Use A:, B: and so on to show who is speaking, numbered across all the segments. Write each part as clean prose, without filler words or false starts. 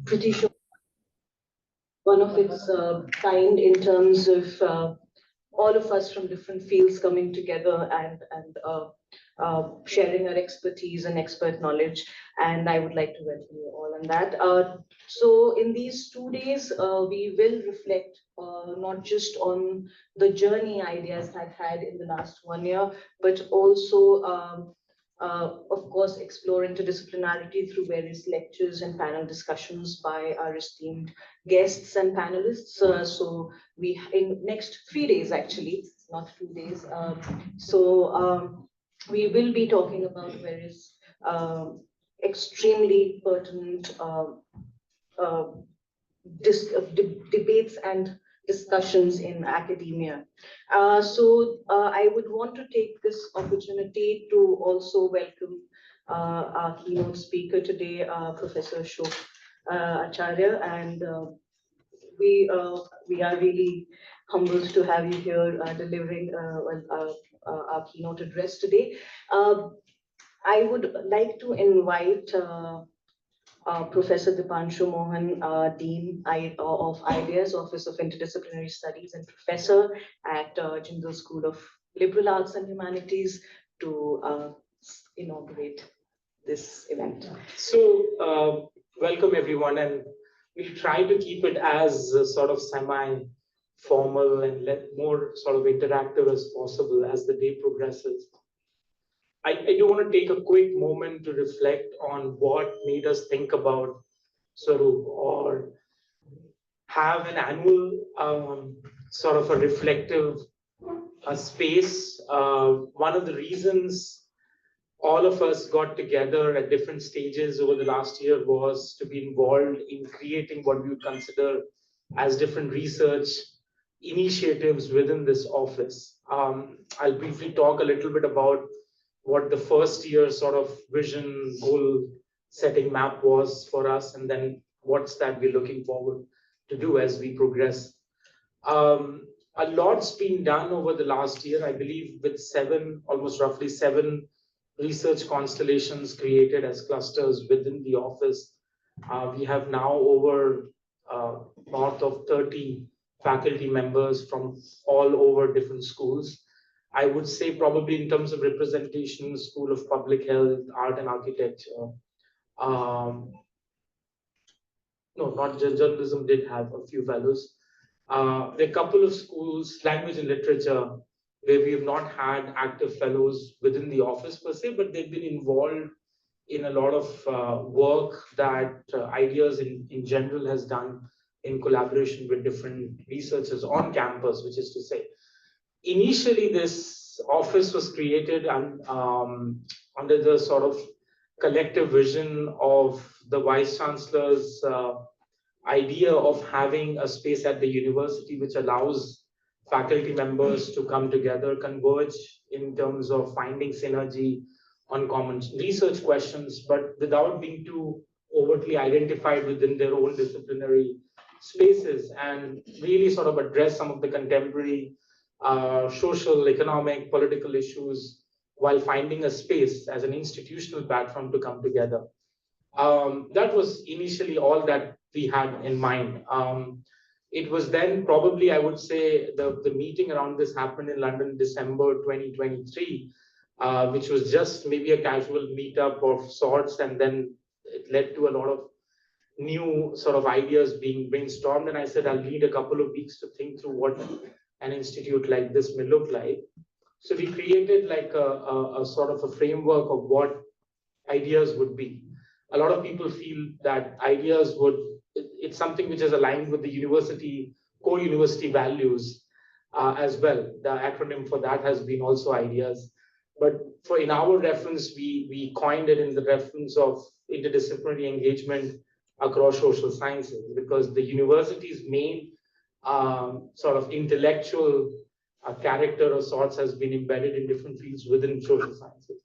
A: pretty sure one of its kind in terms of all of us from different fields coming together and sharing our expertise and expert knowledge. And I would like to welcome you all on that. So in these 2 days, we will reflect not just on the journey ideas I've had in the last 1 year, but also of course, explore interdisciplinarity through various lectures and panel discussions by our esteemed guests and panelists. So we in next 3 days, actually, not 2 days. We will be talking about various extremely pertinent uh, debates and discussions in academia. I would want to take this opportunity to also welcome our keynote speaker today, Professor Shok Acharya, and we are really humbled to have you here delivering our keynote address today. I would like to invite Professor Dipanshu Mohan, Dean of Ideas, Office of Interdisciplinary Studies, and Professor at Jindal School of Liberal Arts and Humanities, to inaugurate this event.
B: So, welcome everyone, and we'll try to keep it as sort of semi-formal and more sort of interactive as possible as the day progresses. I do want to take a quick moment to reflect on what made us think about Swaroop, or have an annual sort of a reflective space. One of the reasons all of us got together at different stages over the last year was to be involved in creating what we would consider as different research initiatives within this office. I'll briefly talk a little bit about what the first year sort of vision, goal setting map was for us, and then what's that we're looking forward to do as we progress. A lot's been done over the last year, I believe, with almost roughly seven research constellations created as clusters within the office. We have now over north of 30 faculty members from all over different schools. I would say probably in terms of representation, School of Public Health, Art and Architecture. No, not journalism did have a few fellows. There are a couple of schools, language and literature, where we have not had active fellows within the office per se, but they've been involved in a lot of work that Ideas in general has done in collaboration with different researchers on campus, which is to say, initially this office was created under the sort of collective vision of the Vice Chancellor's idea of having a space at the university which allows faculty members to come together, converge in terms of finding synergy on common research questions, but without being too overtly identified within their own disciplinary spaces, and really sort of address some of the contemporary social, economic, political issues while finding a space as an institutional platform to come together. That was initially all that we had in mind. It was then probably, I would say, the meeting around this happened in London, December 2023, which was just maybe a casual meetup of sorts, and then it led to a lot of new sort of ideas being brainstormed. And I said, I'll need a couple of weeks to think through what an institute like this may look like. So we created like a sort of a framework of what ideas would be. A lot of people feel that ideas it's something which is aligned with the university, core university values as well. The acronym for that has been also ideas. But in our reference, we coined it in the reference of interdisciplinary engagement across social sciences, because the university's main sort of intellectual character of sorts has been embedded in different fields within social sciences.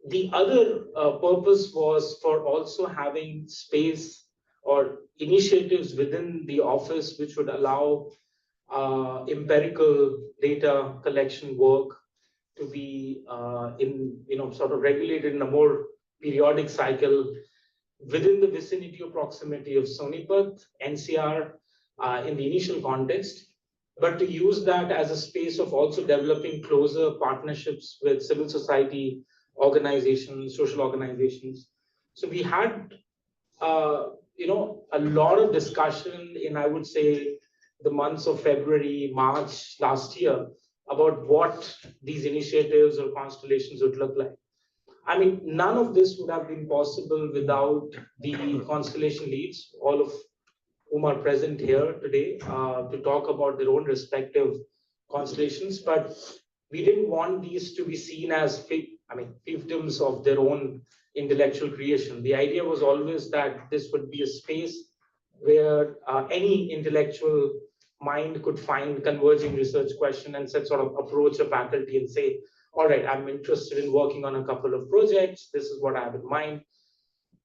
B: The other purpose was for also having space or initiatives within the office which would allow empirical data collection work to be sort of regulated in a more periodic cycle, within the vicinity or proximity of Sonipat, NCR in the initial context, but to use that as a space of also developing closer partnerships with civil society organizations, social organizations. So we had, a lot of discussion in, I would say, the months of February, March last year about what these initiatives or constellations would look like. I mean, none of this would have been possible without the constellation leads, all of whom are present here today to talk about their own respective constellations. But we didn't want these to be seen as fiefdoms of their own intellectual creation. The idea was always that this would be a space where any intellectual mind could find converging research question and sort of approach a faculty and say, all right, I'm interested in working on a couple of projects. This is what I have in mind.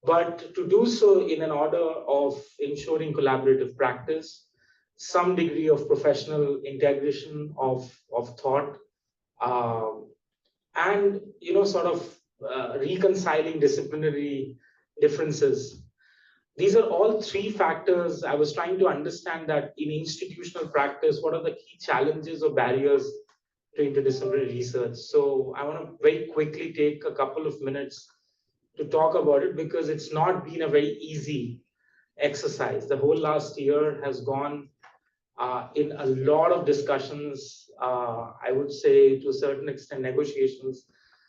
B: But to do so in an order of ensuring collaborative practice, some degree of professional integration of thought, um, and reconciling disciplinary differences. These are all three factors. I was trying to understand that in institutional practice, what are the key challenges or barriers to interdisciplinary research? So I want to very quickly take a couple of minutes to talk about it because it's not been a very easy exercise. The whole last year has gone in a lot of discussions, I would say to a certain extent negotiations.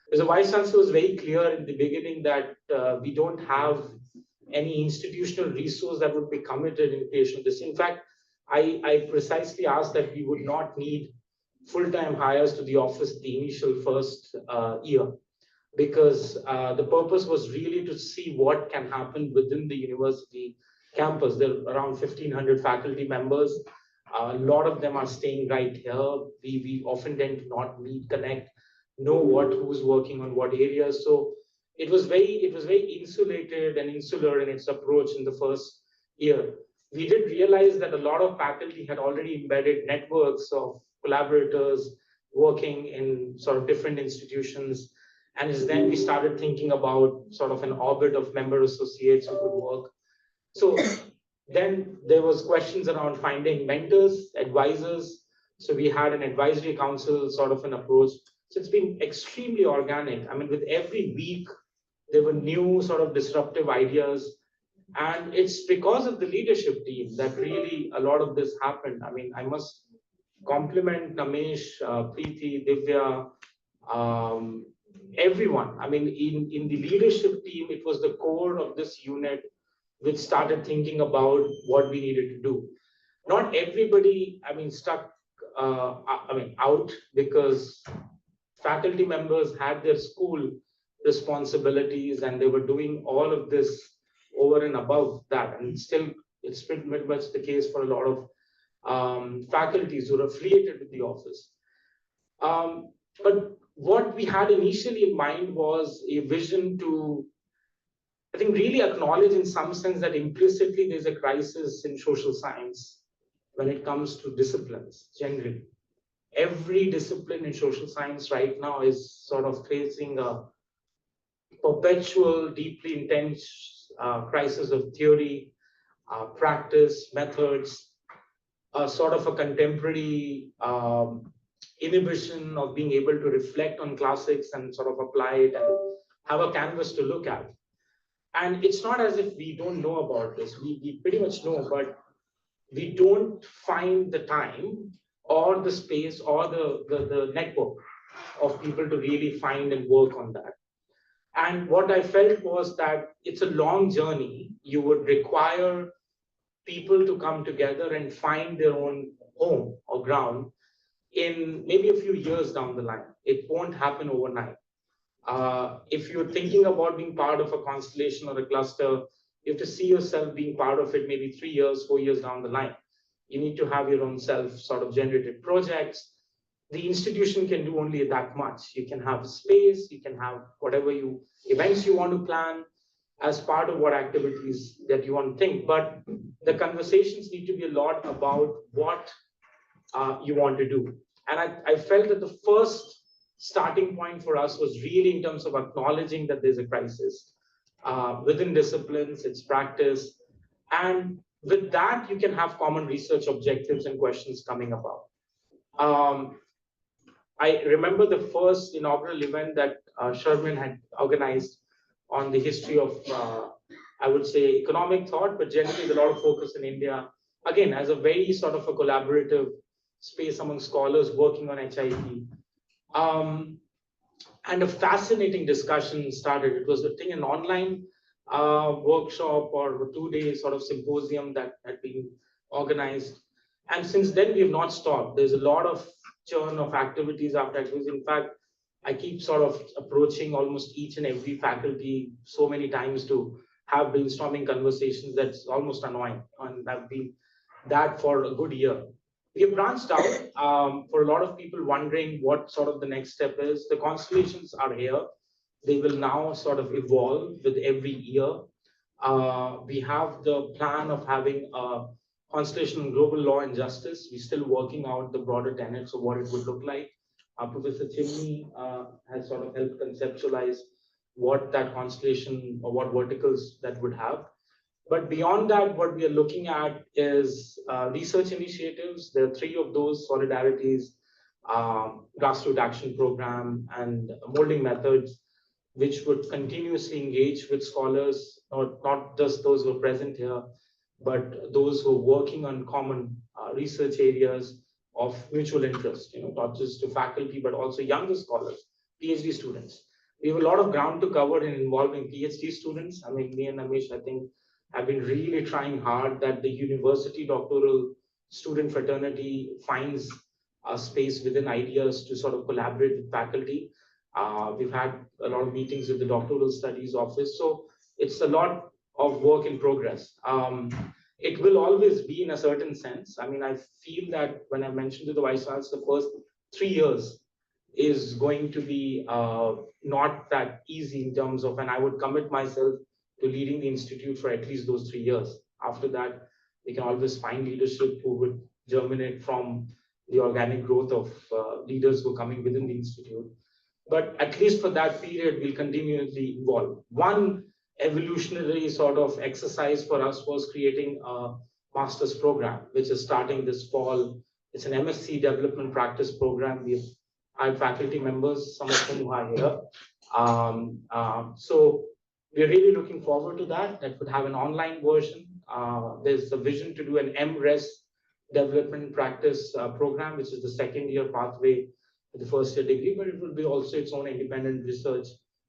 B: Because the Vice Chancellor was very clear in the beginning that we don't have any institutional resource that would be committed in creation of this. In fact, I precisely asked that we would not need full-time hires to the office the initial first year, because the purpose was really to see what can happen within the university campus. There are around 1,500 faculty members. A lot of them are staying right here. We often tend to not meet, connect, know who's working on what areas. So it was very insulated and insular in its approach in the first year. We did realize that a lot of faculty had already embedded networks of collaborators working in sort of different institutions. And it's then we started thinking about sort of an orbit of member associates who could work. So then there was questions around finding mentors, advisors. So we had an advisory council sort of an approach. So it's been extremely organic. I mean, with every week, there were new sort of disruptive ideas. And it's because of the leadership team that really a lot of this happened. I mean, I must compliment Namesh, Preeti, Divya, um, everyone. I mean, in the leadership team, it was the core of this unit which started thinking about what we needed to do. Not everybody, I mean, stuck, out because faculty members had their school responsibilities and they were doing all of this over and above that. And still, it's pretty much the case for a lot of faculties who are affiliated with the office. But what we had initially in mind was a vision to, I think, really acknowledge in some sense that implicitly there's a crisis in social science when it comes to disciplines generally. Every discipline in social science right now is sort of facing a perpetual, deeply intense crisis of theory, practice, methods, sort of a contemporary inhibition of being able to reflect on classics and sort of apply it and have a canvas to look at. And it's not as if we don't know about this. We pretty much know, but we don't find the time or the space or the network of people to really find and work on that. And what I felt was that it's a long journey. You would require people to come together and find their own home or ground in maybe a few years down the line. It won't happen overnight. If you're thinking about being part of a constellation or a cluster, you have to see yourself being part of it maybe 3 years, 4 years down the line. You need to have your own self sort of generated projects. The institution can do only that much. You can have space, you can have whatever events you want to plan as part of what activities that you want to think. But the conversations need to be a lot about what you want to do. And I felt that the first starting point for us was really in terms of acknowledging that there's a crisis. within disciplines, it's practice. And with that, you can have common research objectives and questions coming about. Um, I remember the first inaugural event that Sherman had organized on the history of, I would say, economic thought, but generally with a lot of focus in India, again, as a very sort of a collaborative space among scholars working on HIT. Um, and a fascinating discussion started. It was, I think, an online workshop or a 2-day sort of symposium that had been organized. And since then, we have not stopped. There's a lot of churn of activities after activities. In fact, I keep sort of approaching almost each and every faculty so many times to have brainstorming conversations that's almost annoying. And I've been that for a good year. We have branched out for a lot of people wondering what sort of the next step is. The constellations are here. They will now sort of evolve with every year. We have the plan of having a constellation on global law and justice. We're still working out the broader tenets of what it would look like. Professor Chimney has sort of helped conceptualize what that constellation or what verticals that would have. But beyond that, what we are looking at is research initiatives. There are 3 of those: solidarities, grassroots action program, and molding methods, which would continuously engage with scholars, not just those who are present here, but those who are working on common research areas of mutual interest, not just to faculty, but also younger scholars, PhD students. We have a lot of ground to cover in involving PhD students. I mean, me and Amish, I think, have been really trying hard that the university doctoral student fraternity finds a space within ideas to sort of collaborate with faculty. We've had a lot of meetings with the doctoral studies office. So it's a lot of work in progress. It will always be in a certain sense. I mean, I feel that when I mentioned to the Vice Chancellor, the first 3 years is going to be not that easy in terms of, and I would commit myself to leading the institute for at least those 3 years. After that, we can always find leadership who would germinate from the organic growth of leaders who are coming within the institute. But at least for that period, we'll continually evolve. One evolutionary sort of exercise for us was creating a master's program, which is starting this fall. It's an MSc development practice program. We've had faculty members, some of whom are here. So we're really looking forward to that. That would have an online version. There's a vision to do an MRes development practice program, which is the 2nd-year pathway for the first-year degree, but it will be also its own independent research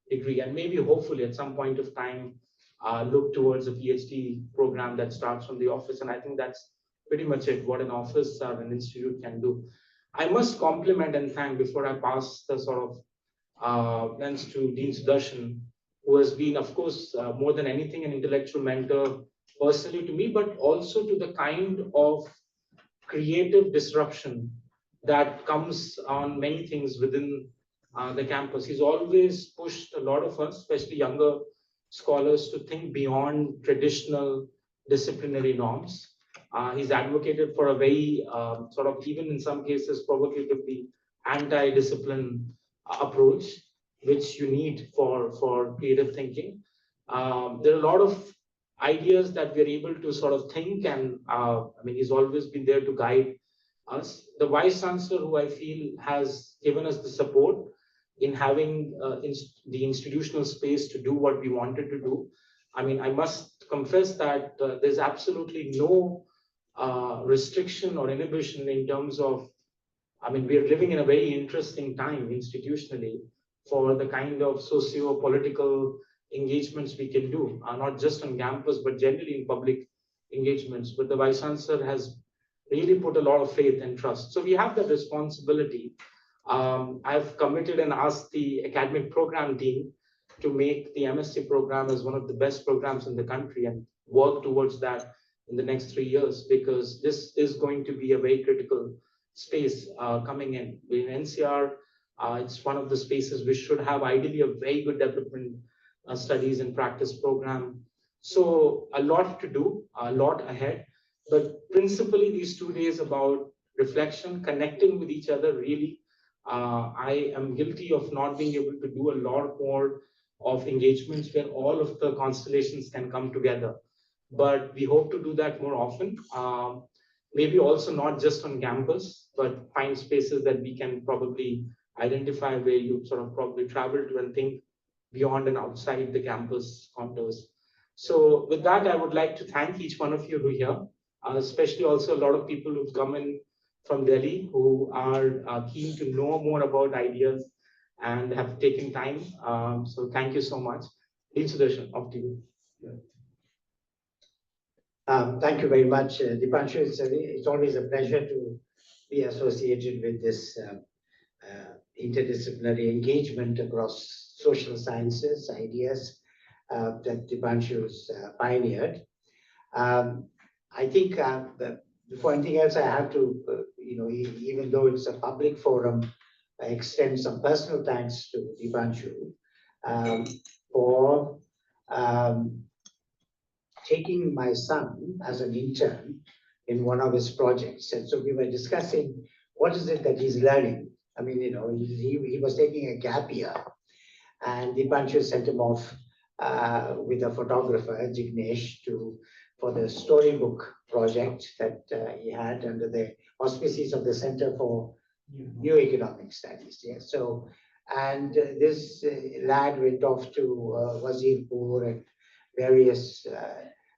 B: degree, and maybe hopefully at some point of time look towards a PhD program that starts from the office. And I think that's pretty much it, what an office or an institute can do. I must compliment and thank, before I pass the sort of thanks to Dean Sudarshan, who has been, of course, more than anything, an intellectual mentor personally to me, but also to the kind of creative disruption that comes on many things within the campus. He's always pushed a lot of us, especially younger scholars, to think beyond traditional disciplinary norms. He's advocated for a very sort of, even in some cases, provocatively anti-discipline approach, which you need for creative thinking. There are a lot of ideas that we're able to sort of think, and I mean, he's always been there to guide us. The Vice Chancellor, who I feel has given us the support in having the institutional space to do what we wanted to do. I mean, I must confess that there's absolutely no restriction or inhibition in terms of, I mean, we're living in a very interesting time institutionally for the kind of socio-political engagements we can do, not just on campus, but generally in public engagements. But the Vice Chancellor has really put a lot of faith and trust. So we have that responsibility. I've committed and asked the academic program dean to make the MSc program as one of the best programs in the country and work towards that in the next 3 years, because this is going to be a very critical space coming in. In NCR, it's one of the spaces which should have ideally a very good development studies and practice program. So a lot to do, a lot ahead. But principally, these 2 days about reflection, connecting with each other, really. I am guilty of not being able to do a lot more of engagements where all of the constellations can come together. But we hope to do that more often. Maybe also not just on campus, but find spaces that we can probably identify where you sort of probably travel to and think beyond and outside the campus contours. So with that, I would like to thank each one of you who are here, especially also a lot of people who've come in from Delhi who are keen to know more about ideas and have taken time. So thank you so much. Sudarshan, off to you.
C: Thank you very much, Dipanshu. It's always a pleasure to be associated with this interdisciplinary engagement across social sciences, ideas that Dipanshu has pioneered. I think before anything else, I have to, even though it's a public forum, I extend some personal thanks to Dipanshu for taking my son as an intern in one of his projects. And so we were discussing what is it that he's learning. I mean, he was taking a gap year, and Dipanshu sent him off with a photographer, Jignesh, for the storybook project that he had under the auspices of the Center for New Economic Studies. Yeah. So, and this lad went off to Wazirpur and various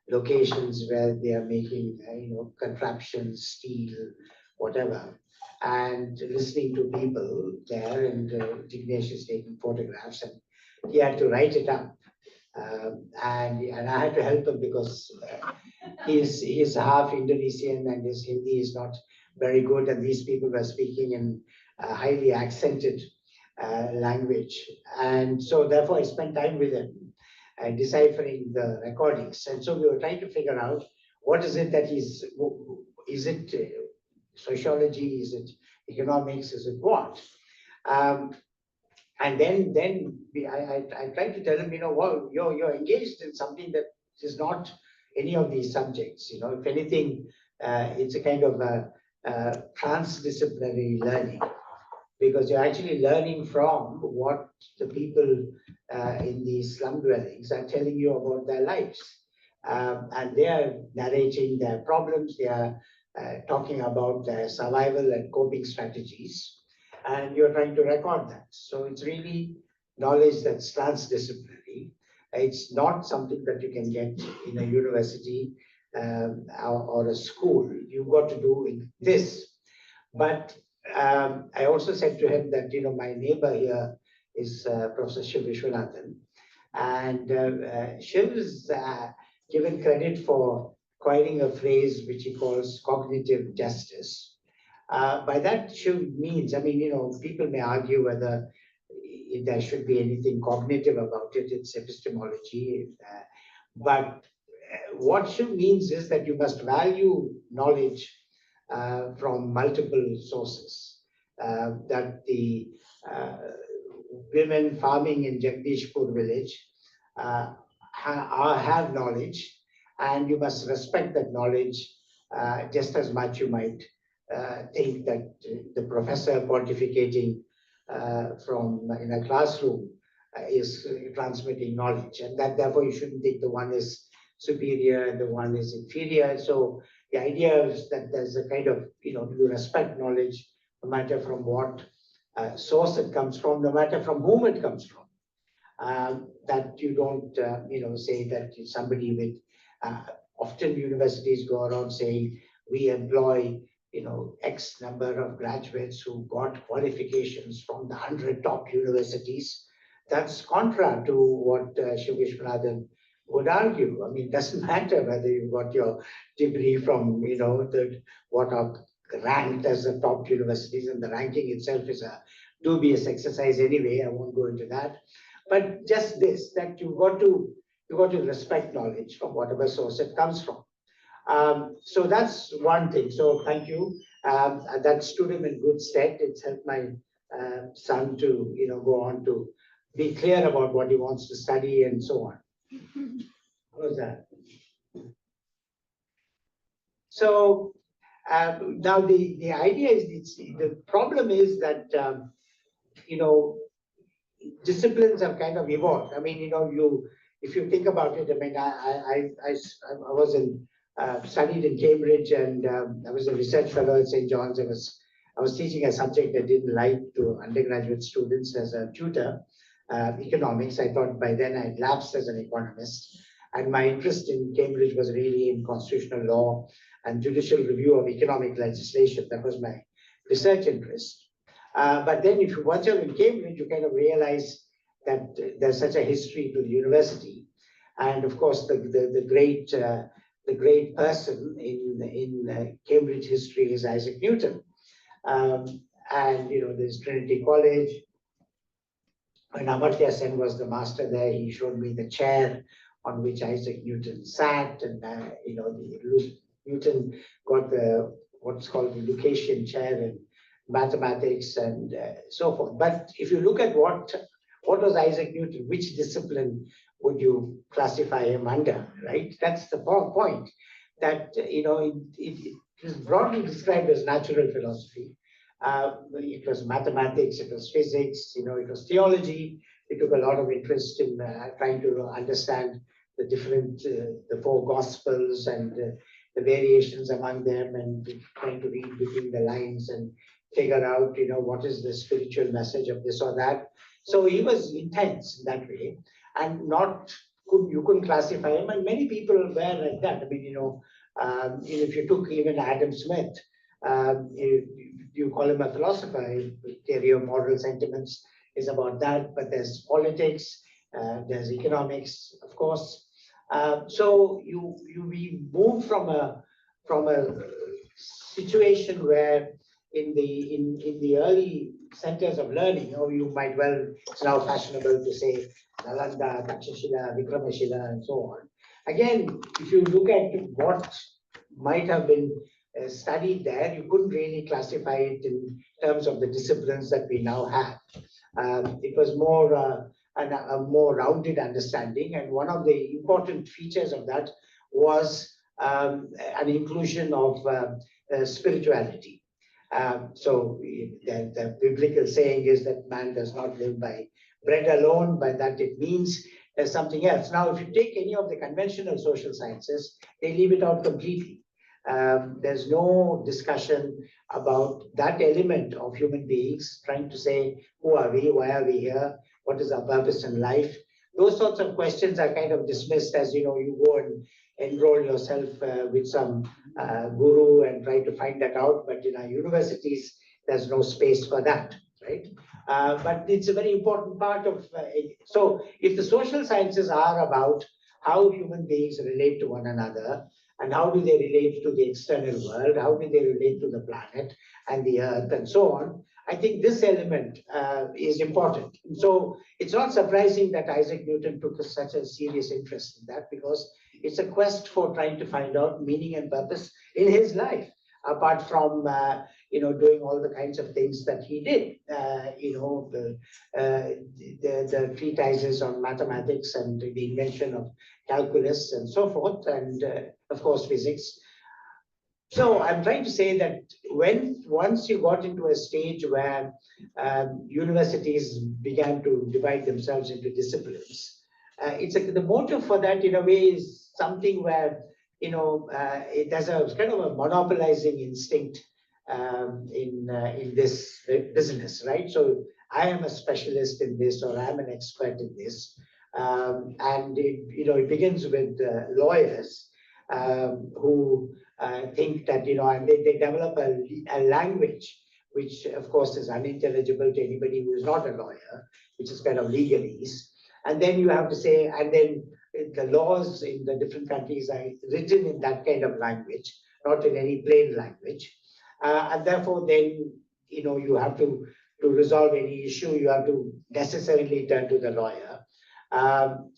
C: locations where they are making, contraptions, steel, whatever, and listening to people there. And Jignesh is taking photographs, and he had to write it up. And I had to help him because he's half Indonesian and his Hindi is not very good, and these people were speaking in a highly accented language. And so therefore I spent time with him deciphering the recordings. And so we were trying to figure out what is it that is it sociology, is it economics, is it what? And then I tried to tell him, well, you're engaged in something that is not any of these subjects. If anything, it's a kind of a transdisciplinary learning, because you're actually learning from what the people in these slum dwellings are telling you about their lives. And they are narrating their problems, they are talking about their survival and coping strategies, and you're trying to record that. So it's really knowledge that's transdisciplinary. It's not something that you can get in a university or a school. You've got to do this. But I also said to him that, my neighbor here is Professor Shiv Vishwanathan, and Shiv is given credit for coining a phrase which he calls cognitive justice. By that, Shiv means, people may argue whether there should be anything cognitive about it, it's epistemology. But what Shiv means is that you must value knowledge from multiple sources. That the women farming in Jagdishpur village have knowledge, and you must respect that knowledge just as much you might think that the professor pontificating from in a classroom is transmitting knowledge, and that therefore you shouldn't think the one is superior and the one is inferior. So the idea is that there's a kind of, you respect knowledge no matter from what source it comes from, no matter from whom it comes from. That you don't, say that somebody with, often universities go around saying, we employ, X number of graduates who got qualifications from the 100 top universities. That's contra to what Shiv Vishwanathan would argue. It doesn't matter whether you got your degree from, what are ranked as the top universities, and the ranking itself is a dubious exercise anyway. I won't go into that. But just this, that you got to respect knowledge from whatever source it comes from. So that's one thing. So thank you. That stood him in good stead. It's helped my son to, go on to be clear about what he wants to study and so on. How was that? So now the idea is, the problem is that, disciplines have kind of evolved. I mean, if you think about it, I mean, I was in studied in Cambridge, and I was a research fellow at St. John's. I was teaching a subject I didn't like to undergraduate students as a tutor, economics. I thought by then I'd lapsed as an economist, and my interest in Cambridge was really in constitutional law and judicial review of economic legislation. That was my research interest. But then once you're in Cambridge, you kind of realize that there's such a history to the university. And of course, the great person in Cambridge history is Isaac Newton. And there's Trinity College. When Amartya Sen was the master there, he showed me the chair on which Isaac Newton sat, and Newton got what's called the Lucasian chair in mathematics and so forth. But if you look at what was Isaac Newton, which discipline would you classify him under, right? That's the point. That it is broadly described as natural philosophy. It was mathematics, it was physics, it was theology. It took a lot of interest in trying to understand the four gospels and the variations among them, and trying to read between the lines and figure out, what is the spiritual message of this or that. So he was intense in that way, and you couldn't classify him, and many people were like that. I mean, if you took even Adam Smith, you call him a philosopher. Theory of moral sentiments is about that, but there's politics, there's economics, of course. So we move from a situation where in the early centers of learning, you might it's now fashionable to say Nalanda, Takshashila, Vikramashila, and so on. Again, if you look at what might have been studied there, you couldn't really classify it in terms of the disciplines that we now have. It was more a more rounded understanding, and one of the important features of that was an inclusion of spirituality. So the biblical saying is that man does not live by bread alone, but that it means there's something else. Now, if you take any of the conventional social sciences, they leave it out completely. There's no discussion about that element of human beings trying to say, who are we? Why are we here? What is our purpose in life? Those sorts of questions are kind of dismissed as, you go and enroll yourself with some guru and try to find that out. But in our universities, there's no space for that, right? But it's a very important part of, so if the social sciences are about how human beings relate to one another, and how do they relate to the external world, how do they relate to the planet and the earth and so on, I think this element is important. So it's not surprising that Isaac Newton took such a serious interest in that, because it's a quest for trying to find out meaning and purpose in his life, apart from doing all the kinds of things that he did. The treatises on mathematics and the invention of calculus and so forth, and of course physics. So I'm trying to say that once you got into a stage where universities began to divide themselves into disciplines, the motive for that in a way is something where there's a kind of a monopolizing instinct in this business, right? So I am a specialist in this, or I'm an expert in this, and it begins with lawyers who think that and they develop a language which of course is unintelligible to anybody who is not a lawyer, which is kind of legalese. And then you have to say, and then the laws in the different countries are written in that kind of language, not in any plain language. And therefore then, you have to resolve any issue, you have to necessarily turn to the lawyer,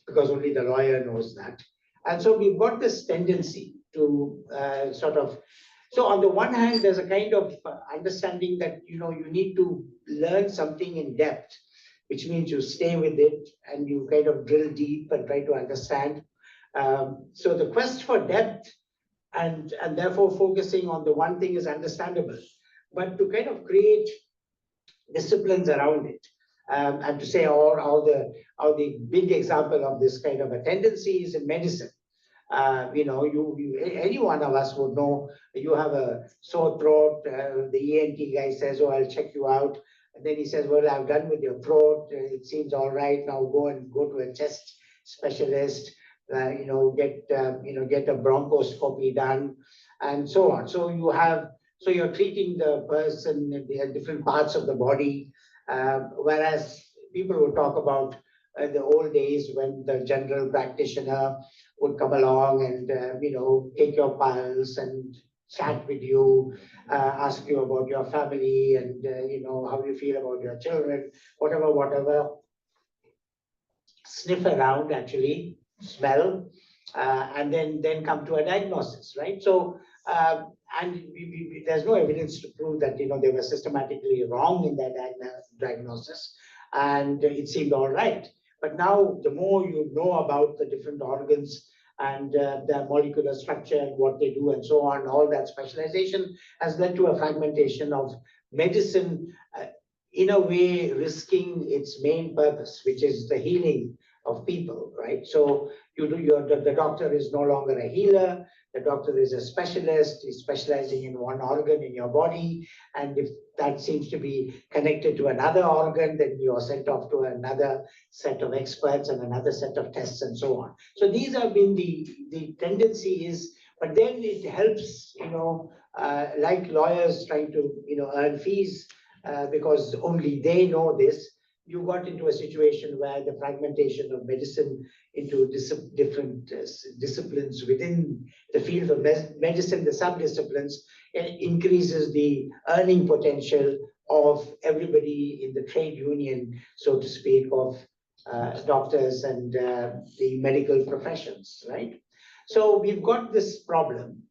C: because only the lawyer knows that. And so we've got this tendency to so on the one hand, there's a kind of understanding that, you need to learn something in depth, which means you stay with it and you kind of drill deep and try to understand. So the quest for depth and therefore focusing on the one thing is understandable, but to kind of create disciplines around it, And to say how the big example of this kind of a tendency is in medicine. Any one of us would know you have a sore throat. The ENT guy says, "Oh, I'll check you out." And then he says, "Well, I'm done with your throat. It seems all right. Now go to a chest specialist. Get a bronchoscopy done, and so on." So you're treating the person in the different parts of the body, whereas people would talk about the old days when the general practitioner would come along and take your pulse and chat with you, ask you about your family and how you feel about your children, whatever, sniff around actually, smell, and then come to a diagnosis, right? So and there's no evidence to prove that they were systematically wrong in their diagnosis, and it seemed all right. But now, the more you know about the different organs and their molecular structure and what they do and so on, all that specialization has led to a fragmentation of medicine, in a way risking its main purpose, which is the healing of people, right? So the doctor is no longer a healer. The doctor is a specialist. He's specializing in one organ in your body, and if that seems to be connected to another organ, then you are sent off to another set of experts and another set of tests and so on. So these have been the tendency is, but then it helps, like lawyers trying to earn fees because only they know this. You got into a situation where the fragmentation of medicine into different disciplines within the field of medicine, the subdisciplines, increases the earning potential of everybody in the trade union, so to speak, of doctors and the medical professions, right? So we've got this problem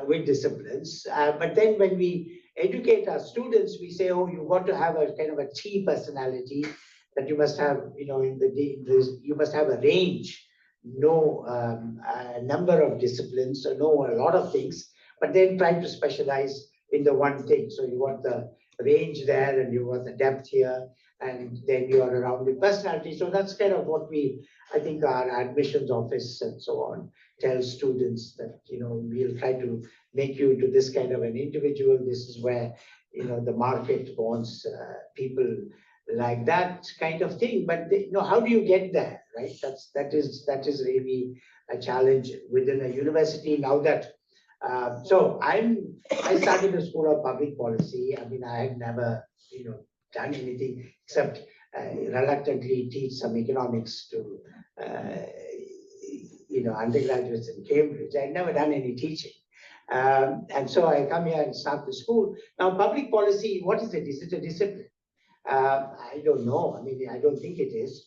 C: with disciplines, but then when we educate our students, we say, "Oh, you've got to have a kind of a T personality, that you must have, you must have a range, know a number of disciplines, so know a lot of things, but then try to specialize in the one thing." So you want the range there, and you want the depth here, and then you are around with personality. So that's kind of what I think our admissions office and so on tells students, that we'll try to make you into this kind of an individual. This is where the market wants people like that kind of thing. But how do you get there, right? That is really a challenge within a university now that. So I started the School of Public Policy. I mean, I had never done anything except reluctantly teach some economics to undergraduates in Cambridge. I'd never done any teaching. And so I come here and start the school. Now, public policy, what is it? Is it a discipline? I don't know. I mean, I don't think it is.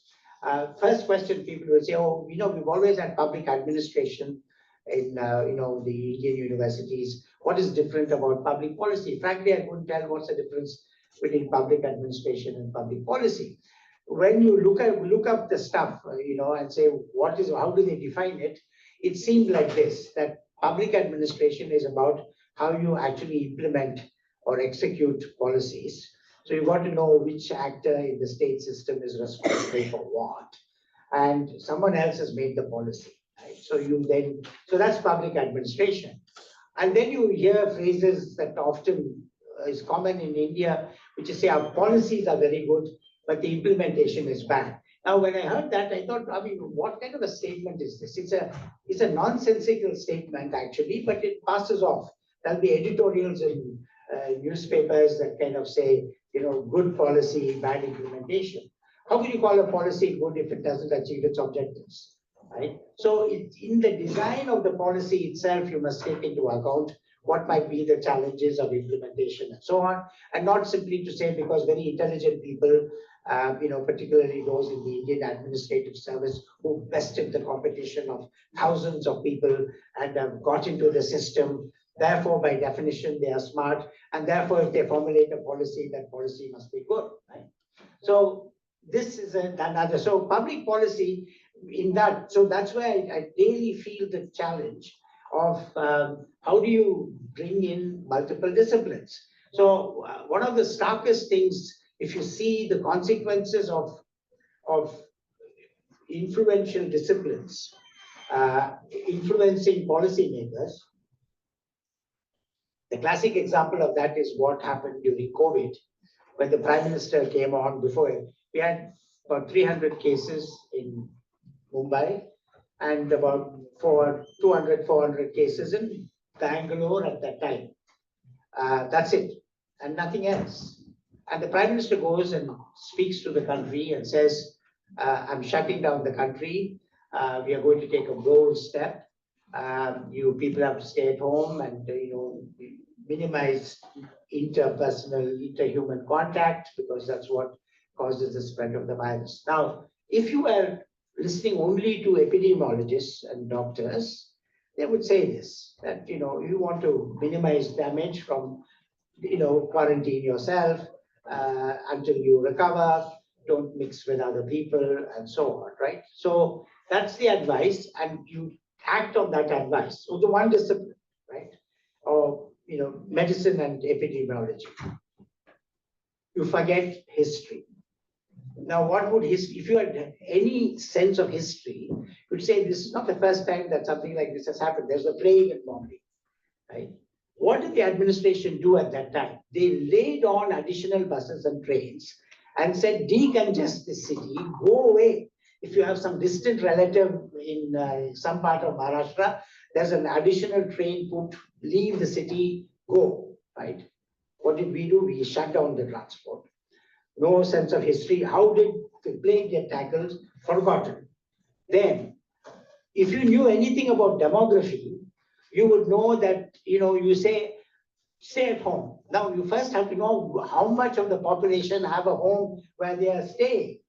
C: First question, people will say, "Oh, we've always had public administration in the Indian universities. What is different about public policy?" Frankly, I couldn't tell what's the difference between public administration and public policy. When you look up the stuff, and say how do they define it? It seems like this, that public administration is about how you actually implement or execute policies. So you've got to know which actor in the state system is responsible for what, and someone else has made the policy, right? So that's public administration. And then you hear phrases that often is common in India, which is say our policies are very good, but the implementation is bad. Now, when I heard that, I thought, I mean, what kind of a statement is this? It's a nonsensical statement, actually, but it passes off. There'll be editorials in newspapers that kind of say, good policy, bad implementation. How can you call a policy good if it doesn't achieve its objectives, right? So in the design of the policy itself, you must take into account what might be the challenges of implementation and so on, and not simply to say because very intelligent people, particularly those in the Indian administrative service who bested the competition of thousands of people and have got into the system. Therefore, by definition, they are smart, and therefore, if they formulate a policy, that policy must be good, right? So this is another. So public policy in that. So that's why I daily feel the challenge of how do you bring in multiple disciplines. So one of the starkest things if you see the consequences of influential disciplines influencing policymakers, the classic example of that is what happened during COVID, when the Prime Minister came on. Before, we had about 300 cases in Mumbai and about 400 cases in Bangalore at that time. That's it, and nothing else. And the Prime Minister goes and speaks to the country and says, I'm shutting down the country. We are going to take a bold step. You people have to stay at home and minimize interpersonal, interhuman contact, because that's what causes the spread of the virus. Now, if you were listening only to epidemiologists and doctors, they would say this, that you want to minimize damage from quarantine yourself until you recover, don't mix with other people, and so on, right? So that's the advice, and you act on that advice. So the one discipline, right? Or medicine and epidemiology. You forget history. Now, what would history, if you had any sense of history, you'd say this is not the first time that something like this has happened. There's a plague in Bombay, right? What did the administration do at that time? They laid on additional buses and trains and said, decongest the city, go away. If you have some distant relative in some part of Maharashtra, there's an additional train put, leave the city, go, right? What did we do? We shut down the transport. No sense of history. How did the plague get tackled? Forgotten. Then, if you knew anything about demography, you would know that, you say, stay at home. Now, you first have to know how much of the population have a home where they are staying,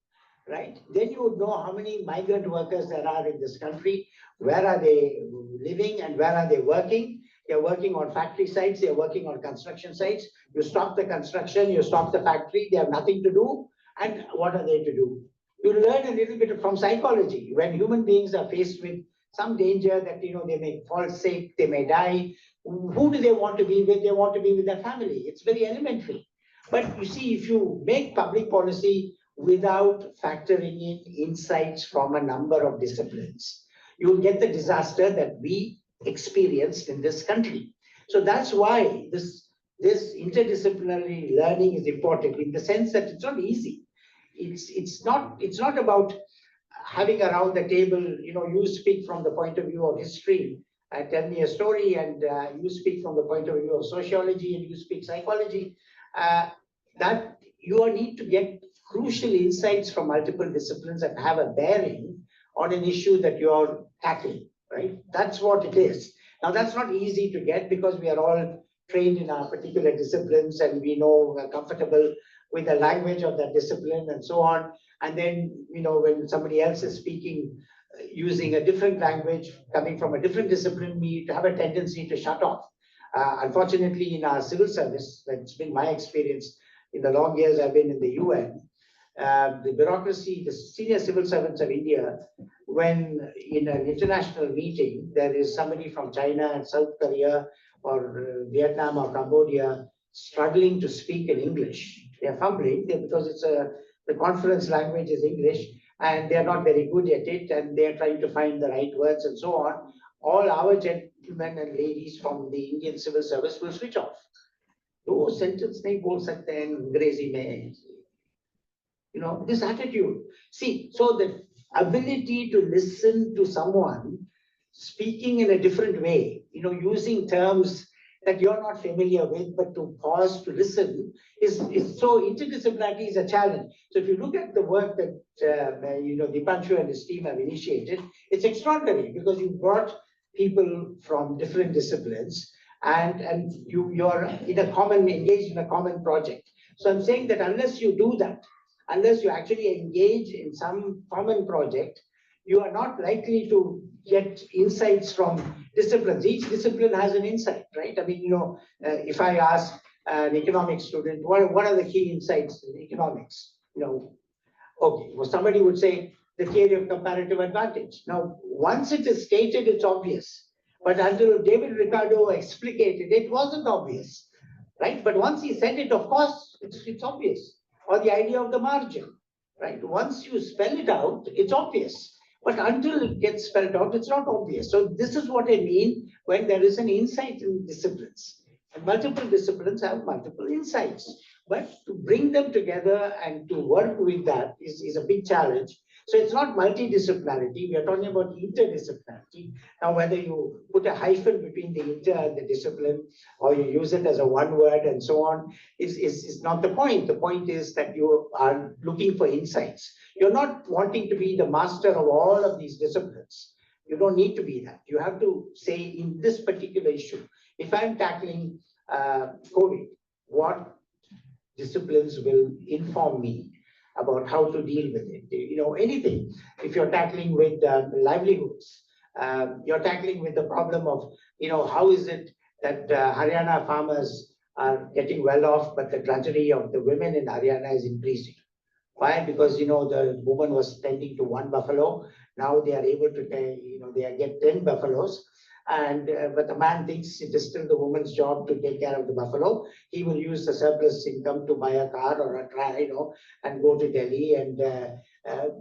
C: right? Then you would know how many migrant workers there are in this country, where are they living and where are they working. They're working on factory sites, they're working on construction sites. You stop the construction, you stop the factory, they have nothing to do. And what are they to do? You learn a little bit from psychology. When human beings are faced with some danger that they may fall sick, they may die, who do they want to be with? They want to be with their family. It's very elementary. But you see, if you make public policy without factoring in insights from a number of disciplines, you will get the disaster that we experienced in this country. So that's why this interdisciplinary learning is important, in the sense that it's not easy. It's not about having around the table, you speak from the point of view of history, tell me a story, and you speak from the point of view of sociology, and you speak psychology. That you need to get crucial insights from multiple disciplines and have a bearing on an issue that you're tackling, right? That's what it is. Now, that's not easy to get because we are all trained in our particular disciplines and we're comfortable with the language of that discipline and so on. And then, when somebody else is speaking using a different language, coming from a different discipline, we have a tendency to shut off. Unfortunately, in our civil service, that's been my experience in the long years I've been in the UN, the bureaucracy, the senior civil servants of India, when in an international meeting, there is somebody from China and South Korea or Vietnam or Cambodia struggling to speak in English. They're fumbling because the conference language is English and they're not very good at it and they're trying to find the right words and so on. All our gentlemen and ladies from the Indian civil service will switch off. दो sentence नहीं बोल सकते हैं अंग्रेजी में. This attitude. See, so the ability to listen to someone speaking in a different way, using terms that you're not familiar with, but to pause to listen is so interdisciplinarity is a challenge. So if you look at the work that Dipanshu and his team have initiated, it's extraordinary because you brought people from different disciplines and you're engaged in a common project. So I'm saying that unless you do that, unless you actually engage in some common project, you are not likely to get insights from disciplines. Each discipline has an insight, right? I mean, if I ask an economics student, what are the key insights in economics? Okay, well, somebody would say the theory of comparative advantage. Now, once it is stated, it's obvious. But until David Ricardo explicated, it wasn't obvious, right? But once he said it, of course, it's obvious. or the idea of the margin, right? Once you spell it out, it's obvious. But until it gets spelled out, it's not obvious. So this is what I mean when there is an insight in disciplines. And multiple disciplines have multiple insights. But to bring them together and to work with that is a big challenge. So it's not multidisciplinarity, we are talking about interdisciplinarity. Now, whether you put a hyphen between the inter and the discipline, or you use it as a one word and so on, is not the point. The point is that you are looking for insights. You're not wanting to be the master of all of these disciplines. You don't need to be that. You have to say, in this particular issue, if I'm tackling COVID, what disciplines will inform me about how to deal with it? You know, anything. If you're tackling with livelihoods, you're tackling with the problem of, you know, how is it that Haryana farmers are getting well off, but the drudgery of the women in Haryana is increasing. Why? Because, you know, the woman was tending to one buffalo. Now they are able to, you know, they get 10 buffaloes. And but the man thinks it is still the woman's job to take care of the buffalo. He will use the surplus income to buy a car or a car, you know, and go to Delhi and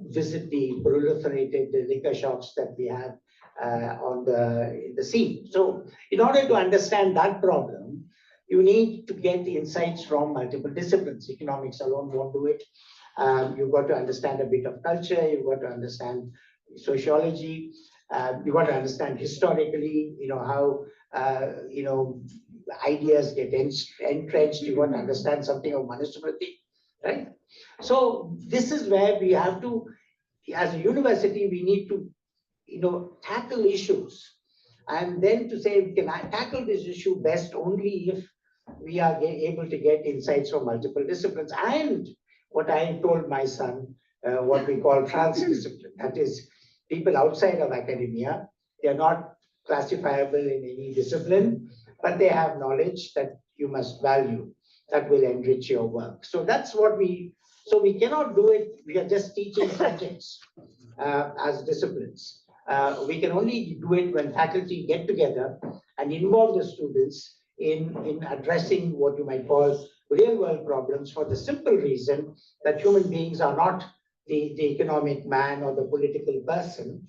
C: visit the proliferated liquor shops that we have on the scene. So in order to understand that problem, you need to get insights from multiple disciplines. Economics alone won't do it. You've got to understand a bit of culture. You've got to understand sociology. You got to understand historically, you know, how, you know, ideas get entrenched. You want to understand something of Manusmriti, right? So this is where we have to, as a university, we need to, you know, tackle issues. And then to say, we can tackle this issue best only if we are able to get insights from multiple disciplines. And what I told my son, what we call transdiscipline, that is, people outside of academia, they are not classifiable in any discipline, but they have knowledge that you must value, that will enrich your work. So that's what so we cannot do it, we are just teaching subjects as disciplines. We can only do it when faculty get together and involve the students in addressing what you might call real world problems, for the simple reason that human beings are not the economic man or the political person.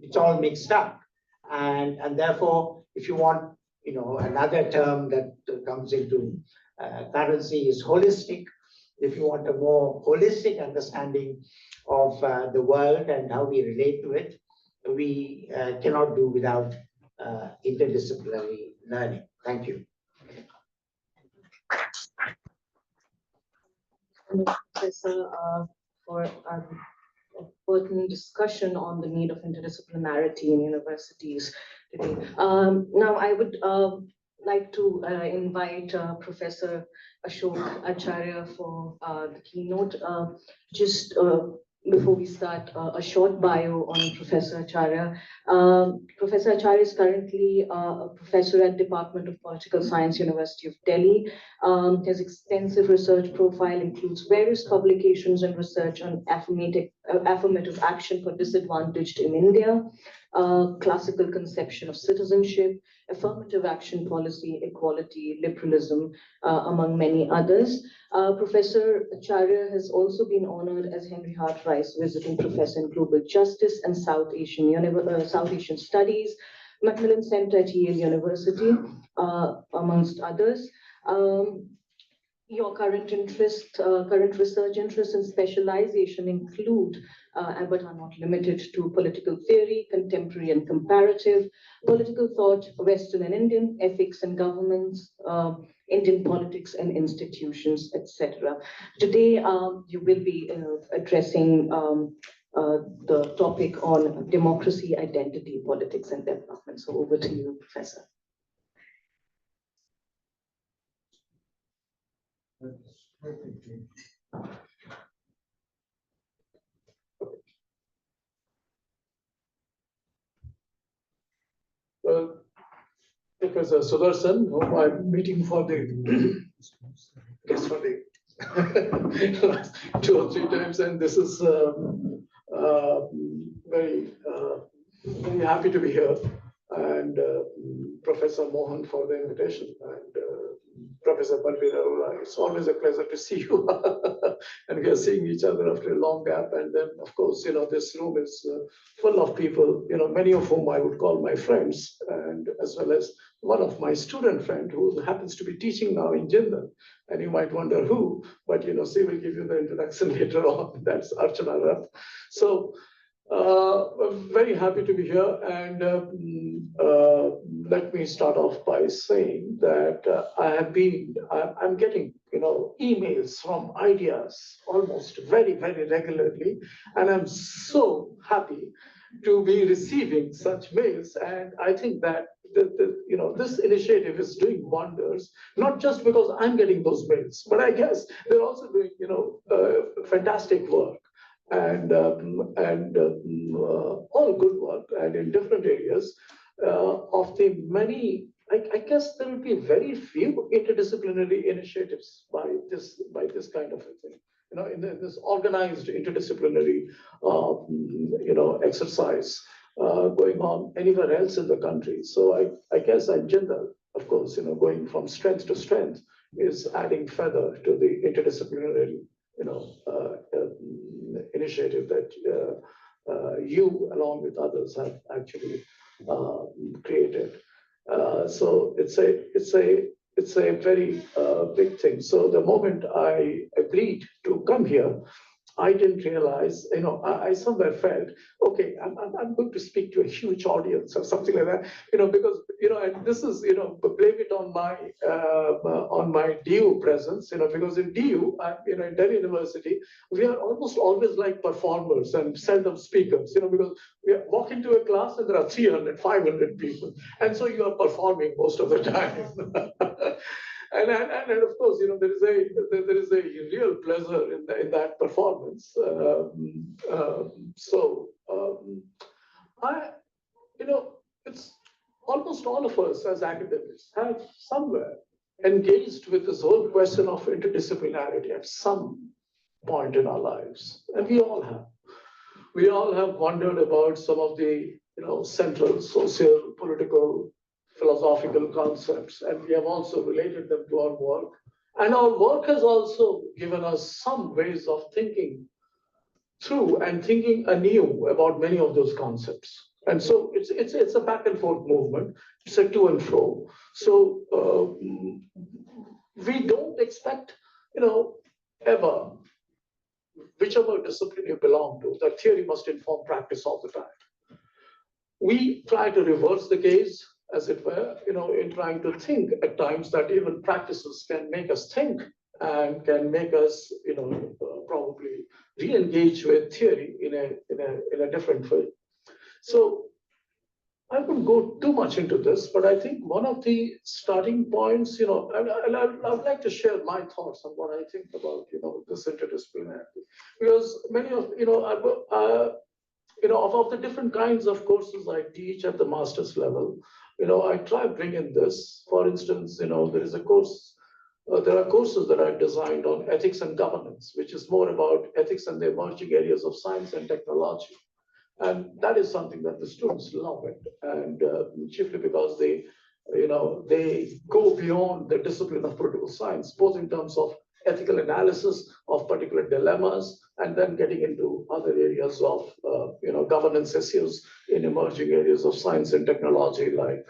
C: It's all mixed up. And therefore, if you want, you know, another term that comes into currency is holistic. If you want a more holistic understanding of the world and how we relate to it, we cannot do without interdisciplinary learning. Thank you.
A: Professor, for a pertinent discussion on the need of interdisciplinarity in universities today. Now, I would like to invite Professor Ashok Acharya for the keynote. Just before we start, a short bio on Professor Acharya. Professor Acharya is currently a professor at Department of Political Science, University of Delhi. His extensive research profile includes various publications and research on affirmative action for disadvantaged in India, classical conception of citizenship, affirmative action policy, equality, liberalism, among many others. Professor Acharya has also been honored as Henry Hart Rice Visiting Professor in Global Justice and South Asian Studies, Macmillan Center at Yale University, amongst others. Your current research interests and specialization include, but are not limited to, political theory, contemporary and comparative, political thought, Western and Indian, ethics and governments, Indian politics and institutions, etc. Today, you will be addressing the topic on democracy, identity, politics, and development. So over to you, Professor.
D: Well, Professor Sudarshan, whom I'm meeting for the just for the last 2 or 3 times, and this is very very happy to be here, and Professor Mohan for the invitation, and Professor Balveer Arora. It's always a pleasure to see you. And we are seeing each other after a long gap. And then, of course, this room is full of people, many of whom I would call my friends, and as well as one of my student friend who happens to be teaching now in Jindal. And you might wonder who, but she will give you the introduction later on. That's Archana Rath. So I'm very happy to be here, and let me start off by saying that I'm getting, emails from ideas almost very, very regularly, and I'm so happy to be receiving such mails. And I think that this initiative is doing wonders, not just because I'm getting those mails, but I guess they're also doing, fantastic work and all good work, and in different areas of the many. I guess there will be very few interdisciplinary initiatives by this kind of a thing. In this organized interdisciplinary, exercise going on anywhere else in the country. So I guess Jindal, of course, going from strength to strength, is adding feather to the interdisciplinary, initiative that you, along with others, have actually created. So it's a very big thing. So the moment I agreed to come here, I didn't realize, I somewhere felt, okay, I'm going to speak to a huge audience or something like that, because, and this is, blame it on my DU presence, because in DU, in Delhi University, we are almost always like performers and seldom speakers, because we walk into a class and there are 300, 500 people. And so you are performing most of the time. And of course, there is a real pleasure in that performance. It's almost all of us as academics have somewhere engaged with this whole question of interdisciplinarity at some point in our lives, and we all have. We all have wondered about some of the central social, political, philosophical concepts, and we have also related them to our work. And our work has also given us some ways of thinking through and thinking anew about many of those concepts. And so it's a back and forth movement. It's a to and fro. So we don't expect, ever, whichever discipline you belong to, that theory must inform practice all the time. We try to reverse the case, as it were, in trying to think at times that even practices can make us think and can make us, probably re-engage with theory in a different way. So I wouldn't go too much into this, but I think one of the starting points, and I'd like to share my thoughts on what I think about, this interdisciplinarity, because many of, of the different kinds of courses I teach at the master's level, I try to bring in this. For instance, there is a course, there are courses that are designed on ethics and governance, which is more about ethics and the emerging areas of science and technology. And that is something that the students love it, and chiefly because they go beyond the discipline of political science, both in terms of ethical analysis of particular dilemmas, and then getting into other areas of governance issues in emerging areas of science and technology, like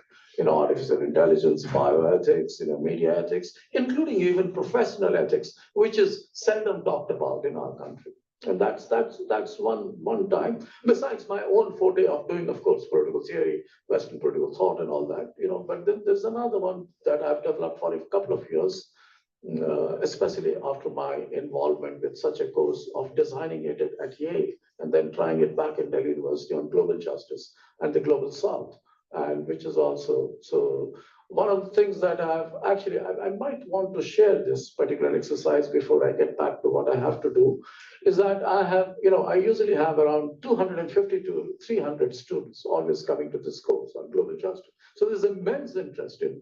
D: artificial intelligence, bioethics, media ethics, including even professional ethics, which is seldom talked about in our country. And that's one time. Besides my own forte of doing, of course, political theory, Western political thought, and all that, But then there's another one that I've developed for a couple of years, especially after my involvement with such a course of designing it at Yale and then trying it back in Delhi University on global justice and the global South, and which is also so. One of the things that I might want to share this particular exercise before I get back to what I have to do, is that I usually have around 250 to 300 students always coming to this course on global justice. So there's immense interest in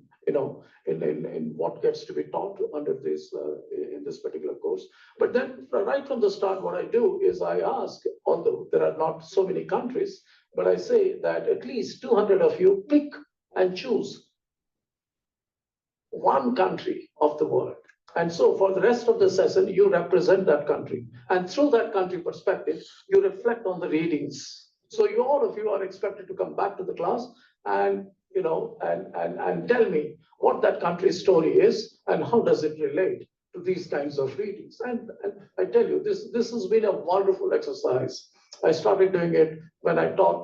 D: what gets to be taught under this in this particular course. But then right from the start, what I do is I ask, although there are not so many countries, but I say that at least 200 of you pick and choose one country of the world. And so for the rest of the session, you represent that country. And through that country perspective, you reflect on the readings. So all of you are expected to come back to the class and, and tell me what that country's story is and how does it relate to these kinds of readings. And I tell you, this has been a wonderful exercise. I started doing it when I taught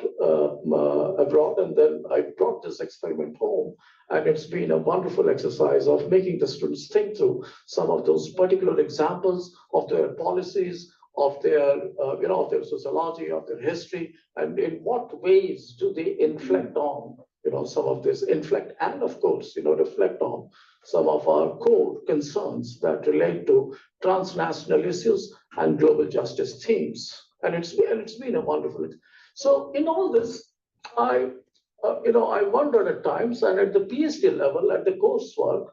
D: abroad, and then I brought this experiment home. And it's been a wonderful exercise of making the students think through some of those particular examples of their policies, of their, of their sociology, of their history, and in what ways do they inflect on, some of this, inflect and of course, reflect on some of our core concerns that relate to transnational issues and global justice themes. And it's been a wonderful. So in all this, I wondered at times, and at the PhD level, at the coursework,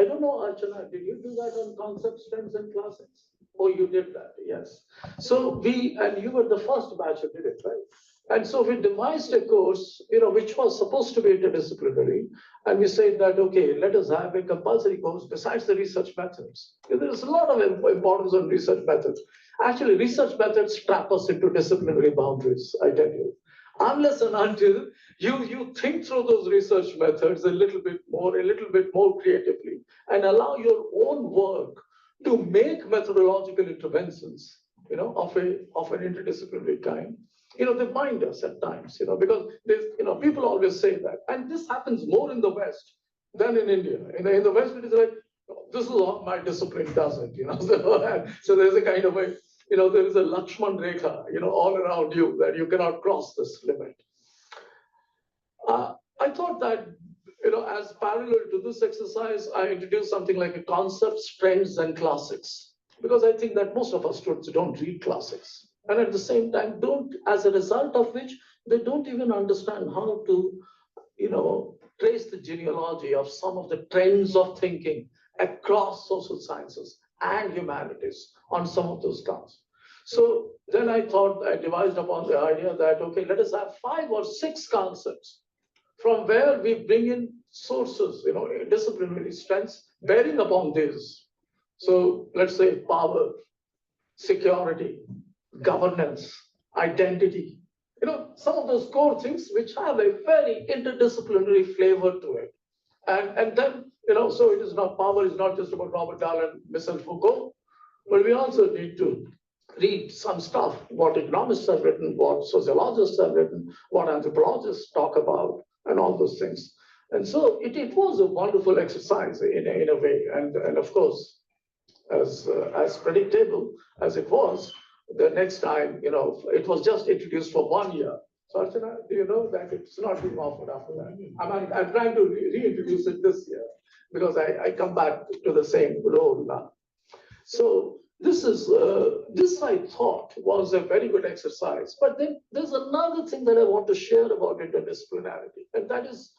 D: I don't know, Archana, did you do that on concepts, trends, and classics? Oh, you did that, yes. So and you were the first batch who did it, right? And so we devised a course, which was supposed to be interdisciplinary. And we said that, okay, let us have a compulsory course besides the research methods. There's a lot of importance on research methods. Actually, research methods trap us into disciplinary boundaries, I tell you. Unless and until you think through those research methods a little bit more creatively and allow your own work to make methodological interventions, of an interdisciplinary kind. They bind us at times, because there's, people always say that. And this happens more in the West than in India. In the West, it is like, this is what my discipline does it, So there's a kind of a, there is a Lakshman Rekha, all around you that you cannot cross this limit. I thought that, as parallel to this exercise, I introduced something like a concepts, trends, and classics, because I think that most of our students don't read classics. And at the same time, as a result of which, they don't even understand how to, trace the genealogy of some of the trends of thinking across social sciences and humanities on some of those counts. So then I devised upon the idea that, okay, let us have 5 or 6 concepts from where we bring in sources, disciplinary strengths bearing upon this. So let's say power, security, governance, identity, some of those core things which have a very interdisciplinary flavor to it. And then, so it is not, power is not just about Robert Dahl and Michel Foucault, but we also need to read some stuff, what economists have written, what sociologists have written, what anthropologists talk about, and all those things. And so it was a wonderful exercise in a way. And of course, as predictable as it was, the next time, it was just introduced for 1 year. So Archana, do you know that it's not being offered after that? I'm trying to reintroduce it this year because I come back to the same role now. So this I thought was a very good exercise. But then there's another thing that I want to share about interdisciplinarity, and that is,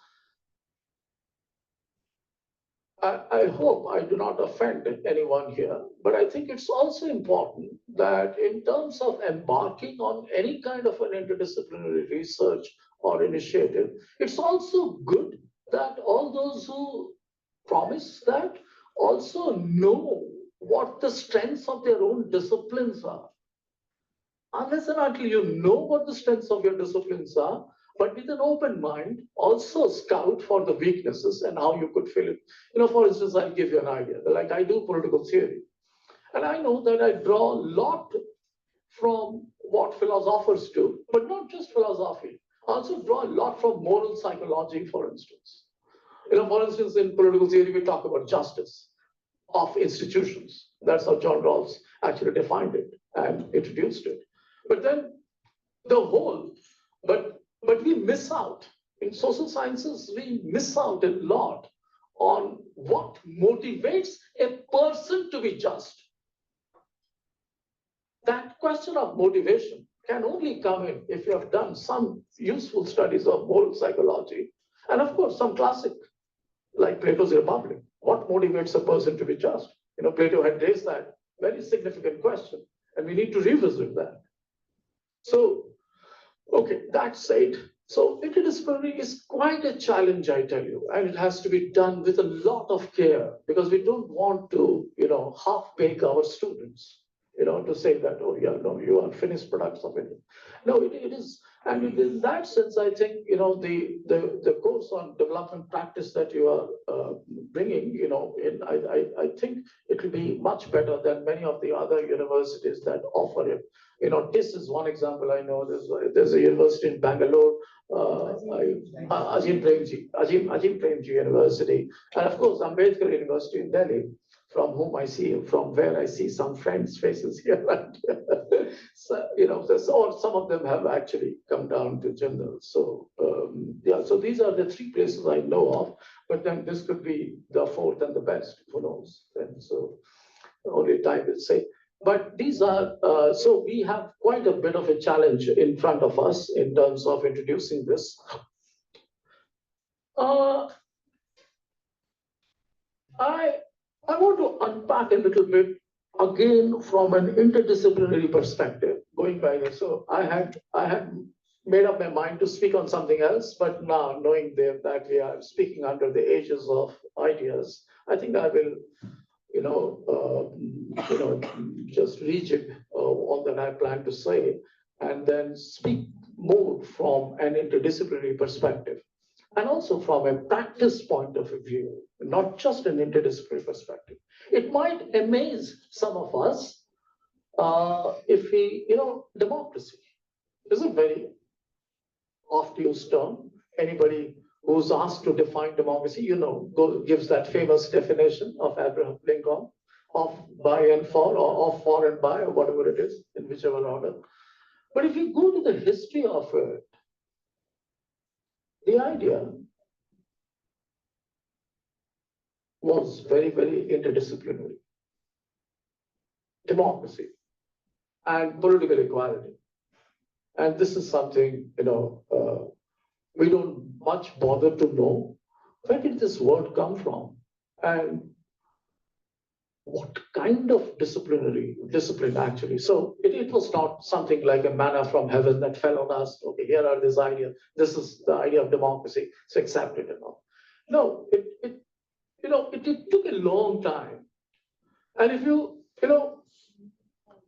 D: I hope I do not offend anyone here, but I think it's also important that in terms of embarking on any kind of an interdisciplinary research or initiative, it's also good that all those who promise that also know what the strengths of their own disciplines are. Unless and until you know what the strengths of your disciplines are, but with an open mind, also scout for the weaknesses and how you could fill it. For instance, I'll give you an idea. Like I do political theory, and I know that I draw a lot from what philosophers do, but not just philosophy. I also draw a lot from moral psychology, for instance. For instance, in political theory, we talk about justice of institutions. That's how John Rawls actually defined it and introduced it. But then the whole, but we miss out. In social sciences, we miss out a lot on what motivates a person to be just. That question of motivation can only come in if you have done some useful studies of moral psychology. And of course, some classic, like Plato's Republic. What motivates a person to be just? Plato had raised that very significant question, and we need to revisit that. So, okay, that said, So interdisciplinary is quite a challenge, I tell you, and it has to be done with a lot of care because we don't want to, half bake our students, to say that, oh yeah, no, you are finished products of it. No, it is, and in that sense, I think, the course on development practice that you are bringing, I think it will be much better than many of the other universities that offer it. TIS is one example I know. There's a university in Bangalore, Ajim Premji University, and of course Ambedkar University in Delhi, from where I see some friends' faces here. So, or some of them have actually come down to Jindal. So yeah, so these are the three places I know of, but then this could be the fourth and the best, who knows? And so only time will say. But these are, so we have quite a bit of a challenge in front of us in terms of introducing this. Uh, I want to unpack a little bit again from an interdisciplinary perspective, going by this. So I had made up my mind to speak on something else, but now knowing that we are speaking under the aegis of ideas, I think I will, just rejig all that I plan to say, and then speak more from an interdisciplinary perspective, and also from a practice point of view, not just an interdisciplinary perspective. It might amaze some of us if we, democracy is a very oft-used term. Anybody who's asked to define democracy, gives that famous definition of Abraham Lincoln, of by and for, or of for and by, or whatever it is, in whichever order. But if you go to the history of it, the idea was very, very interdisciplinary. Democracy and political equality. And this is something, we don't much bother to know. Where did this word come from? And what kind of discipline actually? So it was not something like a manna from heaven that fell on us. Okay, here are this idea. This is the idea of democracy. So accept it and all. No, it took a long time. And if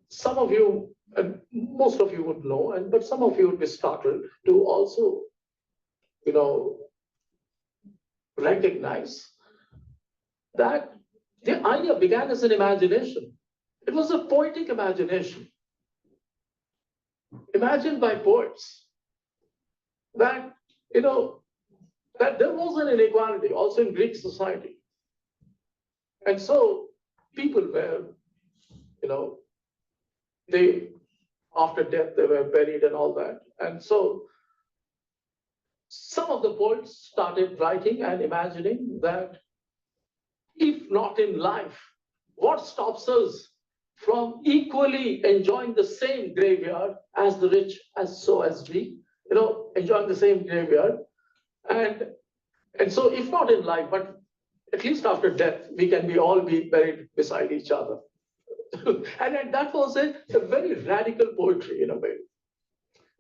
D: some of you, and most of you would know, but some of you would be startled to also, recognize that the idea began as an imagination. It was a poetic imagination, imagined by poets, that, that there was an inequality also in Greek society. And so people were, after death, they were buried and all that. And so some of the poets started writing and imagining that if not in life, what stops us from equally enjoying the same graveyard as the rich, as we, enjoying the same graveyard. And so if not in life, but at least after death, we can all be buried beside each other. And that was a very radical poetry in a way.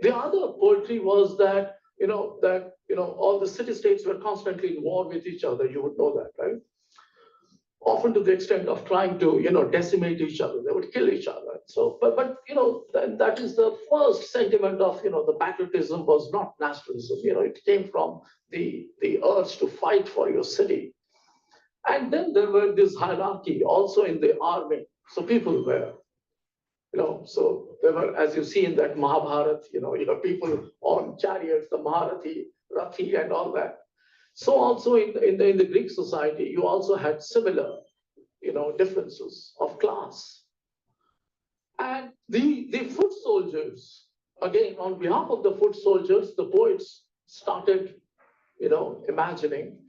D: The other poetry was that, all the city-states were constantly in war with each other. You would know that, right? Often to the extent of trying to, decimate each other. They would kill each other. So, but that is the first sentiment of, the patriotism was not nationalism. It came from the urge to fight for your city. And then there were this hierarchy also in the army. So people were, so there were, as you see in that Mahabharata, people on chariots, the Maharathi, Rathi, and all that. So also in the Greek society, you also had similar, differences of class. And the foot soldiers, again, on behalf of the foot soldiers, the poets started, imagining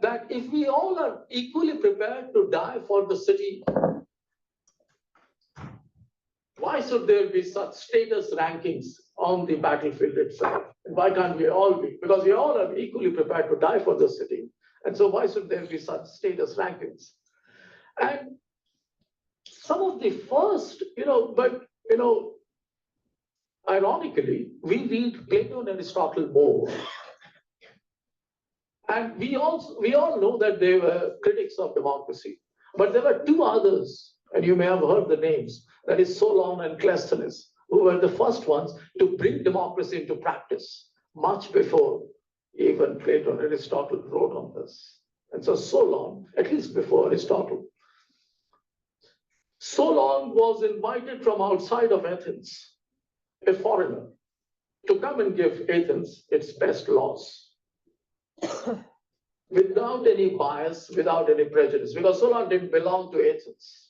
D: that if we all are equally prepared to die for the city, why should there be such status rankings on the battlefield itself? And why can't we all be? Because we all are equally prepared to die for the city. And so why should there be such status rankings? And some of the first, ironically, we read Plato and Aristotle more. And we all know that they were critics of democracy. But there were two others, and you may have heard the names, that is Solon and Cleisthenes, who were the first ones to bring democracy into practice, much before even Plato and Aristotle wrote on this. And so Solon, at least before Aristotle, Solon was invited from outside of Athens, a foreigner, to come and give Athens its best laws without any bias, without any prejudice, because Solon didn't belong to Athens.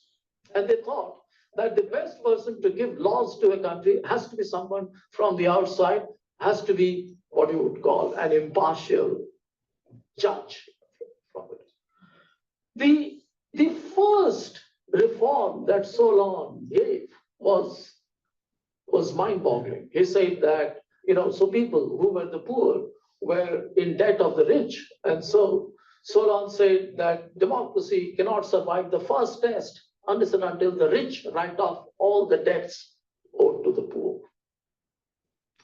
D: And they thought that the best person to give laws to a country has to be someone from the outside, has to be what you would call an impartial judge from it. The first reform that Solon gave was mind-boggling. He said that, so people who were the poor were in debt of the rich. And so Solon said that democracy cannot survive the first test unless and until the rich write off all the debts owed to the poor.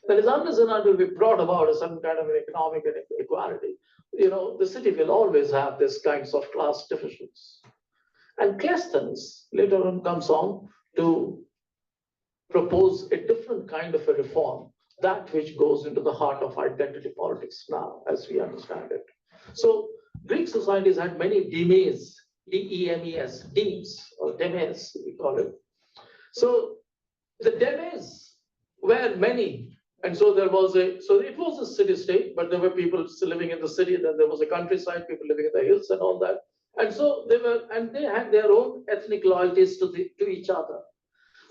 D: That is, unless and until we brought about some kind of an economic equality, the city will always have this kinds of class divisions. And Cleisthenes later on comes on to propose a different kind of a reform, that which goes into the heart of identity politics now, as we understand it. So Greek societies had many demes, D-E-M-E-S, demes, or demes, we call it. So the demes were many. And so it was a city-state, but there were people still living in the city, then there was a countryside, people living in the hills and all that. And so they had their own ethnic loyalties to each other.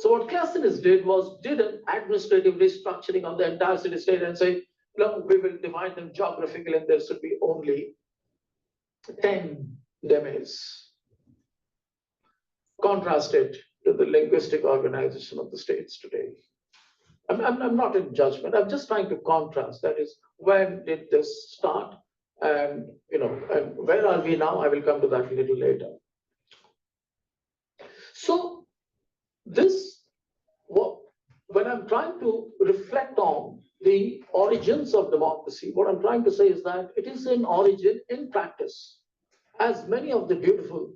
D: So what Cleisthenes did an administrative restructuring of the entire city-state and say, no, we will divide them geographically, and there should be only 10 demes. Contrast it to the linguistic organization of the states today. I'm not in judgment. I'm just trying to contrast. That is, when did this start? And and where are we now? I will come to that a little later. So when I'm trying to reflect on the origins of democracy, what I'm trying to say is that it is in origin, in practice, as many of the beautiful,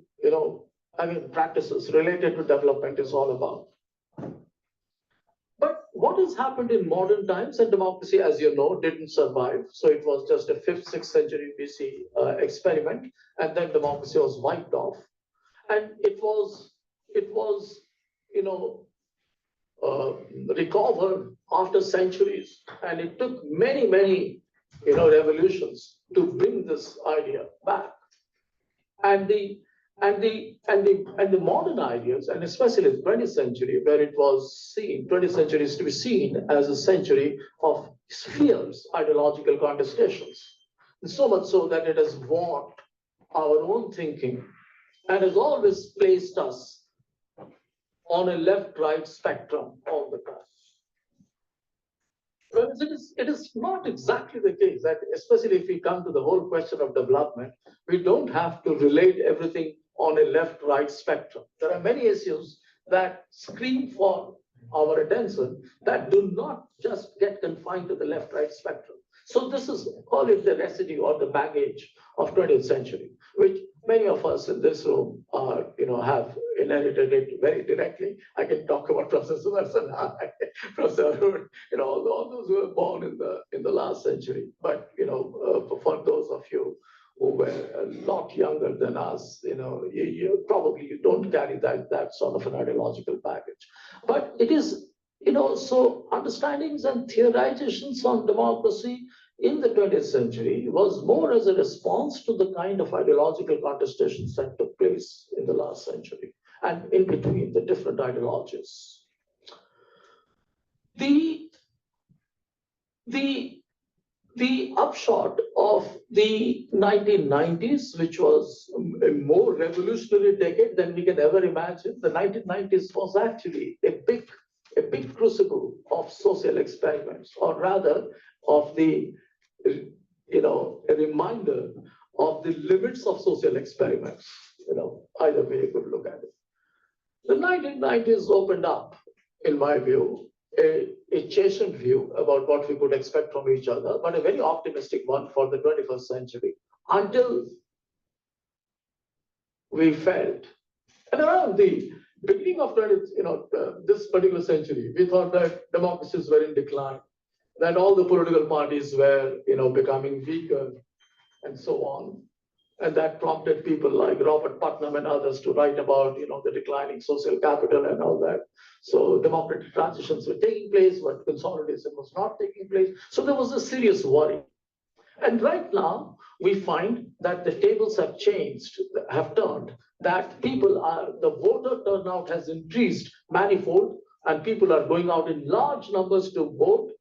D: practices related to development is all about. But what has happened in modern times, and democracy, as you know, didn't survive. So it was just a 5th, 6th century BC experiment, and then democracy was wiped off. And it was recovered after centuries, and it took many revolutions to bring this idea back. And the modern ideas, and especially the 20th century, where it was seen, 20th century is to be seen as a century of fierce ideological contestations, so much so that it has warped our own thinking and has always placed us on a left-right spectrum all the time. Whereas it is not exactly the case that, especially if we come to the whole question of development, we don't have to relate everything on a left-right spectrum. There are many issues that scream for our attention that do not just get confined to the left-right spectrum. So this is, call it the residue or the baggage of 20th century, which many of us in this room are, have inherited it very directly. I can talk about Professor Sudarshan, Professor Arora, all those who were born in the last century. But for those of you who were a lot younger than us, you probably don't carry that sort of an ideological baggage. But it is, so understandings and theorizations on democracy in the 20th century was more as a response to the kind of ideological contestations that took place in the last century and in between the different ideologies. The upshot of the 1990s, which was a more revolutionary decade than we can ever imagine, the 1990s was actually a big crucible of social experiments, or rather of a reminder of the limits of social experiments. Either way you could look at it. The 1990s opened up, in my view, a a chastened view about what we could expect from each other, but a very optimistic one for the 21st century, until we felt, and around the beginning of this particular century, we thought that democracies were in decline, that all the political parties were becoming weaker, and so on. And that prompted people like Robert Putnam and others to write about the declining social capital and all that. So democratic transitions were taking place, but consolidation was not taking place. So there was a serious worry. And right now, we find that the tables have changed, have turned, that the voter turnout has increased manifold, and people are going out in large numbers to vote.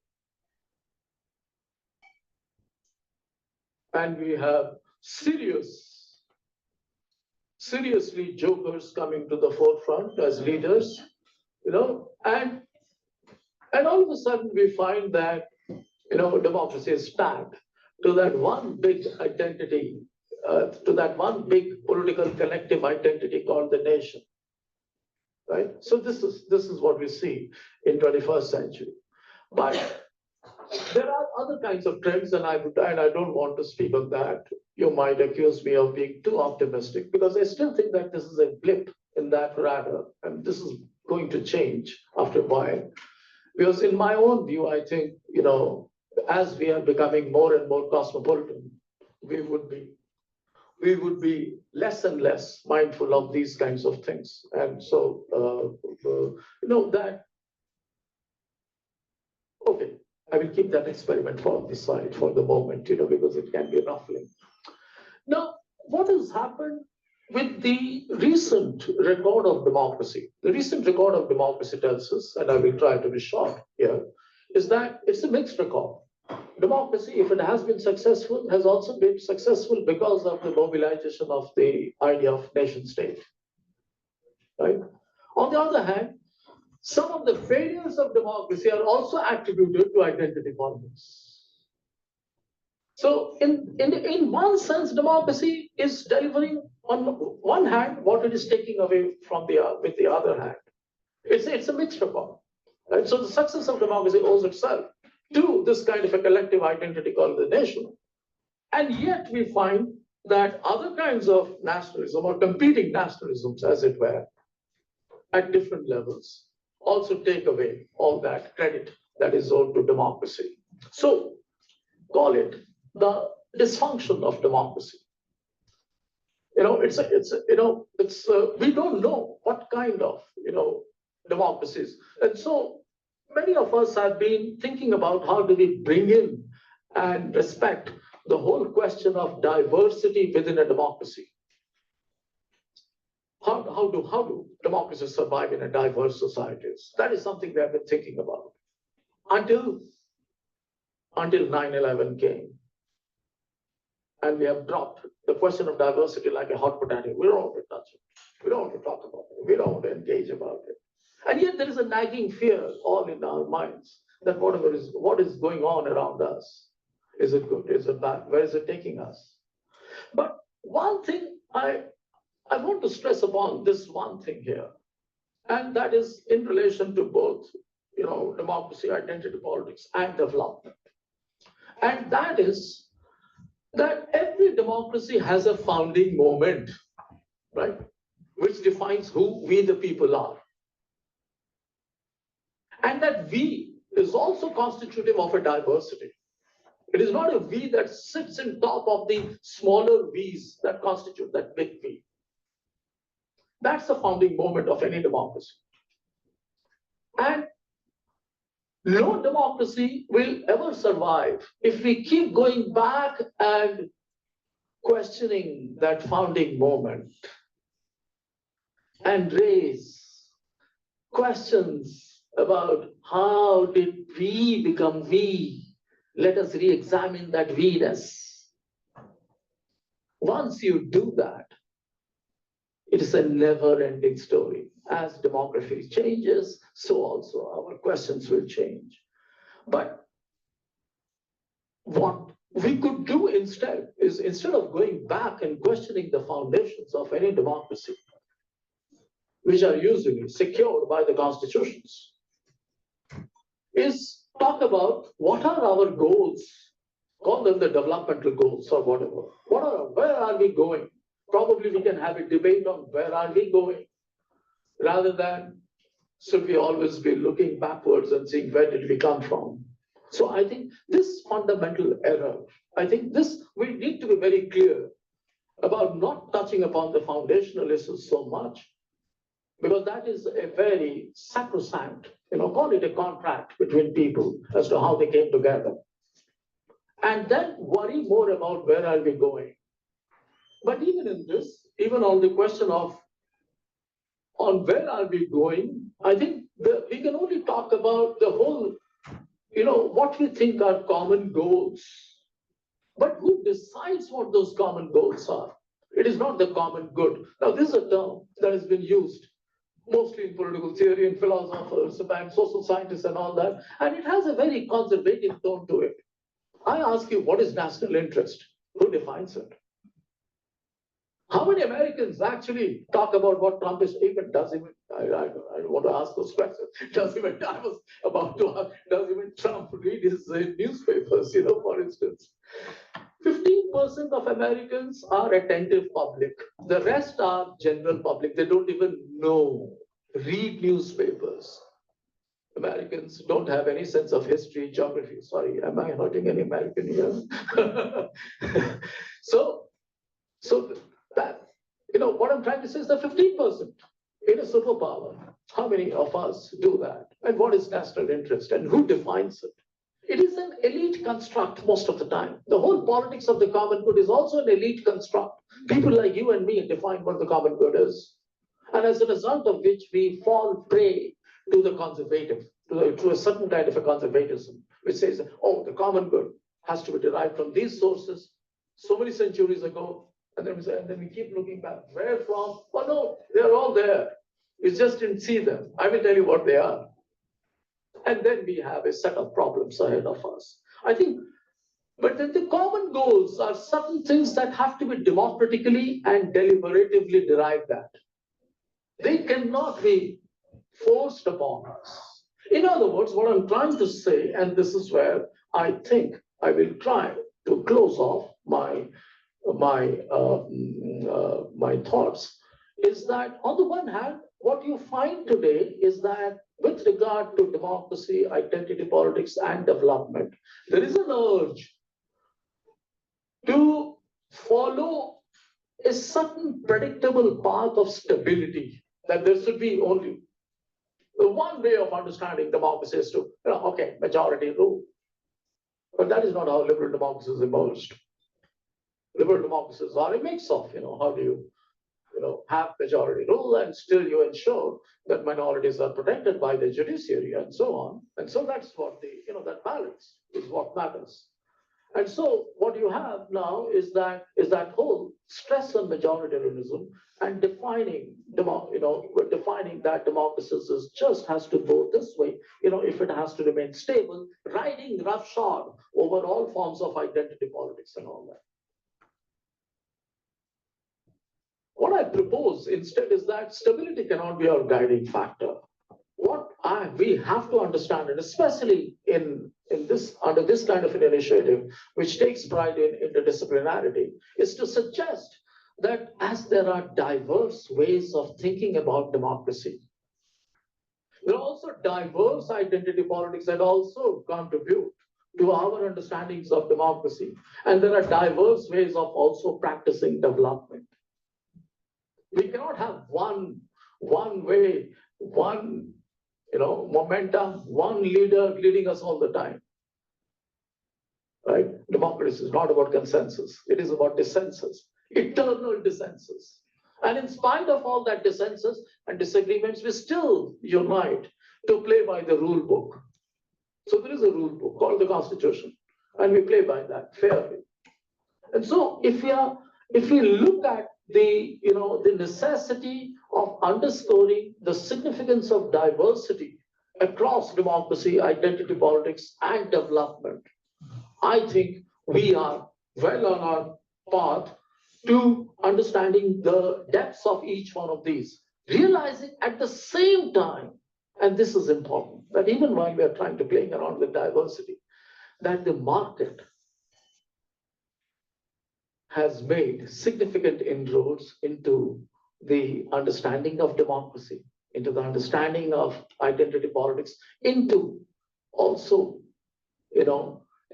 D: And we have seriously jokers coming to the forefront as leaders, and all of a sudden we find that democracy is tagged to that one big identity, to that one big political collective identity called the nation, right? So this is what we see in 21st century. But there are other kinds of trends, and I don't want to speak on that. You might accuse me of being too optimistic, because I still think that this is a blip in that radar, and this is going to change after a while. Because in my own view, I think, as we are becoming more and more cosmopolitan, we would be less and less mindful of these kinds of things. And so, okay, I will keep that experiment for the side for the moment, because it can be ruffling. Now, what has happened with the recent record of democracy? The recent record of democracy tells us, and I will try to be short here, is that it's a mixed record. Democracy, if it has been successful, has also been successful because of the mobilization of the idea of nation state, right? On the other hand, some of the failures of democracy are also attributed to identity politics. So in one sense, democracy is delivering on one hand what it is taking away from with the other hand. It's a mixed record, right? So the success of democracy owes itself to this kind of a collective identity called the nation. And yet we find that other kinds of nationalism, or competing nationalisms, as it were, at different levels, also take away all that credit that is owed to democracy. So call it the dysfunction of democracy. We don't know what kind of democracies. And so many of us have been thinking about how do we bring in and respect the whole question of diversity within a democracy. How do democracies survive in a diverse societies? That is something we have been thinking about until 9/11 came. And we have dropped the question of diversity like a hot potato. We don't want to touch it. We don't want to talk about it. We don't want to engage about it. And yet there is a nagging fear all in our minds that what is going on around us, is it good? Is it bad? Where is it taking us? But one thing I want to stress upon this one thing here, and that is in relation to both, democracy, identity politics, and development. And that is that every democracy has a founding moment, right? Which defines who we the people are. And that we is also constitutive of a diversity. It is not a we that sits in top of the smaller we's that constitute that big we. That's the founding moment of any democracy. And no democracy will ever survive if we keep going back and questioning that founding moment and raise questions about how did we become we. Let us re-examine that we-ness. Once you do that, it is a never-ending story. As demography changes, so also our questions will change. But what we could do instead is, instead of going back and questioning the foundations of any democracy, which are usually secured by the constitutions, is talk about what are our goals, call them the developmental goals or whatever. Where are we going? Probably we can have a debate on where are we going, rather than should we always be looking backwards and seeing where did we come from. So I think this fundamental error, I think this, we need to be very clear about not touching upon the foundational issues so much, because that is a very sacrosanct, call it a contract between people as to how they came together. And then worry more about where are we going. But even in this, even on the question of on where are we going, I think we can only talk about the whole, what we think are common goals. But who decides what those common goals are? It is not the common good. Now, this is a term that has been used mostly in political theory and philosophers and social scientists and all that, and it has a very conservative tone to it. I ask you, what is national interest? Who defines it? How many Americans actually talk about what Trump is even does even? I want to ask those questions. Does even I was about to ask, does even Trump read his newspapers? For instance, 15% of Americans are attentive public. The rest are general public. They don't even read newspapers. Americans don't have any sense of history, geography. Sorry, am I hurting any American here? So that, what I'm trying to say is the 15% in a superpower. How many of us do that? And what is national interest and who defines it? It is an elite construct most of the time. The whole politics of the common good is also an elite construct. People like you and me define what the common good is. And as a result of which we fall prey to the conservative, to a certain kind of a conservatism, which says, oh, the common good has to be derived from these sources so many centuries ago. And then we keep looking back. Where from? Oh, no, they're all there. We just didn't see them. I will tell you what they are. And then we have a set of problems ahead of us. I think, but then the common goals are certain things that have to be democratically and deliberatively derived at. They cannot be forced upon us. In other words, what I'm trying to say, and this is where I think I will try to close off my thoughts, is that on the one hand, what you find today is that with regard to democracy, identity politics, and development, there is an urge to follow a certain predictable path of stability, that there should be only one way of understanding democracy is to, okay, majority rule. But that is not how liberal democracies emerged. Liberal democracies are a mix of, how do you, have majority rule and still you ensure that minorities are protected by the judiciary and so on. And so that's what that balance is what matters. And so what you have now is that whole stress on majoritarianism and defining that democracy just has to go this way, if it has to remain stable, riding roughshod over all forms of identity politics and all that. What I propose instead is that stability cannot be our guiding factor. What we have to understand, and especially under this kind of an initiative, which takes pride in interdisciplinarity, is to suggest that as there are diverse ways of thinking about democracy, there are also diverse identity politics that also contribute to our understandings of democracy. And there are diverse ways of also practicing development. We cannot have one way, one momentum, one leader leading us all the time. Right? Democracy is not about consensus. It is about dissensus, eternal dissensus. And in spite of all that dissensus and disagreements, we still unite to play by the rule book. So there is a rule book called the Constitution, and we play by that fairly. And so if we look at the necessity of underscoring the significance of diversity across democracy, identity politics, and development, I think we are well on our path to understanding the depths of each one of these, realizing at the same time And this is important, that even while we are trying to play around with diversity, that the market has made significant inroads into the understanding of democracy, into the understanding of identity politics, into also,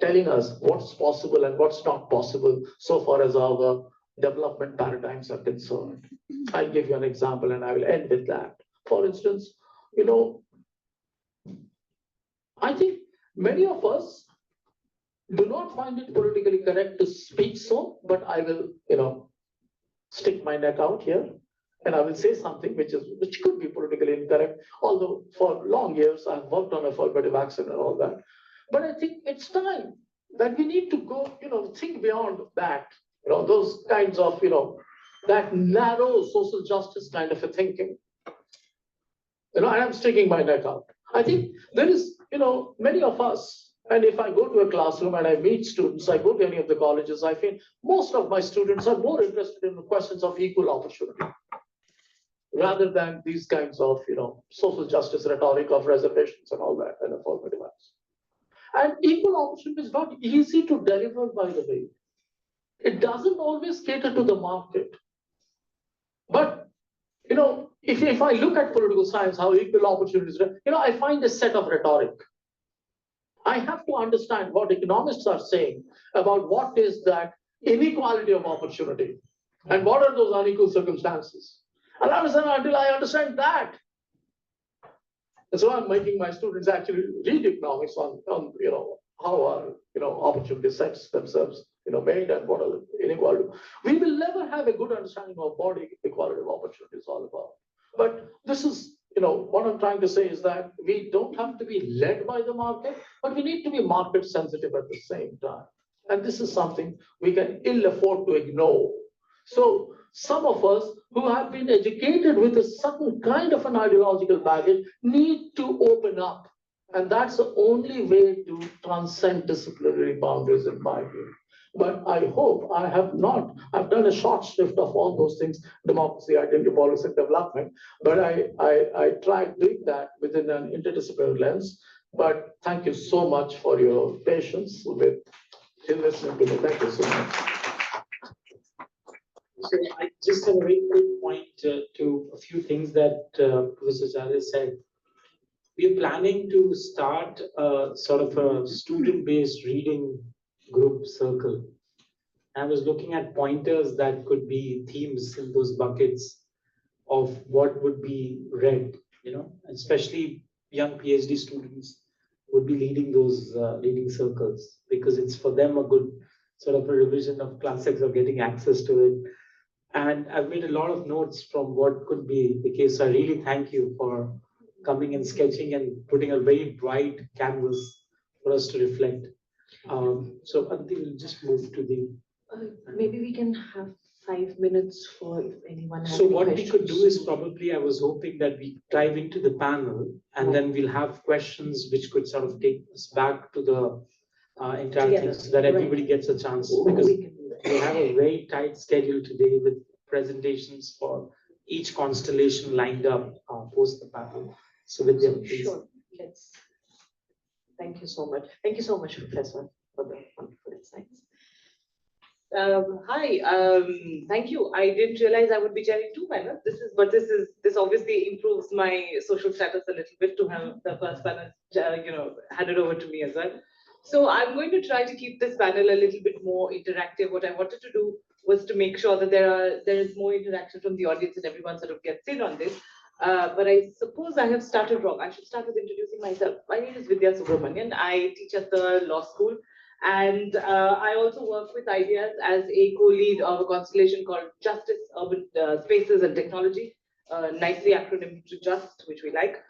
D: telling us what's possible and what's not possible so far as our development paradigms are concerned. I'll give you an example and I will end with that. For instance, I think many of us do not find it politically correct to speak so, but I will, stick my neck out here and I will say something which could be politically incorrect, although for long years I've worked on affirmative action and all that. But I think it's time that we need to go, think beyond that, those kinds of, that narrow social justice kind of a thinking. And I'm sticking my neck out. I think there is, many of us, and if I go to a classroom and I meet students, I go to any of the colleges, I feel most of my students are more interested in the questions of equal opportunity rather than these kinds of, social justice rhetoric of reservations and all that and affirmative action. And equal opportunity is not easy to deliver, by the way. It doesn't always cater to the market. But, if I look at political science, how equal opportunities, I find a set of rhetoric. I have to understand what economists are saying about what is that inequality of opportunity and what are those unequal circumstances. And until I understand that. And so I'm making my students actually read economics on how are opportunity sets themselves made and what are the inequality. We will never have a good understanding of what equality of opportunity is all about. But this is what I'm trying to say is that we don't have to be led by the market, but we need to be market sensitive at the same time. And this is something we can ill afford to ignore. So some of us who have been educated with a certain kind of an ideological baggage need to open up. And that's the only way to transcend disciplinary boundaries in my view. But I hope I've done a short shrift of all those things, democracy, identity, politics, and development. But I tried doing that within an interdisciplinary lens. But thank you so much for your patience with listening to me. Thank you so much.
B: So I just have a very quick point to a few things that Professor Charles said. We're planning to start a sort of a student-based reading group circle. I was looking at pointers that could be themes in those buckets of what would be read, especially young PhD students would be leading those reading circles because it's for them a good sort of a revision of classics or getting access to it. And I've made a lot of notes from what could be the case. So I really thank you for coming and sketching and putting a very bright canvas for us to reflect. So I think we'll just move to the.
A: Maybe we can have 5 minutes for if anyone has
B: So
A: any
B: what
A: questions.
B: we could do is probably I was hoping that we dive into the panel and then we'll have questions which could sort of take us back to the entire thing so that everybody gets a chance because we have a very tight schedule today with presentations for each constellation lined up post the panel. So with them, please.
A: Sure, let's. Thank you so much. Thank you so much, Professor, for the wonderful insights. Hi, thank you. I didn't realize I would be chairing 2 panels. This obviously improves my social status a little bit to have the first panel, handed over to me as well. So I'm going to try to keep this panel a little bit more interactive. What I wanted to do was to make sure that there is more interaction from the audience and everyone sort of gets in on this. But I suppose I have started wrong. I should start with introducing myself. My name is Vidya Subramanian. I teach at the law school. And I also work with ideas as a co-lead of a constellation called Justice, Urban Spaces and Technology, nicely acronym to JUST, which we like.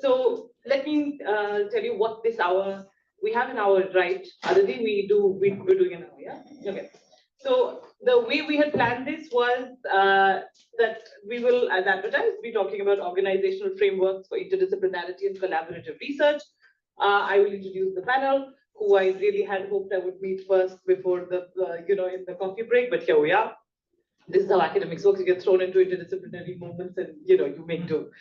A: So let me tell you what this hour, we have an hour, right? Aditi, we're doing an hour, yeah? Okay. So the way we had planned this was that we will, as advertised, be talking about organizational frameworks for interdisciplinarity and collaborative research. I will introduce the panel, who I really had hoped I would meet first before the, in the coffee break, but here we are. this is how academics works. You get thrown into interdisciplinary moments and, you make do.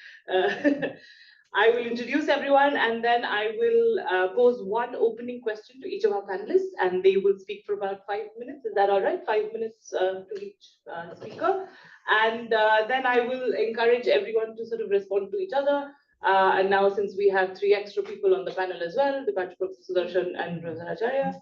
A: I will introduce everyone and then I will pose one opening question to each of our panelists and they will speak for about 5 minutes. Is that all right? 5 minutes to each speaker. And then I will encourage everyone to sort of respond to each other. And now since we have 3 extra people on the panel as well, Professor Sudarshan and Professor Acharya.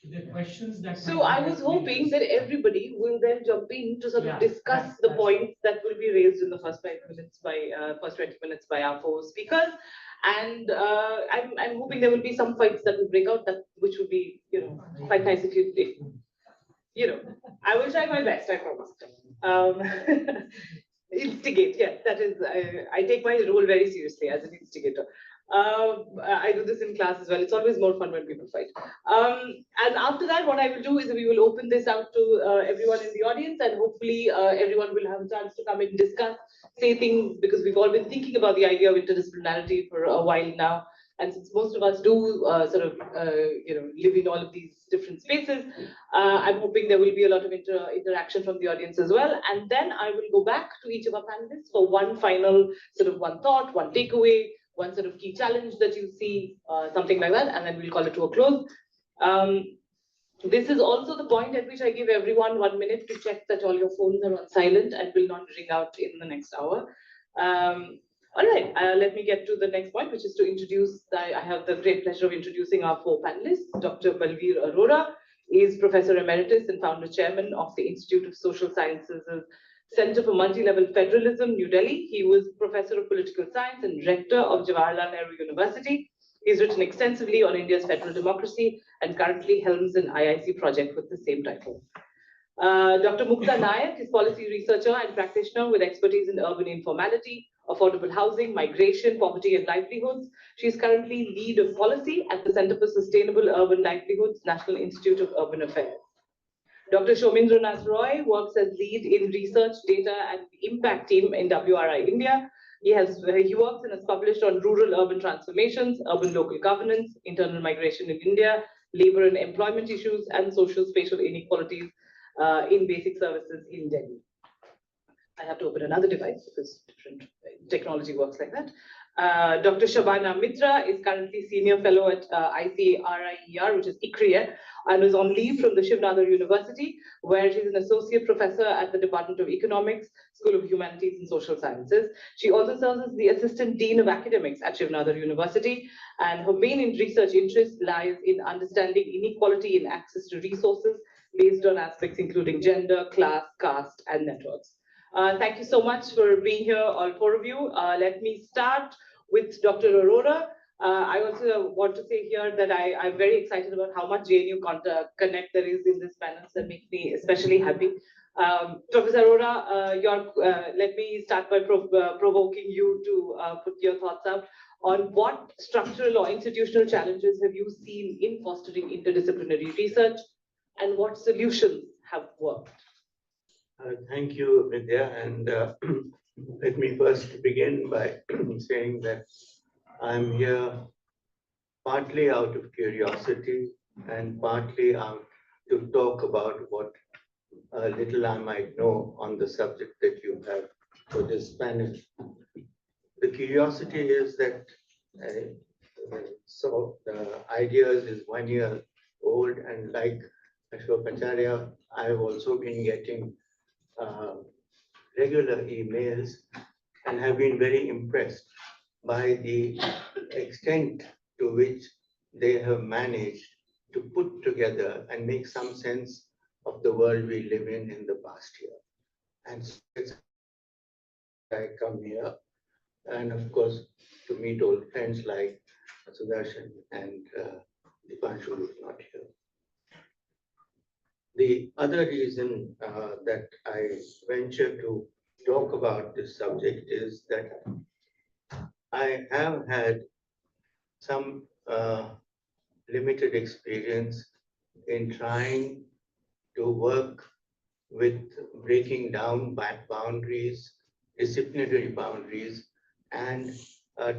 E: The questions that
A: So I was hoping that everybody will then jump in to sort of discuss the points that will be raised in the first 5 minutes by first 20 minutes by our 4 speakers. And I'm hoping there will be some fights that will break out, which would be, quite nice if I will try my best, I promise. Instigate, yeah, that is, I take my role very seriously as an instigator. I do this in class as well. It's always more fun when people fight. And after that, what I will do is we will open this out to everyone in the audience and hopefully everyone will have a chance to come and discuss, say things, because we've all been thinking about the idea of interdisciplinarity for a while now. And since most of us do sort of, live in all of these different spaces, I'm hoping there will be a lot of interaction from the audience as well. And then I will go back to each of our panelists for one final sort of one thought, one takeaway, one sort of key challenge that you see, something like that, and then we'll call it to a close. This is also the point at which I give everyone 1 minute to check that all your phones are on silent and will not ring out in the next hour. All right, let me get to the next point, which is to introduce, I have the great pleasure of introducing our 4 panelists. Dr. Balveer Arora is Professor Emeritus and Founder Chairman of the Institute of Social Sciences Center for Multi-Level Federalism, New Delhi. He was Professor of Political Science and Rector of Jawaharlal Nehru University. He's written extensively on India's federal democracy and currently helms an IIC project with the same title. Dr. Mukta Naik is policy researcher and practitioner with expertise in urban informality, affordable housing, migration, poverty and livelihoods. She is currently lead of policy at the Center for Sustainable Urban Livelihoods, National Institute of Urban Affairs. Dr. Shamindra Nath Roy works as lead in research, data and impact team in WRI India. He works and has published on rural-urban transformations, urban local governance, internal migration in India, labor and employment issues, and social spatial inequalities in basic services in Delhi. I have to open another device because different technology works like that. Dr. Shabana Mitra is currently senior fellow at ICRIER, which is ICRIER, and is on leave from the Shiv Nadar University, where she's an associate professor at the Department of Economics, School of Humanities and Social Sciences. She also serves as the assistant dean of academics at Shiv Nadar University, and her main research interest lies in understanding inequality in access to resources based on aspects including gender, class, caste, and networks. Thank you so much for being here, all 4 of you. Let me start with Dr. Arora. I also want to say here that I'm very excited about how much JNU connect there is in this panel. That makes me especially happy. Professor Arora, let me start by provoking you to put your thoughts out on what structural or institutional challenges have you seen in fostering interdisciplinary research and what solutions have worked?
F: Thank you, Vidya. And let me first begin by saying that I'm here partly out of curiosity and partly out to talk about what little I might know on the subject that you have for this panel. The curiosity is that so the ideas is 1 year old, and like Ashok Acharya, I've also been getting regular emails and have been very impressed by the extent to which they have managed to put together and make some sense of the world we live in the past year. And so it's I come here, and of course, to meet old friends like Sudarshan and Dipanshu is not here. The other reason that I venture to talk about this subject is that I have had some limited experience in trying to work with breaking down boundaries, disciplinary boundaries, and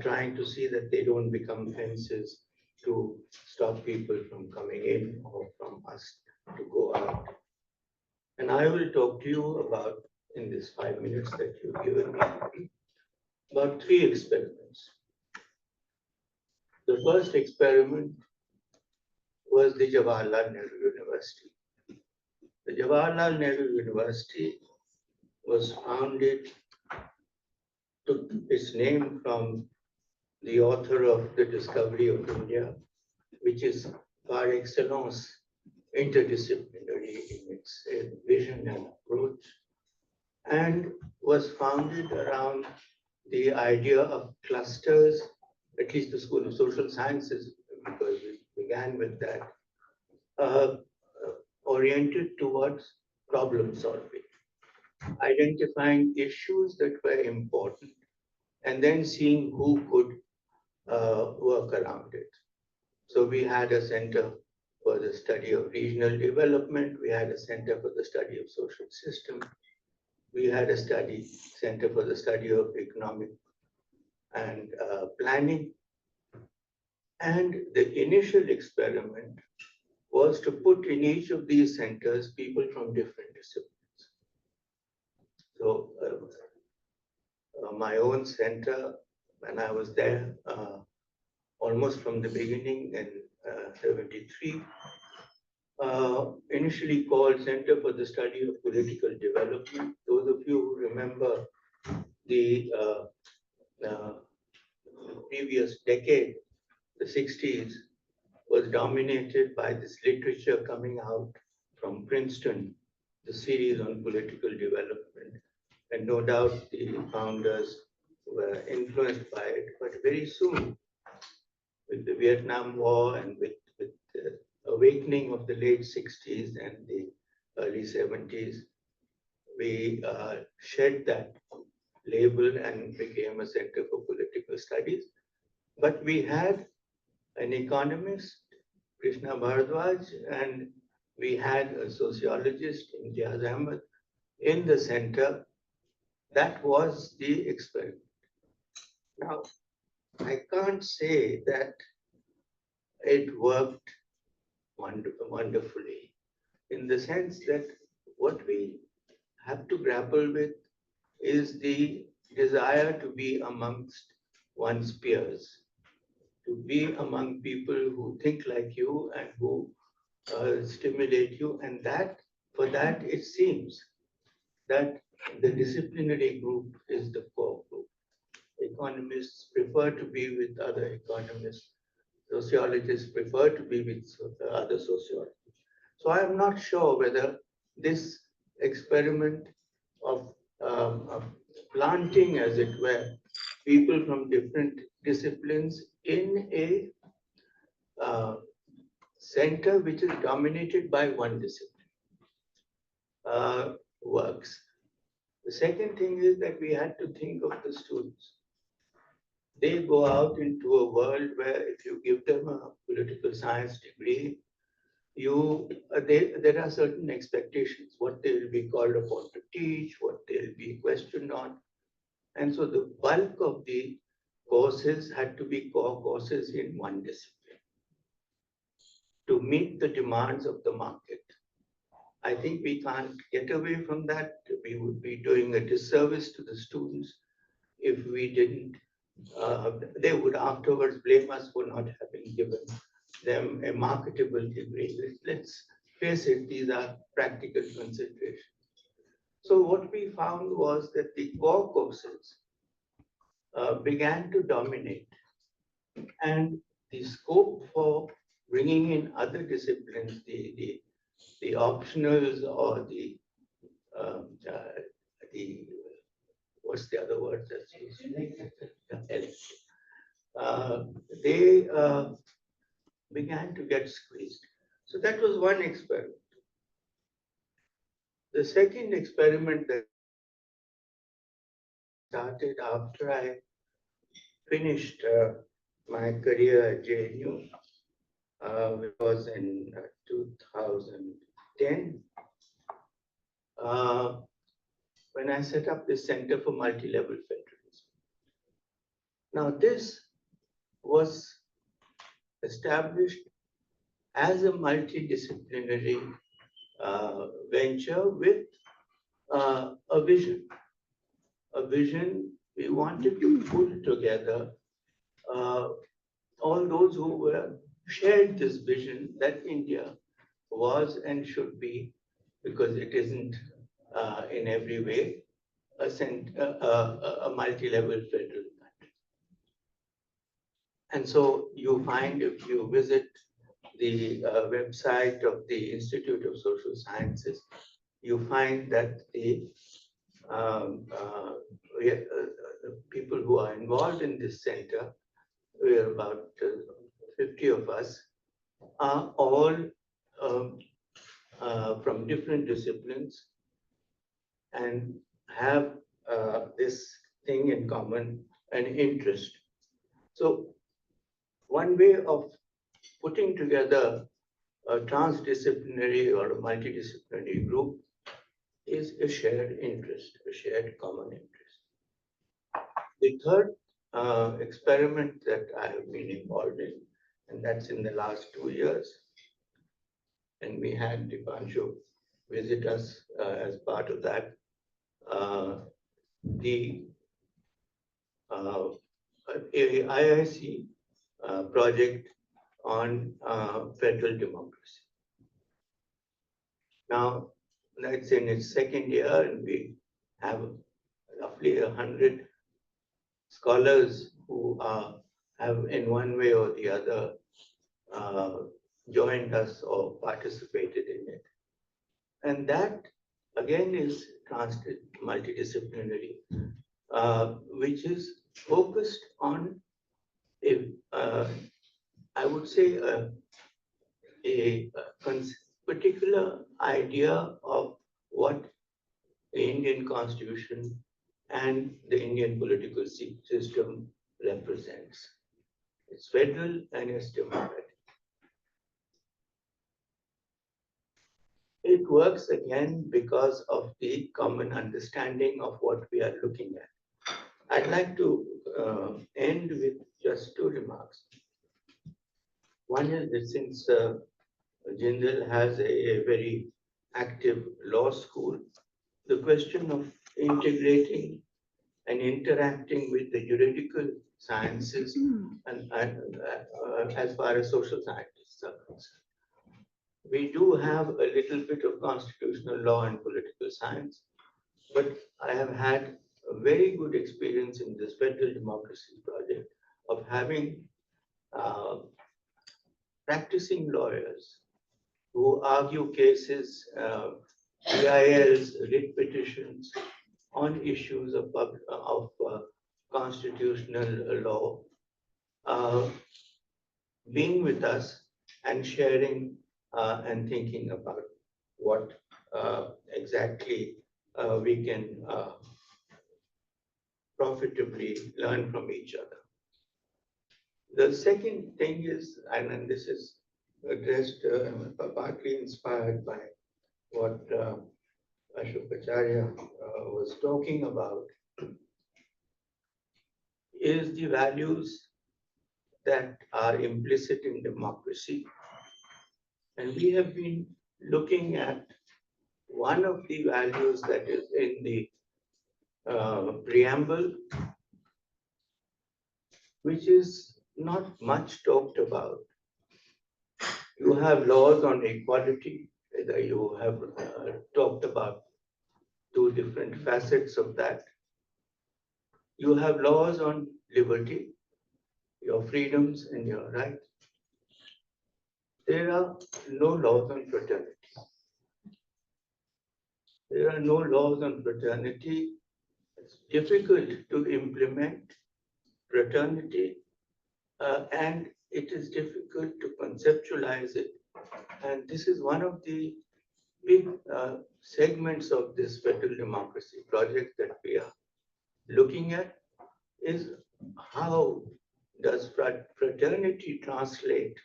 F: trying to see that they don't become fences to stop people from coming in or from us to go out. And I will talk to you about, in this 5 minutes that you've given me, about 3 experiments. The first experiment was the Jawaharlal Nehru University. The Jawaharlal Nehru University was founded, took its name from the author of The Discovery of India, which is par excellence interdisciplinary in its vision and approach, and was founded around the idea of clusters, at least the School of Social Sciences, because we began with that, uh, oriented towards problem solving, identifying issues that were important, and then seeing who could work around it. So we had a center for the study of regional development. We had a center for the study of social system. We had a center for the study of economic and planning. And the initial experiment was to put in each of these centers people from different disciplines. So my own center, when I was there, almost from the beginning in 73, initially called Center for the Study of Political Development. Those of you who remember the previous decade, the 60s, was dominated by this literature coming out from Princeton, the series on political development. And no doubt the founders were influenced by it, but very soon, with the Vietnam War and with the awakening of the late 60s and the early 70s, we shed that label and became a center for political studies. But we had an economist, Krishna Bharadwaj, and we had a sociologist, Imtiaz Ahmed, in the center. That was the experiment. Now, I can't say that it worked wonderfully, in the sense that what we have to grapple with is the desire to be amongst one's peers, to be among people who think like you and who stimulate you. And that, for that, it seems that the disciplinary group is the core group. Economists prefer to be with other economists. Sociologists prefer to be with other sociologists. So I am not sure whether this experiment of planting, as it were, people from different disciplines in a center which is dominated by one discipline works. The second thing is that we had to think of the students. They go out into a world where if you give them a political science degree, there are certain expectations, what they will be called upon to teach, what they'll be questioned on. And so the bulk of the courses had to be core courses in one discipline to meet the demands of the market. I think we can't get away from that. We would be doing a disservice to the students if we didn't. They would afterwards blame us for not having given them a marketable degree. Let's face it, these are practical considerations. So what we found was that the core courses began to dominate, and the scope for bringing in other disciplines, the optionals or the what's the other word that's used? They began to get squeezed. So that was one experiment. The second experiment that started after I finished my career at JNU, which was in 2010, when I set up the Center for Multi-Level Federalism. Now, this was established as a multidisciplinary venture with a vision. A vision we wanted to pull together all those who were shared this vision that India was and should be, because it isn't in every way a multi-level federal country. And so you find, if you visit the website of the Institute of Social Sciences, you find that the people who are involved in this center, we are about 50 of us, are all from different disciplines and have this thing in common, an interest. So one way of putting together a transdisciplinary or a multidisciplinary group is a shared interest, a shared common interest. The third experiment that I have been involved in, and that's in the last 2 years, and we had Dipanshu visit us as part of that, the IIC project on federal democracy. Now, that's in its second year, and we have roughly 100 scholars who have in one way or the other joined us or participated in it. And that again is multidisciplinary, which is focused on I would say a particular idea of what the Indian Constitution and the Indian political system represents. It's federal and it's democratic. It works again because of the common understanding of what we are looking at. I'd like to end with just 2 remarks. One is that since Jindal has a very active law school, the question of integrating and interacting with the juridical sciences and as far as social scientists are concerned. We do have a little bit of constitutional law and political science, but I have had a very good experience in this federal democracy project of having practicing lawyers who argue cases, PILs, writ petitions on issues of constitutional law, being with us and sharing and thinking about what exactly we can profitably learn from each other. The second thing is, and this is addressed, partly inspired by what Ashokacharya was talking about, is the values that are implicit in democracy. And we have been looking at one of the values that is in the preamble, which is not much talked about. You have laws on equality. You have talked about 2 different facets of that. You have laws on liberty, your freedoms and your rights. There are no laws on fraternity. There are no laws on fraternity. It's difficult to implement fraternity, and it is difficult to conceptualize it. And this is one of the big segments of this federal democracy project that we are looking at, is how does fraternity translate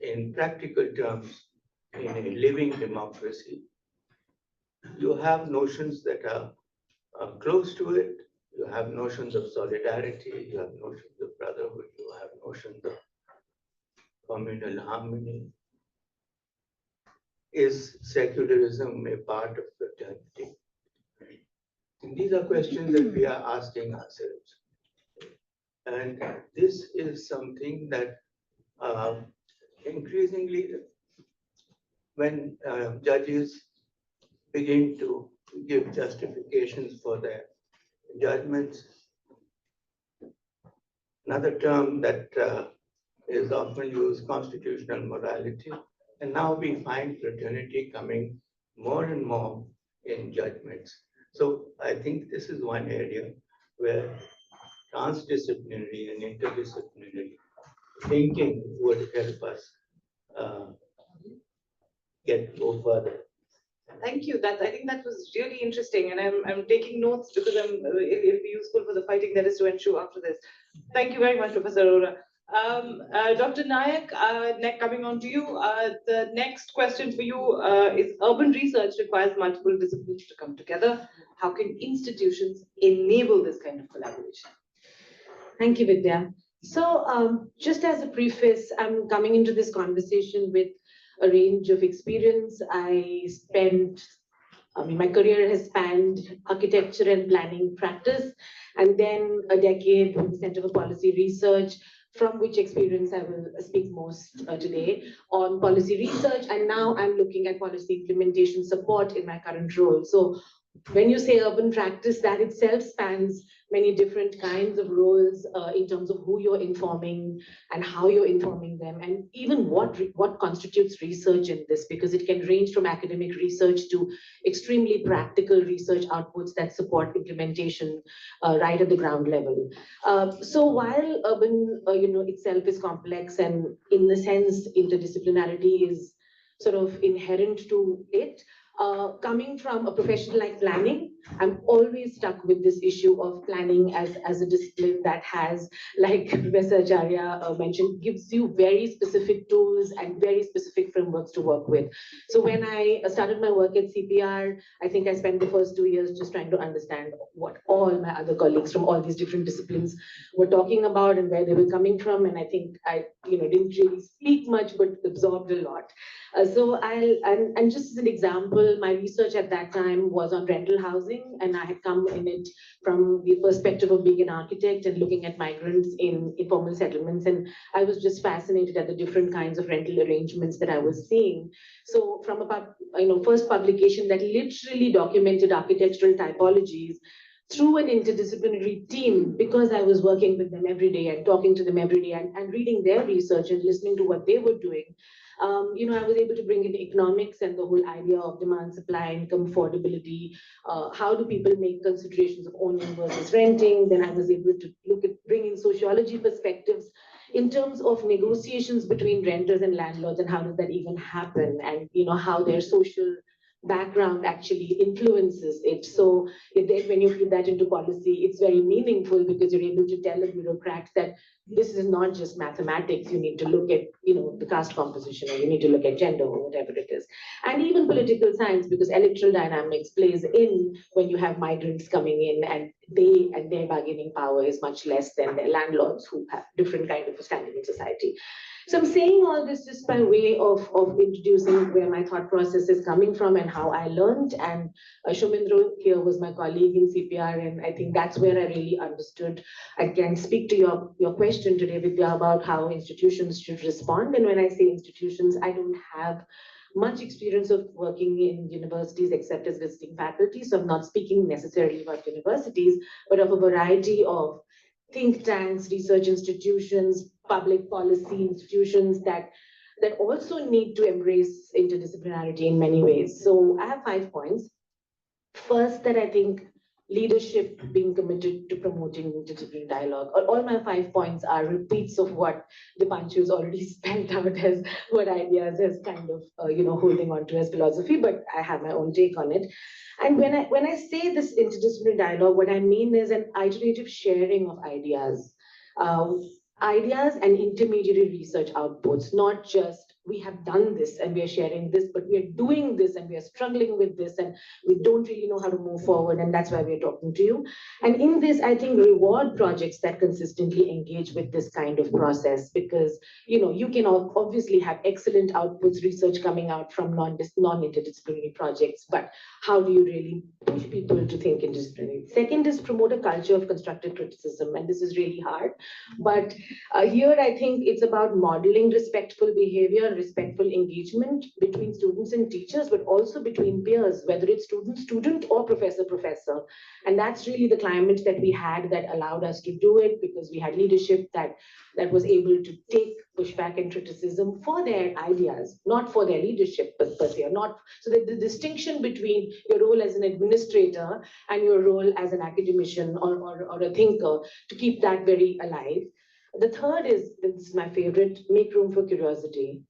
F: in practical terms in a living democracy. You have notions that are close to it. You have notions of solidarity, you have notions of brotherhood, you have notions of communal harmony. is secularism a part of fraternity? And these are questions that we are asking ourselves. And this is something that increasingly, when judges begin to give justifications for their judgments, another term that is often used, constitutional morality. And now we find fraternity coming more and more in judgments. So I think this is one area where transdisciplinary and interdisciplinary thinking would help us go further.
A: Thank you. I think that was really interesting, and I'm taking notes because it'll be useful for the fighting that is to ensue after this. Thank you very much, Professor Arora. Dr. Naik, coming on to you. The next question for you is: urban research requires multiple disciplines to come together. How can institutions enable this kind of collaboration?
G: Thank you, Vidya. So, just as a preface, I'm coming into this conversation with a range of experience. My career has spanned architecture and planning practice, and then a decade with the Center for Policy Research, from which experience I will speak most today on policy research. And now I'm looking at policy implementation support in my current role. So when you say urban practice, that itself spans many different kinds of roles in terms of who you're informing and how you're informing them, and even what constitutes research in this, because it can range from academic research to extremely practical research outputs that support implementation right at the ground level. So while urban, itself is complex, and in the sense interdisciplinarity is sort of inherent to it, coming from a profession like planning, I'm always stuck with this issue of planning as a discipline that has, like Professor Acharya mentioned, gives you very specific tools and very specific frameworks to work with. So when I started my work at CPR, I think I spent the first 2 years just trying to understand what all my other colleagues from all these different disciplines were talking about and where they were coming from. And I think I didn't really speak much, but absorbed a lot. And just as an example, my research at that time was on rental housing, and I had come in it from the perspective of being an architect and looking at migrants in informal settlements. And I was just fascinated at the different kinds of rental arrangements that I was seeing. So from a first publication that literally documented architectural typologies through an interdisciplinary team, because I was working with them every day and talking to them every day and reading their research and listening to what they were doing, I was able to bring in economics and the whole idea of demand, supply, income, affordability. How do people make considerations of owning versus renting? Then I was able to bring in sociology perspectives in terms of negotiations between renters and landlords, and how does that even happen? And how their social background actually influences it. So when you put that into policy, it's very meaningful, because you're able to tell a bureaucrat that this is not just mathematics. You need to look at the caste composition, or you need to look at gender, or whatever it is. And even political science, because electoral dynamics plays in when you have migrants coming in, and their bargaining power is much less than their landlords, who have different kind of a standing in society. So I'm saying all this just by way of introducing where my thought process is coming from and how I learned. And Shamindra here was my colleague in CPR, and I think that's where I really understood. I can speak to your question today, Vidya, about how institutions should respond. And when I say institutions, I don't have much experience of working in universities except as visiting faculty. So I'm not speaking necessarily about universities, but of a variety of think tanks, research institutions, public policy institutions that also need to embrace interdisciplinarity in many ways. So I have 5 points. First, that I think leadership being committed to promoting interdisciplinary dialogue. All my 5 points are repeats of what Dipanshu's already spelled out as what ideas as kind of holding on to as philosophy, but I have my own take on it. And when I say this interdisciplinary dialogue, what I mean is an iterative sharing of ideas. Ideas and intermediary research outputs, not just we have done this and we are sharing this, but we are doing this and we are struggling with this and we don't really know how to move forward. And that's why we're talking to you. And in this, I think reward projects that consistently engage with this kind of process, because you can obviously have excellent outputs, research coming out from non-interdisciplinary projects, but how do you really push people to think interdisciplinary? Second is promote a culture of constructive criticism, and this is really hard. But here, I think it's about modeling respectful behavior, respectful engagement between students and teachers, but also between peers, whether it's student or professor. And that's really the climate that we had that allowed us to do it, because we had leadership that was able to take pushback and criticism for their ideas, not for their leadership, but they are not. So that the distinction between your role as an administrator and your role as an academician or a thinker, to keep that very alive. The third is, this is my favorite, make room for curiosity.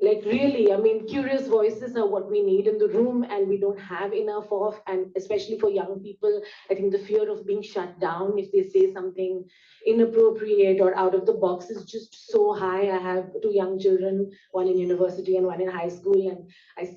G: Like really, I mean, curious voices are what we need in the room, and we don't have enough of, and especially for young people, I think the fear of being shut down if they say something inappropriate or out of the box is just so high. I have two young children, one in university and one in high school, and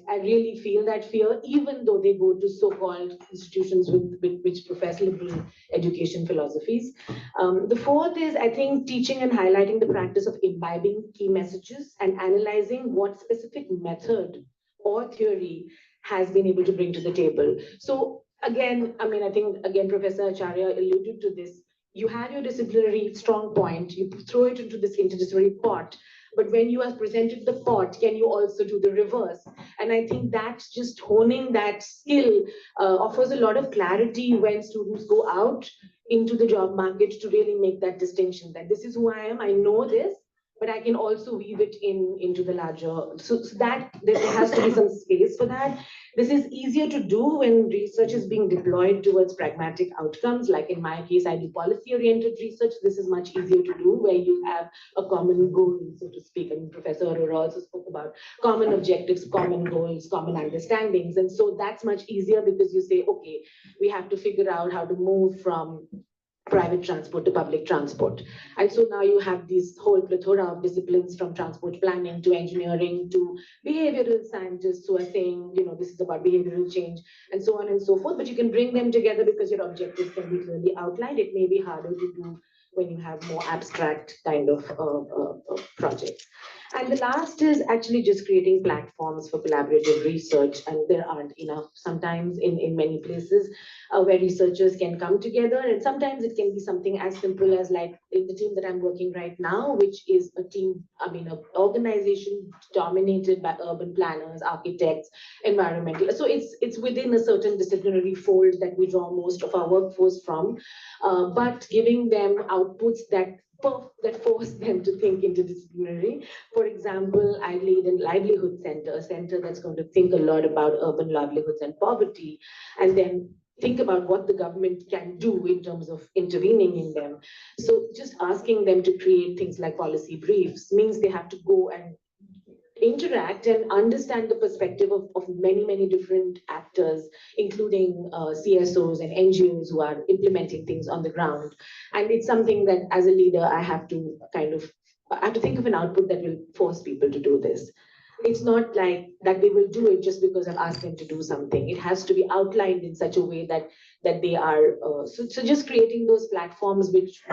G: I really feel that fear, even though they go to so-called institutions which profess liberal education philosophies. The fourth is, I think, teaching and highlighting the practice of imbibing key messages and analyzing what specific method or theory has been able to bring to the table. So again, I mean, I think, again, Professor Acharya alluded to this. You have your disciplinary strong point, you throw it into this interdisciplinary pot, but when you are presented the pot, can you also do the reverse? And I think that's just honing that skill offers a lot of clarity when students go out into the job market, to really make that distinction that this is who I am, I know this, but I can also weave it into the larger. So that there has to be some space for that. This is easier to do when research is being deployed towards pragmatic outcomes. Like in my case, I do policy-oriented research. This is much easier to do where you have a common goal, so to speak. And Professor Arora also spoke about common objectives, common goals, common understandings. And so that's much easier because you say, okay, we have to figure out how to move from private transport to public transport. And so now you have this whole plethora of disciplines, from transport planning to engineering to behavioral scientists who are saying, this is about behavioral change and so on and so forth. But you can bring them together because your objectives can be clearly outlined. It may be harder to do when you have more abstract kind of projects. And the last is actually just creating platforms for collaborative research. And there aren't enough sometimes in many places where researchers can come together. And sometimes it can be something as simple as, like in the team that I'm working right now, which is a team, an organization dominated by urban planners, architects, environmental. So it's within a certain disciplinary fold that we draw most of our workforce from, but giving them outputs that force them to think interdisciplinary. For example, I lead a livelihood center, a center that's going to think a lot about urban livelihoods and poverty, and then think about what the government can do in terms of intervening in them. So just asking them to create things like policy briefs means they have to go and interact and understand the perspective of many, many different actors, including CSOs and NGOs who are implementing things on the ground. And it's something that as a leader, I have to think of an output that will force people to do this. It's not like that they will do it just because I've asked them to do something. It has to be outlined in such a way that they are, so just creating those platforms which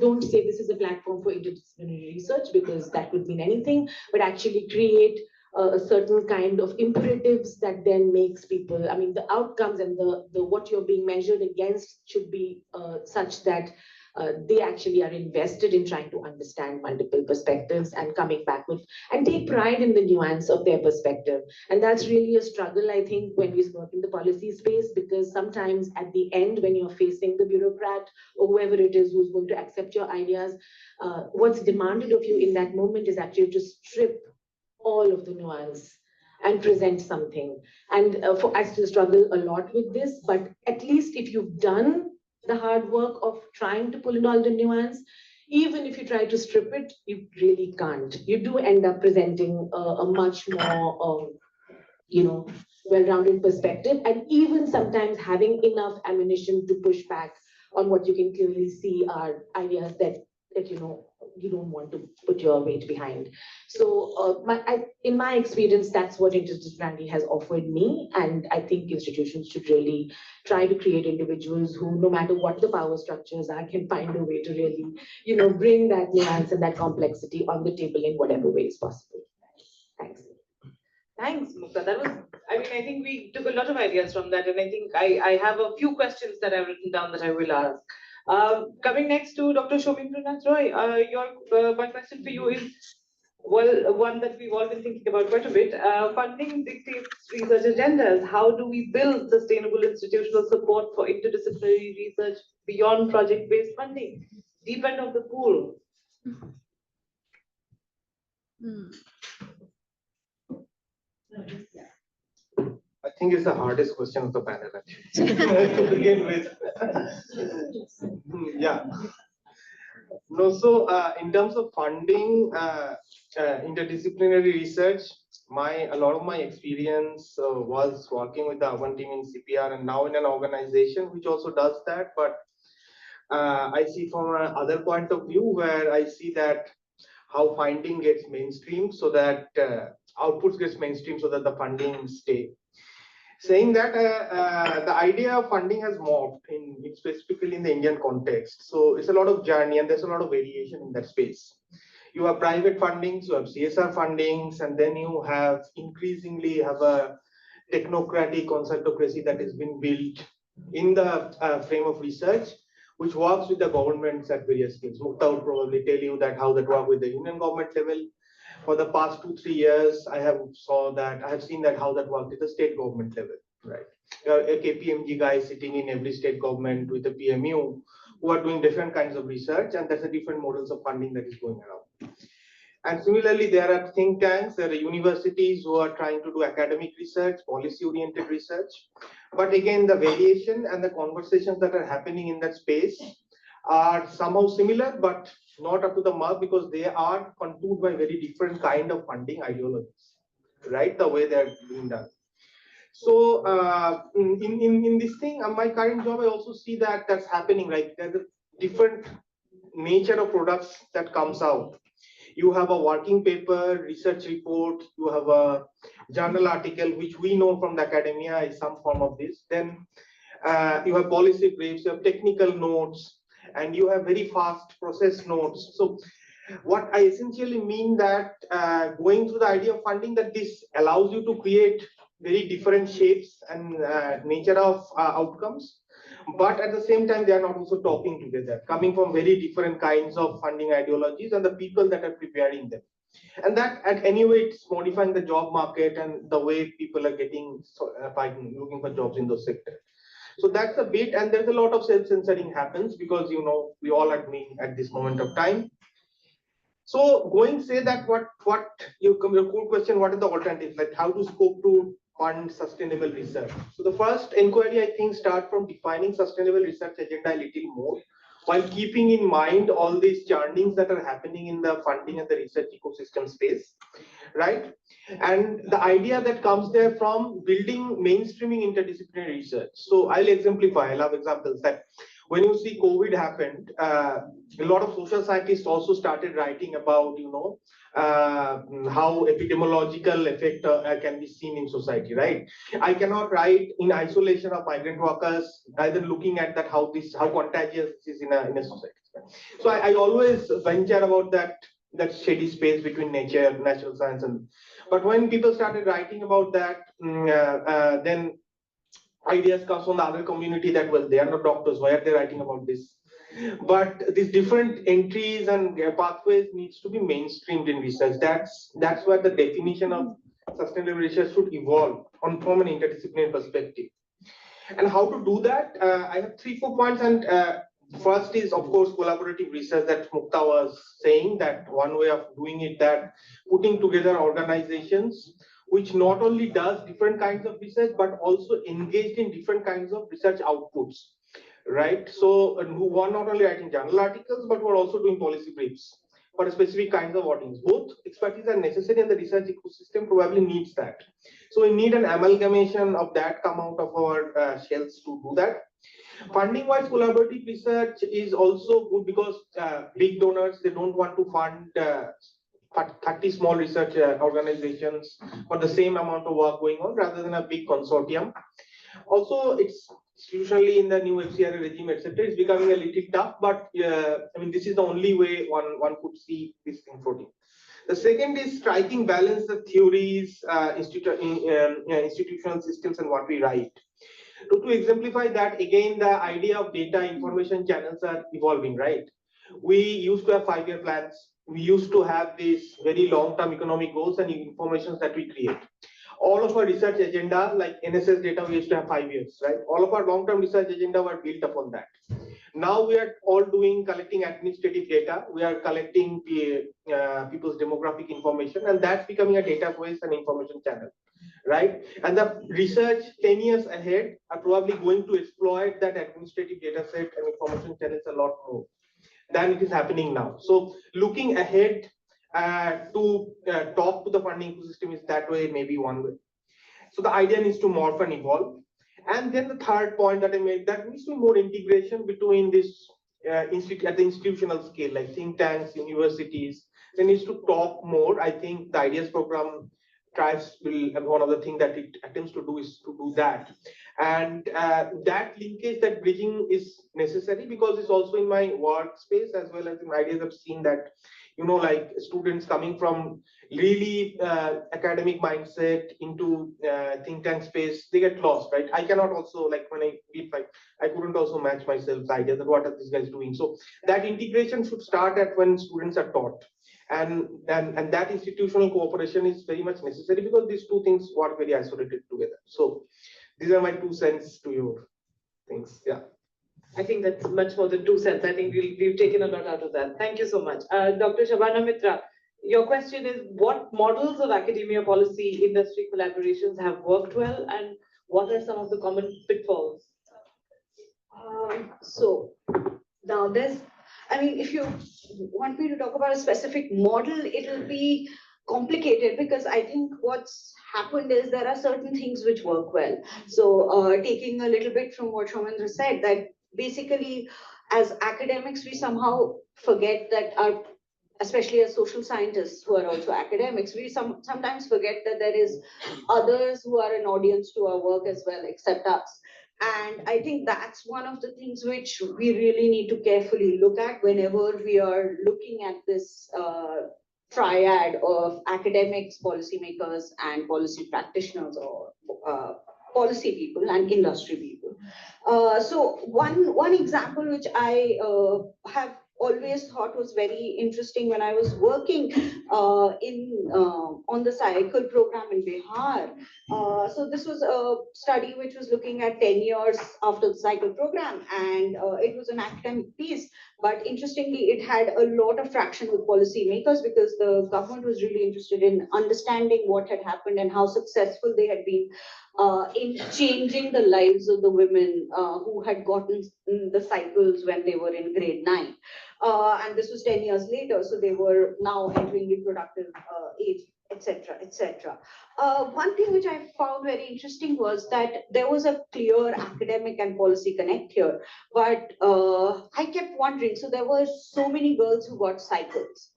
G: don't say this is a platform for interdisciplinary research, because that could mean anything, but actually create a certain kind of imperatives that then makes people, the outcomes and the what you're being measured against should be such that they actually are invested in trying to understand multiple perspectives and coming back with, and take pride in the nuance of their perspective. And that's really a struggle, I think, when we work in the policy space, because sometimes at the end, when you're facing the bureaucrat or whoever it is who's going to accept your ideas, what's demanded of you in that moment is actually to strip all of the nuance and present something. And I still struggle a lot with this, but at least if you've done the hard work of trying to pull in all the nuance, even if you try to strip it, you really can't. You do end up presenting a much more, well-rounded perspective, and even sometimes having enough ammunition to push back on what you can clearly see are ideas that you don't want to put your weight behind. So in my experience, that's what interdisciplinary has offered me. And I think institutions should really try to create individuals who, no matter what the power structures are, can find a way to really, bring that nuance and that complexity on the table in whatever way is possible. Thanks.
A: Thanks, Mukta. I think we took a lot of ideas from that, and I think I have a few questions that I've written down that I will ask. Coming next to Dr. Shamindra Nath Roy, my question for you is, well, one that we've all been thinking about quite a bit. Funding dictates research agendas. How do we build sustainable institutional support for interdisciplinary research beyond project-based funding? Deep end of the pool.
H: I think it's the hardest question of the panel actually to begin with. Yeah. No, so in terms of funding interdisciplinary research, a lot of my experience was working with the urban team in CPR and now in an organization which also does that. But I see from another point of view where I see that how funding gets mainstream so that outputs gets mainstream so that the funding stay. Saying that the idea of funding has morphed specifically in the Indian context. So it's a lot of journey and there's a lot of variation in that space. You have private fundings, you have CSR fundings, and then you have increasingly have a technocratic consultocracy that has been built in the frame of research, which works with the governments at various scales. Mukta would probably tell you that how that work with the union government level. For the past 2-3 years, I have seen that how that worked at the state government level, right? A KPMG guy sitting in every state government with a PMU who are doing different kinds of research, and there's a different models of funding that is going around. And similarly, there are think tanks, there are universities who are trying to do academic research, policy-oriented research. But again, the variation and the conversations that are happening in that space are somehow similar, but not up to the mark because they are contoured by very different kind of funding ideologies, right? The way they're being done. So in this thing, my current job, I also see that that's happening. Like there's a different nature of products that comes out. You have a working paper, research report, you have a journal article, which we know from the academia is some form of this. Then you have policy briefs, you have technical notes, and you have very fast process notes. So what I essentially mean that going through the idea of funding, that this allows you to create very different shapes and nature of outcomes. But at the same time, they are not also talking together, coming from very different kinds of funding ideologies and the people that are preparing them. And that at any way, it's modifying the job market and the way people are getting looking for jobs in those sectors. So that's a bit, and there's a lot of self-censoring happens because we all admit at this moment of time. So going say that your core question, what are the alternatives? Like how to scope to fund sustainable research? So the first inquiry, I think, start from defining sustainable research agenda a little more, while keeping in mind all these churnings that are happening in the funding and the research ecosystem space, right? And the idea that comes there from building mainstreaming interdisciplinary research. So I'll exemplify, I love examples that when you see COVID happened, a lot of social scientists also started writing about, how epidemiological effect can be seen in society, right? I cannot write in isolation of migrant workers, either looking at that how contagious this is in a society. So I always venture about that shady space between natural science but when people started writing about that, then ideas come from the other community that, well, they are not doctors, why are they writing about this? But these different entries and pathways needs to be mainstreamed in research. That's where the definition of sustainable research should evolve from an interdisciplinary perspective. And how to do that? I have 3-4 points, and first is, of course, collaborative research that Mukta was saying, that one way of doing it, that putting together organizations which not only does different kinds of research, but also engaged in different kinds of research outputs, right? So who are not only writing journal articles, but who are also doing policy briefs for specific kinds of audience. Both expertise are necessary and the research ecosystem probably needs that. So we need an amalgamation of that come out of our shells to do that. Funding-wise, collaborative research is also good because big donors, they don't want to fund 30 small research organizations for the same amount of work going on rather than a big consortium. Also, it's institutionally in the new FCRA regime, etc., it's becoming a little tough, but I mean, this is the only way one could see this thing floating. The second is striking balance the theories, institutional systems, and what we write. To exemplify that, again, the idea of data information channels are evolving, right? We used to have 5-year plans. We used to have these very long-term economic goals and informations that we create. All of our research agenda, like NSS data, we used to have 5 years, right? All of our long-term research agenda were built upon that. Now we are all collecting administrative data. We are collecting people's demographic information, and that's becoming a database and information channel, right? And the research 10 years ahead are probably going to exploit that administrative data set and information channels a lot more than it is happening now. So looking ahead to talk to the funding ecosystem is that way, maybe one way. So the idea needs to morph and evolve. And then the third point that I made, that needs to be more integration between this at the institutional scale, like think tanks, universities. They needs to talk more. I think the IDEAS program tries will, and one of the things that it attempts to do is to do that. And that linkage, that bridging is necessary because it's also in my workspace as well as in IDEAS. I've seen that, like students coming from really academic mindset into think tank space, they get lost, right? I cannot also, like when I couldn't also match myself the idea that what are these guys doing. So that integration should start at when students are taught. And that institutional cooperation is very much necessary because these two things work very isolated together. So these are my 2 cents to your things. Yeah.
A: I think that's much more than 2 cents. I think we've taken a lot out of that. Thank you so much. Dr. Shabana Mitra, your question is, what models of academia policy industry collaborations have worked well, and what are some of the common pitfalls?
I: So now if you want me to talk about a specific model, it'll be complicated because I think what's happened is there are certain things which work well. So taking a little bit from what Shamindra said, that basically as academics, we somehow forget that especially as social scientists who are also academics, we sometimes forget that there is others who are an audience to our work as well, except us. And I think that's one of the things which we really need to carefully look at whenever we are looking at this triad of academics, policymakers, and policy practitioners, or policy people and industry people. So one example which I have always thought was very interesting when I was working on the cycle program in Bihar. So this was a study which was looking at 10 years after the cycle program, and it was an academic piece. But interestingly, it had a lot of traction with policymakers because the government was really interested in understanding what had happened and how successful they had been in changing the lives of the women who had gotten the cycles when they were in grade 9. And this was 10 years later, so they were now entering reproductive age, etc., etc. One thing which I found very interesting was that there was a clear academic and policy connect here, but I kept wondering, so there were so many girls who got cycles,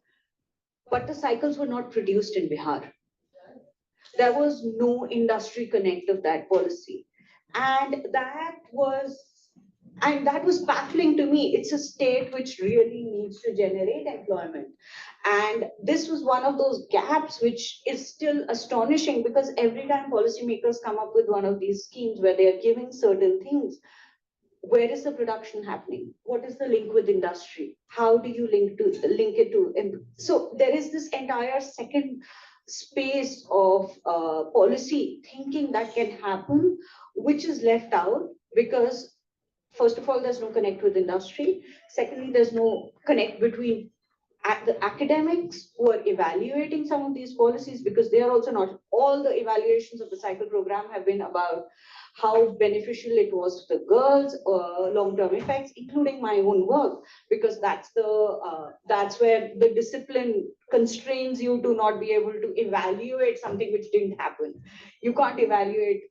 I: but the cycles were not produced in Bihar. There was no industry connect of that policy. And that was baffling to me. It's a state which really needs to generate employment. And this was one of those gaps which is still astonishing, because every time policymakers come up with one of these schemes where they are giving certain things, where is the production happening? What is the link with industry? How do you link it to? So there is this entire second space of policy thinking that can happen, which is left out because, first of all, there's no connect with industry. Secondly, there's no connect between the academics who are evaluating some of these policies, because they are also not, all the evaluations of the cycle program have been about how beneficial it was to the girls, long-term effects, including my own work, because that's where the discipline constrains you to not be able to evaluate something which didn't happen. You can't evaluate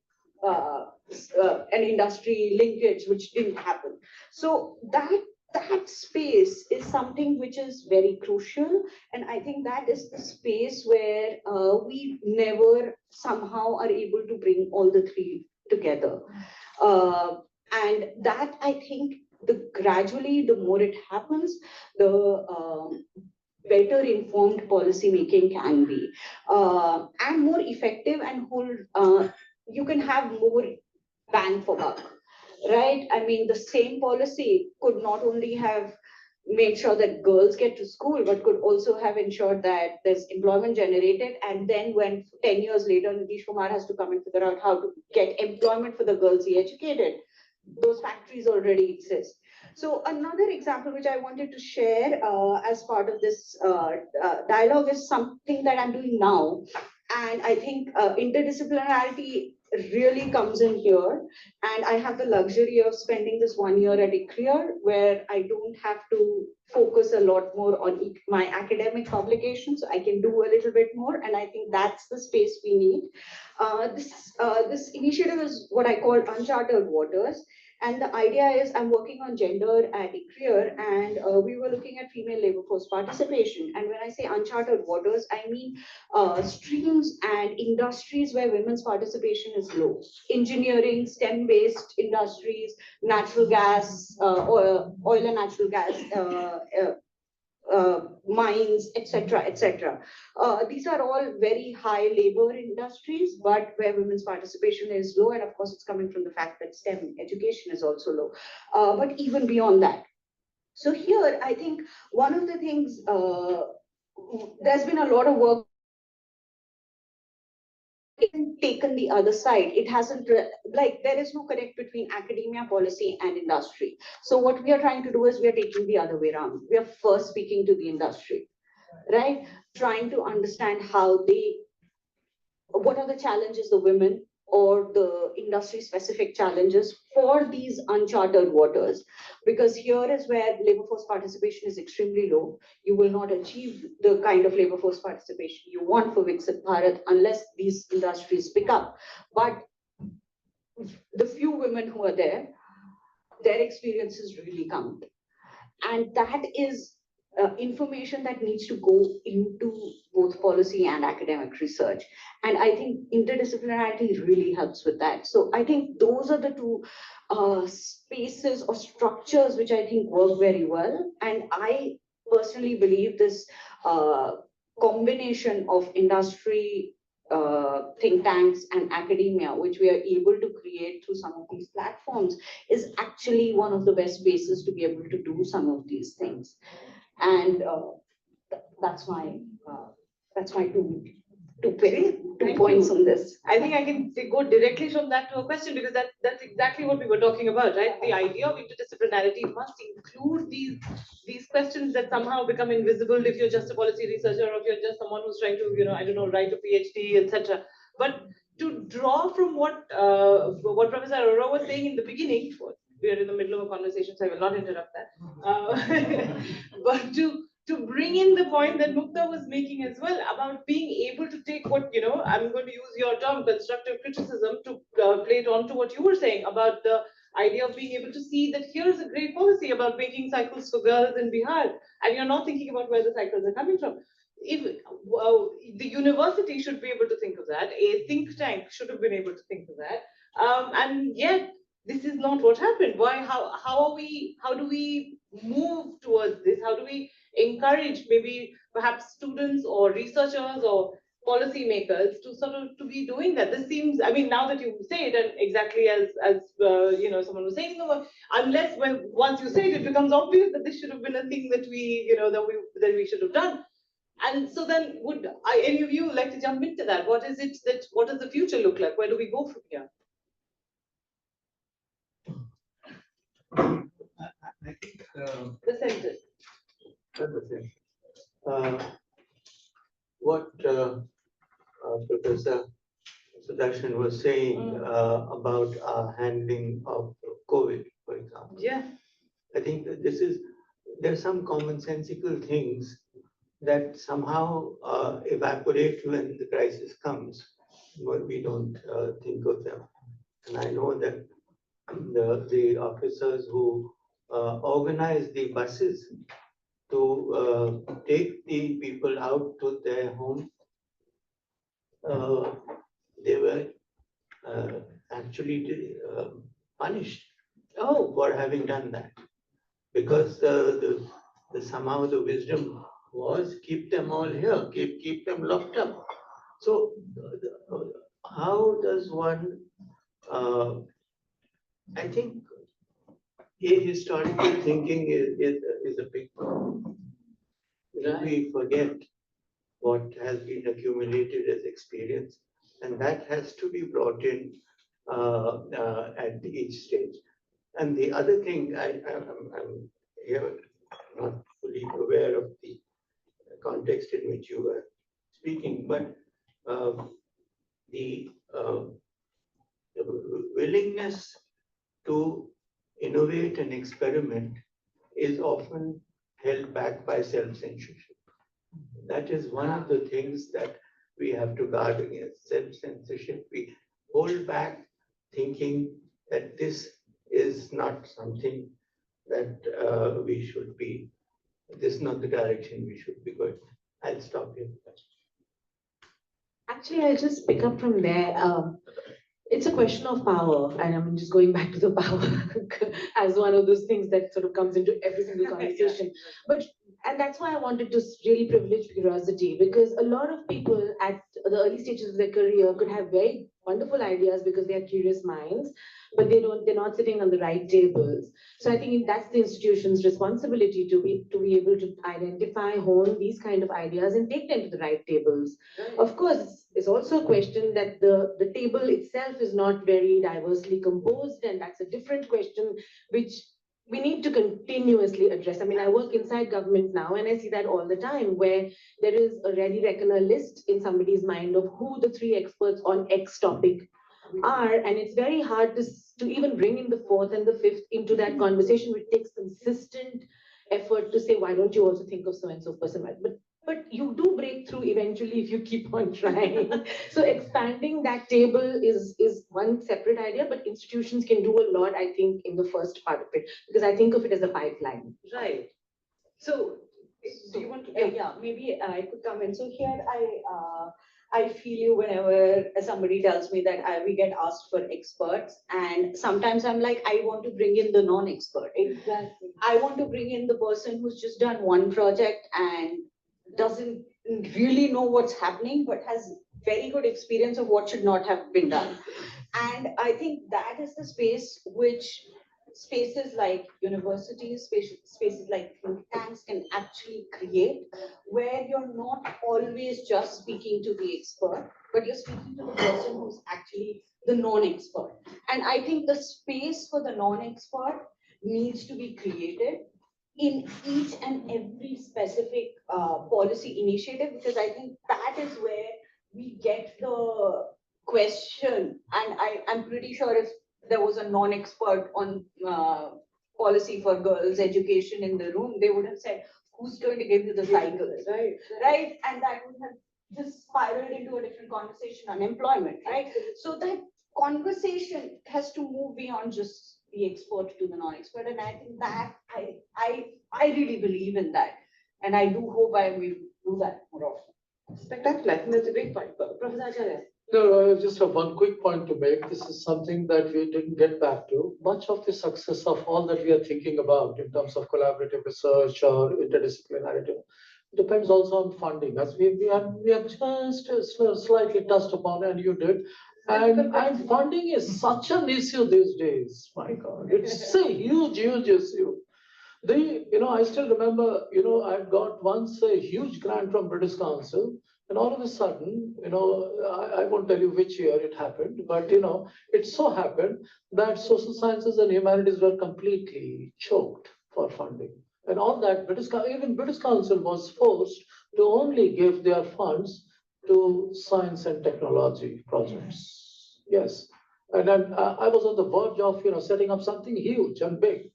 I: an industry linkage which didn't happen. So that space is something which is very crucial, and I think that is the space where we never somehow are able to bring all the three together. And that, I think, gradually the more it happens, the better informed policy making can be, and more effective, and you can have more bang for buck, right? I mean, the same policy could not only have made sure that girls get to school, but could also have ensured that there's employment generated. And then when 10 years later, Nitish Kumar has to come and figure out how to get employment for the girls he educated, those factories already exist. So another example which I wanted to share as part of this dialogue is something that I'm doing now. And I think interdisciplinarity really comes in here. And I have the luxury of spending this 1 year at ICREER, where I don't have to focus a lot more on my academic publications. I can do a little bit more. And I think that's the space we need. This initiative is what I call Uncharted Waters. And the idea is I'm working on gender at ICREER, and we were looking at female labor force participation. And when I say uncharted waters, I mean streams and industries where women's participation is low. Engineering, STEM-based industries, natural gas, oil and natural gas, mines, etc., etc. These are all very high labor industries, but where women's participation is low, and of course, it's coming from the fact that STEM education is also low. But even beyond that, so here, I think one of the things, there's been a lot of work taken the other side. It hasn't, like, there is no connect between academia, policy, and industry. So what we are trying to do is we are taking the other way around. We are first speaking to the industry, right? Trying to understand what are the challenges the women or the industry specific challenges for these uncharted waters, because here is where labor force participation is extremely low. You will not achieve the kind of labor force participation you want for Viksit Bharat unless these industries pick up. But the few women who are there, their experiences really count. And that is information that needs to go into both policy and academic research. And I think interdisciplinarity really helps with that. So I think those are the two spaces or structures which I think work very well. And I personally believe this combination of industry, think tanks and academia, which we are able to create through some of these platforms, is actually one of the best spaces to be able to do some of these things. And that's my two points on this.
G: I think I can go directly from that to a question, because that's exactly what we were talking about, right? The idea of interdisciplinarity must include these questions that somehow become invisible if you're just a policy researcher, or if you're just someone who's trying to, I don't know, write a PhD, etc. But to draw from what Professor Arora was saying in the beginning, we are in the middle of a conversation, so I will not interrupt that. But to bring in the point that Mukta was making as well about being able to take what, I'm going to use your term, constructive criticism, to play it on to what you were saying about the idea of being able to see that here's a great policy about making cycles for girls in Bihar, and you're not thinking about where the cycles are coming from. If the university should be able to think of that, a think tank should have been able to think of that, and yet this is not what happened. Why? How do we move towards this? How do we encourage maybe perhaps students or researchers or policymakers to be doing that? This seems, I mean, now that you say it, and exactly as someone was saying, unless once you say it, it becomes obvious that this should have been a thing that we should have done. And so then, would any of you like to jump into that? What does the future look like? Where do we go from here?
F: I think
G: The center.
F: What Professor Sudarshan was saying about our handling of COVID, for example.
A: Yeah.
F: I think that there's some commonsensical things that somehow evaporate when the crisis comes, but we don't think of them. And I know that the officers who organize the buses to take the people out to their home, they were actually punished for having done that. Because somehow the wisdom was keep them all here, keep them locked up. So how does one, I think ahistorical thinking is a big problem. We forget what has been accumulated as experience, and that has to be brought in at each stage. And the other thing, I'm here not fully aware of the context in which you were speaking, but the willingness to innovate and experiment is often held back by self-censorship. That is one of the things that we have to guard against, self-censorship. We hold back thinking that this is not something that we should be, this is not the direction we should be going. I'll stop here.
G: Actually, I'll just pick up from there. It's a question of power, and I'm just going back to the power as one of those things that sort of comes into every single conversation. And that's why I wanted to really privilege curiosity, because a lot of people at the early stages of their career could have very wonderful ideas because they are curious minds, but they're not sitting on the right tables. So I think that's the institution's responsibility to be able to identify, hone these kind of ideas and take them to the right tables. Of course, it's also a question that the table itself is not very diversely composed, and that's a different question which we need to continuously address. I mean, I work inside government now, and I see that all the time, where there is a ready reckoner list in somebody's mind of who the 3 experts on X topic are, and it's very hard to even bring in the 4th and the 5th into that conversation, which takes consistent effort to say, why don't you also think of so-and-so person? But you do break through eventually if you keep on trying. So expanding that table is one separate idea, but institutions can do a lot, I think, in the first part of it, because I think of it as a pipeline.
A: Right. So, do you want to?
I: Yeah, maybe I could come in. So here I feel you whenever somebody tells me that we get asked for experts, and sometimes I'm like, I want to bring in the non-expert.
A: Exactly.
I: I want to bring in the person who's just done one project and doesn't really know what's happening, but has very good experience of what should not have been done. And I think that is the space which spaces like universities, spaces like think tanks can actually create, where you're not always just speaking to the expert, but you're speaking to the person who's actually the non-expert. And I think the space for the non-expert needs to be created in each and every specific policy initiative, because I think that is where we get the question. And I'm pretty sure if there was a non-expert on policy for girls' education in the room, they would have said, who's going to give you the cycles? Right? And that would have just spiraled into a different conversation on employment, right? So that conversation has to move beyond just the expert to the non-expert. And I think that I really believe in that. And I do hope I will do that more often.
A: Spectacular. I think that's a great point. Professor Acharya.
D: No, I just have one quick point to make. This is something that we didn't get back to. Much of the success of all that we are thinking about in terms of collaborative research or interdisciplinarity depends also on funding, as we have just slightly touched upon, and you did. And funding is such an issue these days. My God, it's a huge issue. I still remember, I got once a huge grant from British Council, and all of a sudden, I won't tell you which year it happened, but it so happened that social sciences and humanities were completely choked for funding. And all that, even British Council was forced to only give their funds to science and technology projects. Yes. And then I was on the verge of, setting up something huge and big,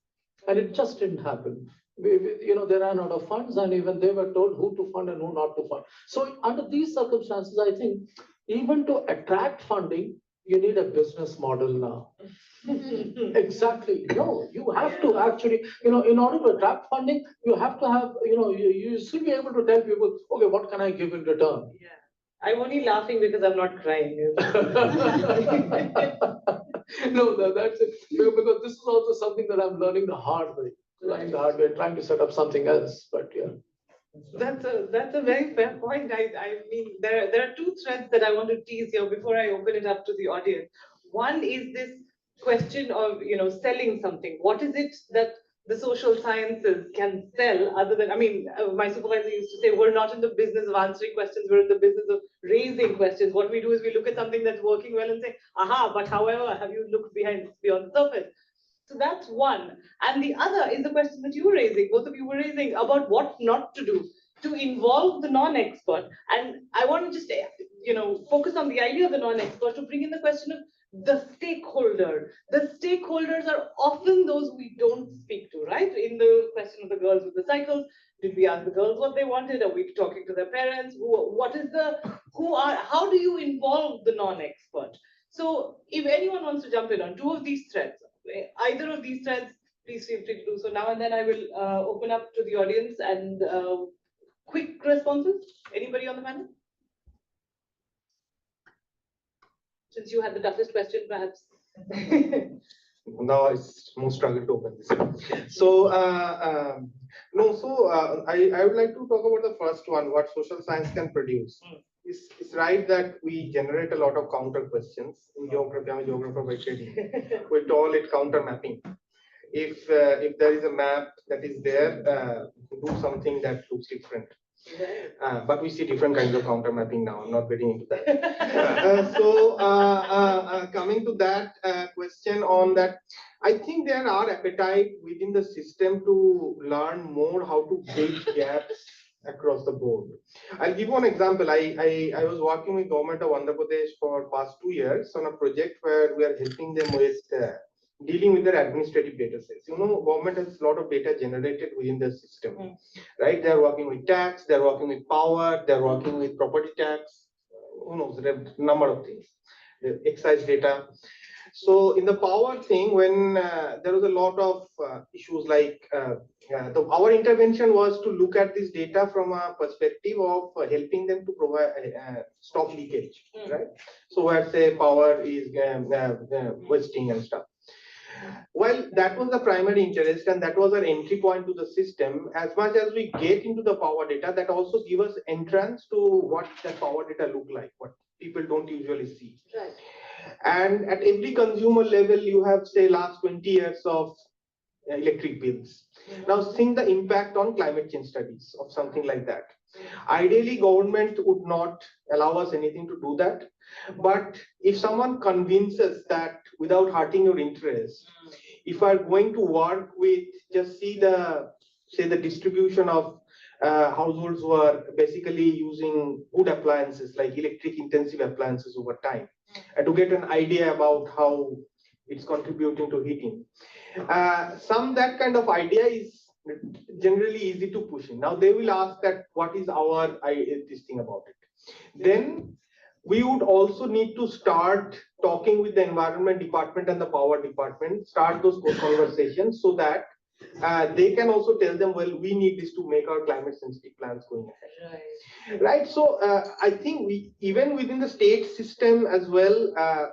D: and it just didn't happen. They ran out of funds, and even they were told who to fund and who not to fund. So under these circumstances, I think even to attract funding, you need a business model now. Exactly. No, you have to actually, in order to attract funding, you have to have, you should be able to tell people, okay, what can I give in return?
A: Yeah. I'm only laughing because I'm not crying.
D: No, that's it. Because this is also something that I'm learning the hard way. Trying to set up something else, but yeah.
A: That's a very fair point. I mean, there are two threads that I want to tease here before I open it up to the audience. One is this question of selling something. What is it that the social sciences can sell other than, I mean, my supervisor used to say, we're not in the business of answering questions, we're in the business of raising questions. What we do is we look at something that's working well and say, aha, but however, have you looked beyond the surface? So that's one. And the other is the question that you were raising, both of you were raising, about what not to do to involve the non-expert. And I want to just, focus on the idea of the non-expert to bring in the question of the stakeholder. The stakeholders are often those we don't speak to, right? In the question of the girls with the cycles, did we ask the girls what they wanted? Are we talking to their parents? How do you involve the non-expert? So if anyone wants to jump in on two of these threads, either of these threads, please feel free to do so now, and then I will open up to the audience and quick responses. Anybody on the panel? Since you had the toughest question, perhaps.
H: Now it's more struggle to open this. So, I would like to talk about the first one, what social science can produce. It's right that we generate a lot of counter questions in geography. I'm a geographer by training. We call it counter mapping. If there is a map that is there, do something that looks different. But we see different kinds of counter mapping now. I'm not getting into that. Coming to that question on that, I think there are appetite within the system to learn more how to bridge gaps across the board. I'll give you an example. I was working with government of Andhra Pradesh for past 2 years on a project where we are helping them with dealing with their administrative data sets. Government has a lot of data generated within the system, right? They're working with tax, they're working with power, they're working with property tax, who knows, there are a number of things, the excise data. So in the power thing, when there was a lot of issues like our intervention was to look at this data from a perspective of helping them to provide stop leakage, right? So where say power is wasting and stuff. Well, that was the primary interest and that was our entry point to the system. As much as we get into the power data, that also give us entrance to what that power data look like, what people don't usually see.
A: Right.
H: And at every consumer level, you have say last 20 years of electric bills. Now think the impact on climate change studies of something like that. Ideally, government would not allow us anything to do that. But if someone convinces that without hurting your interest, if I'm going to work with just see the distribution of households who are basically using good appliances like electric intensive appliances over time, and to get an idea about how it's contributing to heating. That kind of idea is generally easy to push in. Now they will ask that what is our this thing about it. Then we would also need to start talking with the environment department and the power department, start those conversations so that they can also tell them, well, we need this to make our climate sensitive plans going ahead. Right. So I think even within the state system as well,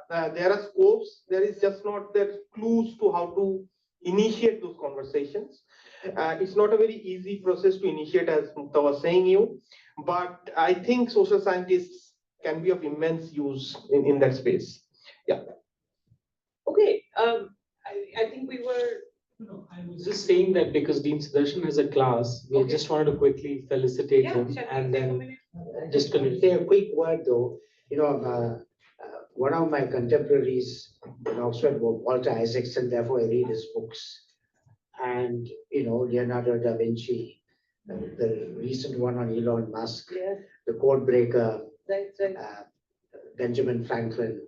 H: there are scopes. There is just not the clues to how to initiate those conversations. It's not a very easy process to initiate, as Mukta was saying but I think social scientists can be of immense use in that space. Yeah.
A: Okay. I think we were.
B: No, I was just saying that because Dean Sudarshan has a class, we just wanted to quickly felicitate him and then just continue.
C: Say a quick word though. One of my contemporaries in Oxford was Walter Isaacson, therefore I read his books. And Leonardo da Vinci, the recent one on Elon Musk, the code breaker,
A: Right.
C: Benjamin Franklin.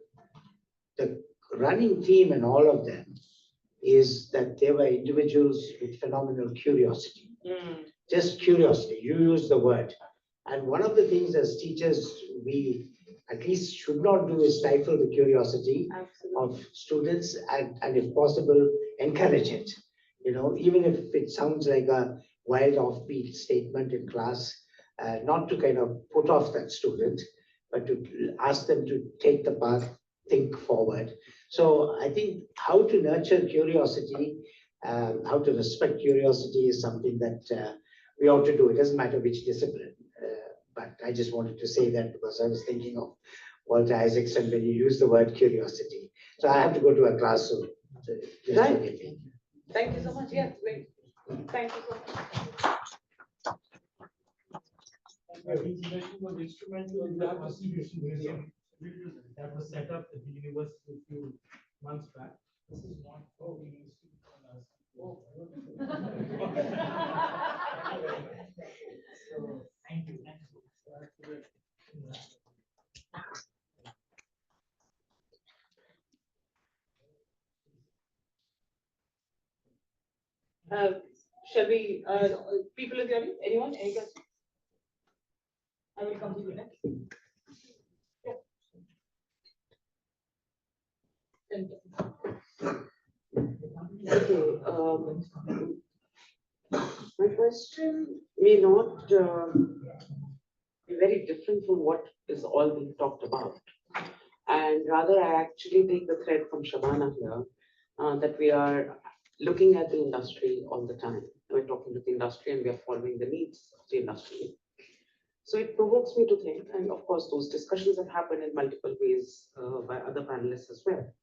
C: The running theme in all of them is that they were individuals with phenomenal curiosity. Just curiosity, you use the word. And one of the things as teachers we at least should not do is stifle the curiosity of students and if possible, encourage it. Even if it sounds like a wild offbeat statement in class, not to kind of put off that student, but to ask them to take the path, think forward. So I think how to nurture curiosity, how to respect curiosity is something that we ought to do. It doesn't matter which discipline. But I just wanted to say that because I was thinking of Walter Isaacson when you use the word curiosity. So I have to go to a class soon. So just
A: Right.
C: forgive me.
A: Thank you so much. Yes, great. Thank you so much.
E: Insulation was instrumental in the Constitution Museum that was set up at the university a few months back. This is not for the institute on us. So, thank you.
A: Shall we, people in the audience, anyone, any questions? I will come to you next.
J: Okay, my question may not be very different from what is all being talked about. And rather, I actually take the thread from Shabana here, that we are looking at the industry all the time. We're talking to the industry and we are following the needs of the industry. So it provokes me to think, and of course, those discussions have happened in multiple ways by other panelists as well,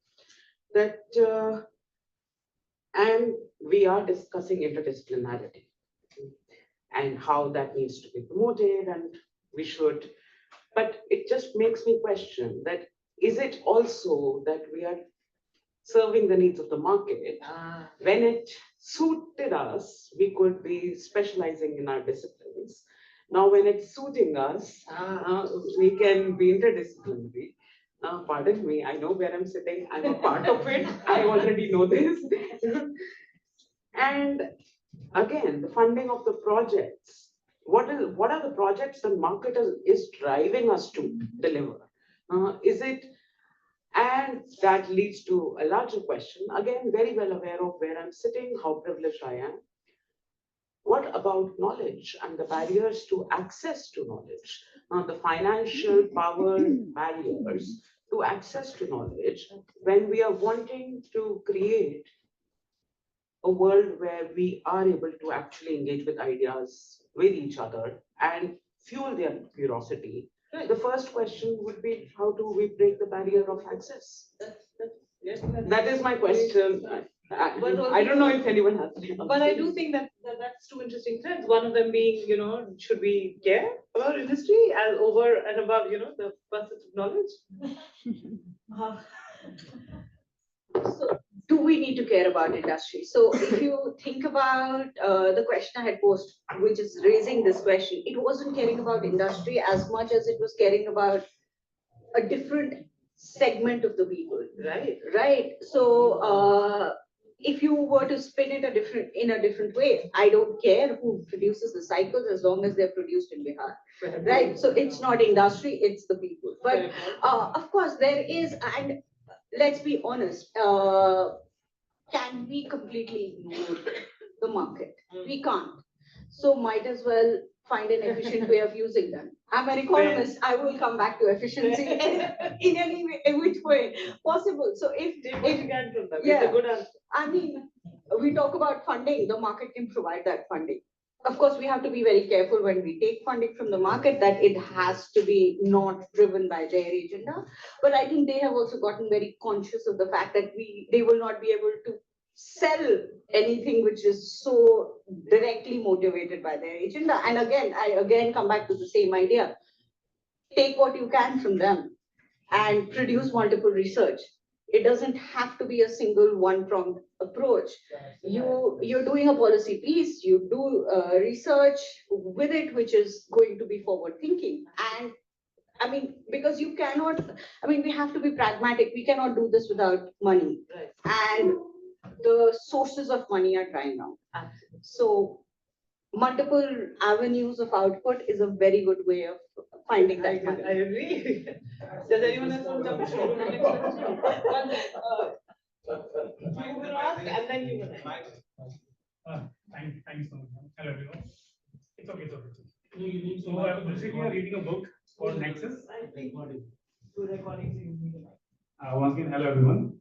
J: that, and we are discussing interdisciplinarity and how that needs to be promoted, and we should, but it just makes me question that, is it also that we are serving the needs of the market? When it suited us, we could be specializing in our disciplines. Now, when it's suiting us, we can be interdisciplinary. Pardon me, I know where I'm sitting. I'm a part of it. I already know this. And again, the funding of the projects. What are the projects the market is driving us to deliver? Is it? And that leads to a larger question. Again, very well aware of where I'm sitting, how privileged I am. What about knowledge and the barriers to access to knowledge? The financial power barriers to access to knowledge when we are wanting to create a world where we are able to actually engage with ideas with each other and fuel their curiosity. The first question would be, how do we break the barrier of access? That is my question. I don't know if anyone has.
A: But I do think that that's two interesting threads. One of them being, should we care about industry as over and above, the pursuit of knowledge?
I: So do we need to care about industry? So if you think about the question I had posed, which is raising this question, it wasn't caring about industry as much as it was caring about a different segment of the people. Right. So if you were to spin it in a different way, I don't care who produces the cycles as long as they're produced in Bihar. Right. So it's not industry, it's the people. But of course there is, and let's be honest, can we completely ignore the market? We can't. So might as well find an efficient way of using them. I'm an economist. I will come back to efficiency in any way, in which way possible. So if
A: you can from them,
I: yeah,
A: it's a good answer.
I: I mean, we talk about funding, the market can provide that funding. Of course, we have to be very careful when we take funding from the market that it has to be not driven by their agenda. But I think they have also gotten very conscious of the fact that they will not be able to sell anything which is so directly motivated by their agenda. And again, I come back to the same idea. Take what you can from them and produce multiple research. It doesn't have to be a single one-pronged approach. You're doing a policy piece, you do research with it, which is going to be forward-thinking. I mean, because you cannot, I mean, we have to be pragmatic. We cannot do this without money.
G: Right.
I: And the sources of money are drying out.
G: Absolutely.
I: So multiple avenues of output is a very good way of finding that money.
G: I agree. Does anyone else want to jump in? You will ask and then you will ask.
E: Thank you so much. Hello, everyone. It's okay, it's okay. So I was recently reading a book called Nexus. Once again, hello, everyone.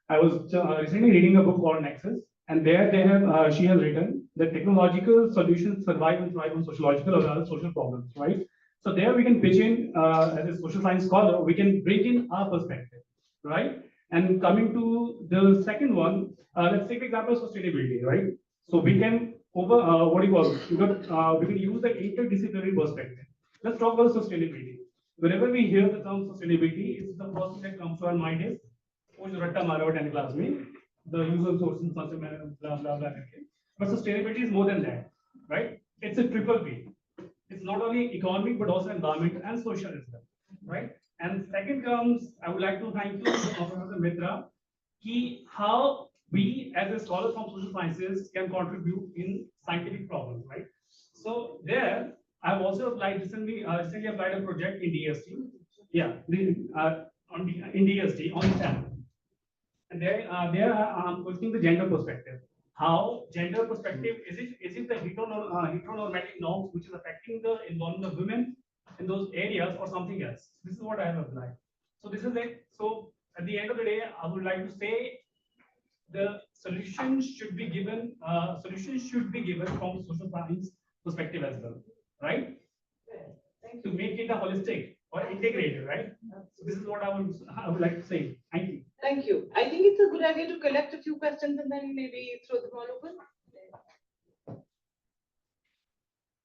E: I was recently reading a book called Nexus, and there they have she has written that technological solutions survive and thrive on sociological or other social problems, right? So there we can pitch in as a social science scholar, we can bring in our perspective, right? And coming to the second one, let's take the example of sustainability, right? So we can what do you call it? We can use the interdisciplinary perspective. Let's talk about sustainability. Whenever we hear the term sustainability, it's the first thing that comes to our mind is Ratta Mara 10 class में, the usual sources, blah blah blah. But sustainability is more than that, right? It's a triple P. It's not only economic but also environmental and social as well, right? And second comes, I would like to thank you, Professor Mitra, how we as a scholar from social sciences can contribute in scientific problems, right? So there, I've also applied recently applied a project in DST. Yeah, in DST on STEM. And there I'm questioning the gender perspective. How gender perspective is it the heteronormatic norms which is affecting the involvement of women in those areas or something else? This is what I have applied. So this is it. So at the end of the day, I would like to say the solutions should be given from social science perspective as well, right? To make it a holistic or integrated, right? So this is what I would like to say. Thank you.
G: Thank you. I think it's a good idea to collect a few questions and then maybe throw them all open.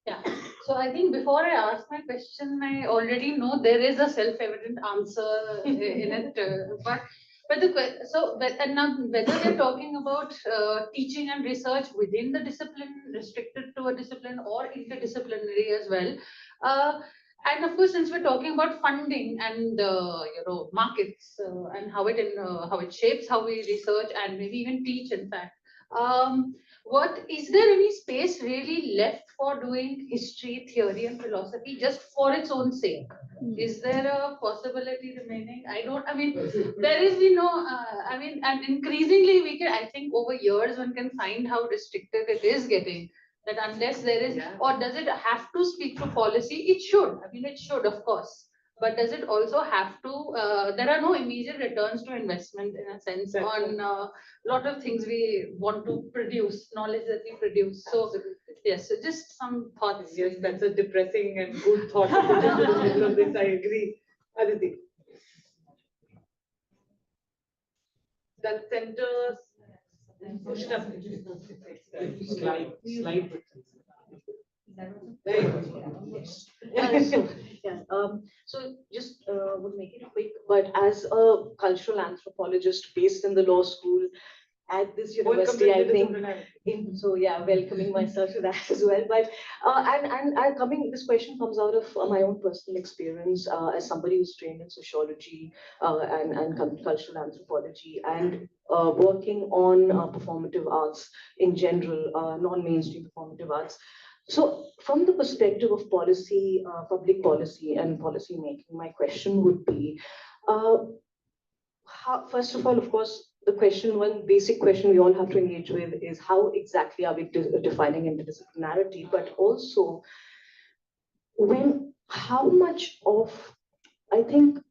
K: Yeah. So I think before I ask my question, I already know there is a self-evident answer in it. And now whether they're talking about teaching and research within the discipline, restricted to a discipline, or interdisciplinary as well. And of course, since we're talking about funding and markets and how it shapes how we research and maybe even teach, in fact, what is there any space really left for doing history, theory, and philosophy just for its own sake? Is there a possibility remaining? There is, and increasingly I think over years one can find how restricted it is getting. That unless there is, or does it have to speak to policy? It should. It should, of course. But does it also have to? There are no immediate returns to investment in a sense on a lot of things we want to produce, knowledge that we produce. So yes, so just some thoughts.
G: Yes, that's a depressing and good thought to put into the middle of this. I agree. Aditi. That center. Push it up.
B: Slide.
G: Very good.
A: So just would make it quick, but as a cultural anthropologist based in the law school at this university, I think, welcoming myself to that as well. But this question comes out of my own personal experience as somebody who's trained in sociology and cultural anthropology and working on performative arts in general, non-mainstream performative arts. So from the perspective of policy, public policy and policy making, my question would be, first of all, of course, one basic question we all have to engage with is how exactly are we defining interdisciplinarity, but also the question is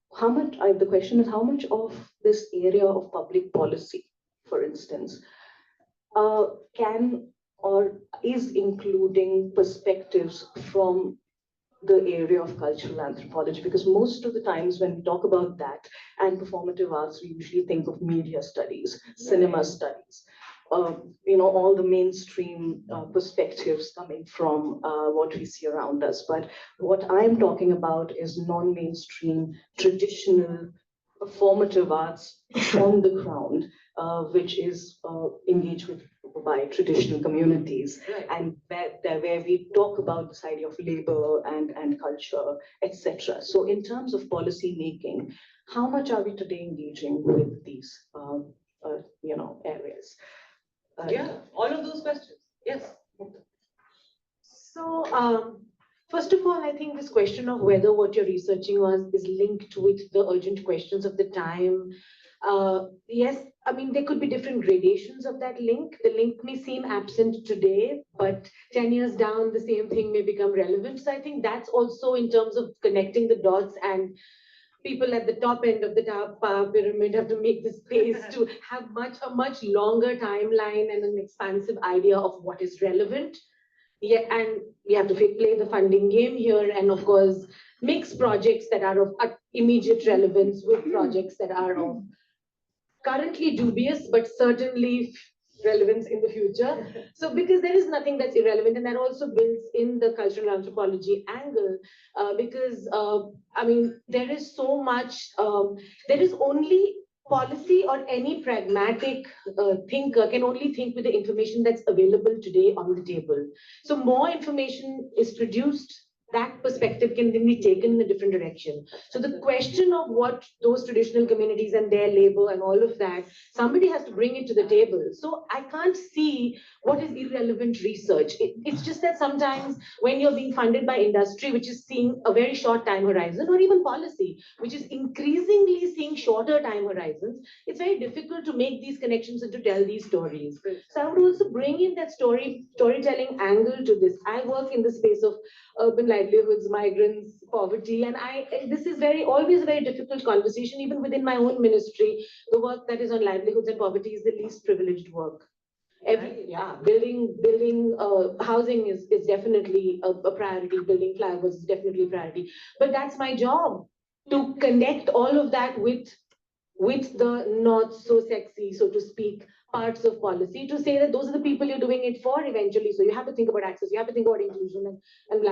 A: how much of this area of public policy, for instance, can or is including perspectives from the area of cultural anthropology, because most of the times when we talk about that and performative arts, we usually think of media studies, cinema studies, all the mainstream perspectives coming from what we see around us. But what I'm talking about is non-mainstream, traditional performative arts on the ground, which is engaged with by traditional communities, and where we talk about this idea of labor and culture, etc. So in terms of policy making, how much are we today engaging with these, areas?
J: Yeah, all of those questions. Yes.
G: So, first of all, I think this question of whether what you're researching was is linked with the urgent questions of the time. Yes, I mean, there could be different gradations of that link. The link may seem absent today, but 10 years down, the same thing may become relevant. So I think that's also in terms of connecting the dots, and people at the top end of the power pyramid have to make the space to have a much longer timeline and an expansive idea of what is relevant. Yeah, and we have to play the funding game here, and of course, mix projects that are of immediate relevance with projects that are of currently dubious, but certainly relevance in the future. So, because there is nothing that's irrelevant, and that also builds in the cultural anthropology angle, because I mean, there is so much, there is only policy or any pragmatic thinker can only think with the information that's available today on the table. So more information is produced, that perspective can then be taken in a different direction. So the question of what those traditional communities and their labor and all of that, somebody has to bring it to the table. So I can't see what is irrelevant research. It's just that sometimes when you're being funded by industry, which is seeing a very short time horizon, or even policy, which is increasingly seeing shorter time horizons, it's very difficult to make these connections and to tell these stories. So I would also bring in that storytelling angle to this. I work in the space of urban livelihoods, migrants, poverty, and this is always a very difficult conversation, even within my own ministry. The work that is on livelihoods and poverty is the least privileged work. Building housing is definitely a priority. Building flyovers is definitely a priority. But that's my job, to connect all of that with the not so sexy, so to speak, parts of policy, to say that those are the people you're doing it for eventually. So you have to think about access, you have to think about inclusion, and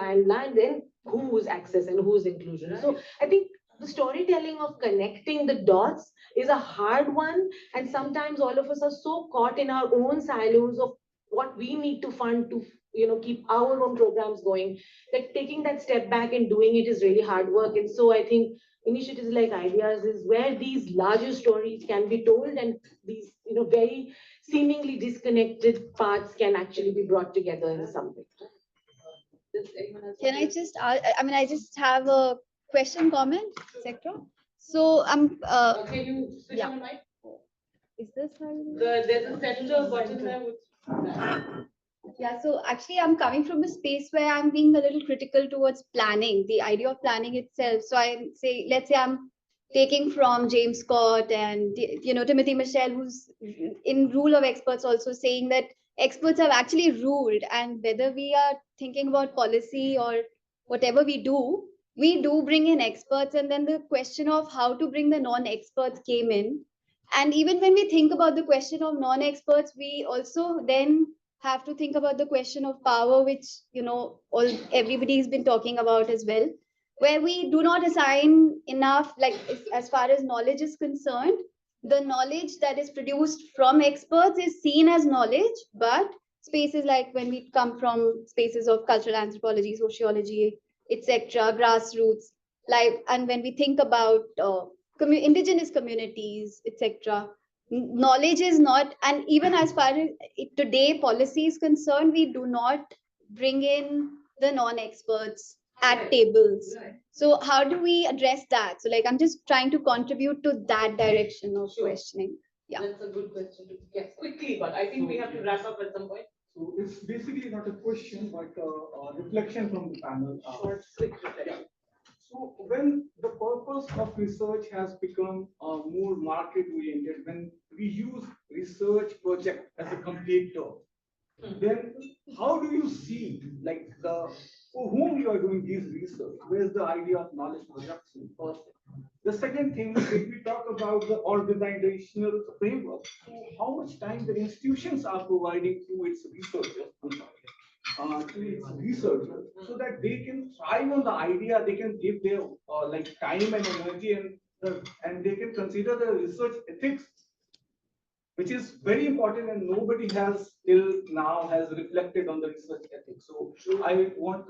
G: then whose access and whose inclusion. So I think the storytelling of connecting the dots is a hard one. And sometimes all of us are so caught in our own silos of what we need to fund to keep our own programs going, that taking that step back and doing it is really hard work. And so I think initiatives like Ideas is where these larger stories can be told, and these very seemingly disconnected parts can actually be brought together in some way.
L: Can I just, I just have a question, comment, etc. So I'm.
J: Can you switch on the mic?
L: Is this how?
J: There's a center button there with.
L: Yeah, so actually I'm coming from a space where I'm being a little critical towards planning, the idea of planning itself. So let's say I'm taking from James Scott and Timothy Michel, who's in Rule of Experts, also saying that experts have actually ruled, and whether we are thinking about policy or whatever we do bring in experts, and then the question of how to bring the non-experts came in. And even when we think about the question of non-experts, we also then have to think about the question of power, which everybody's been talking about as well, where we do not assign enough, like as far as knowledge is concerned, the knowledge that is produced from experts is seen as knowledge, but spaces like when we come from spaces of cultural anthropology, sociology, etc., grassroots, and when we think about indigenous communities, etc., knowledge is not, and even as far as today policy is concerned, we do not bring in the non-experts at tables. So how do we address that? So I'm just trying to contribute to that direction of questioning. Yeah,
J: that's a good question. Yes, quickly, but I think we have to wrap up at some point.
E: So it's basically not a question, but a reflection from the panel.
J: Short, quick reflection.
E: Yeah. So when the purpose of research has become more market-oriented, when we use research project as a complete term, then how do you see for whom you are doing this research? Where's the idea of knowledge production? The second thing, if we talk about the organizational framework, so how much time the institutions are providing to its researchers, so that they can thrive on the idea, they can give their time and energy, and they can consider the research ethics which is very important and nobody has till now has reflected on the research ethics. So I want,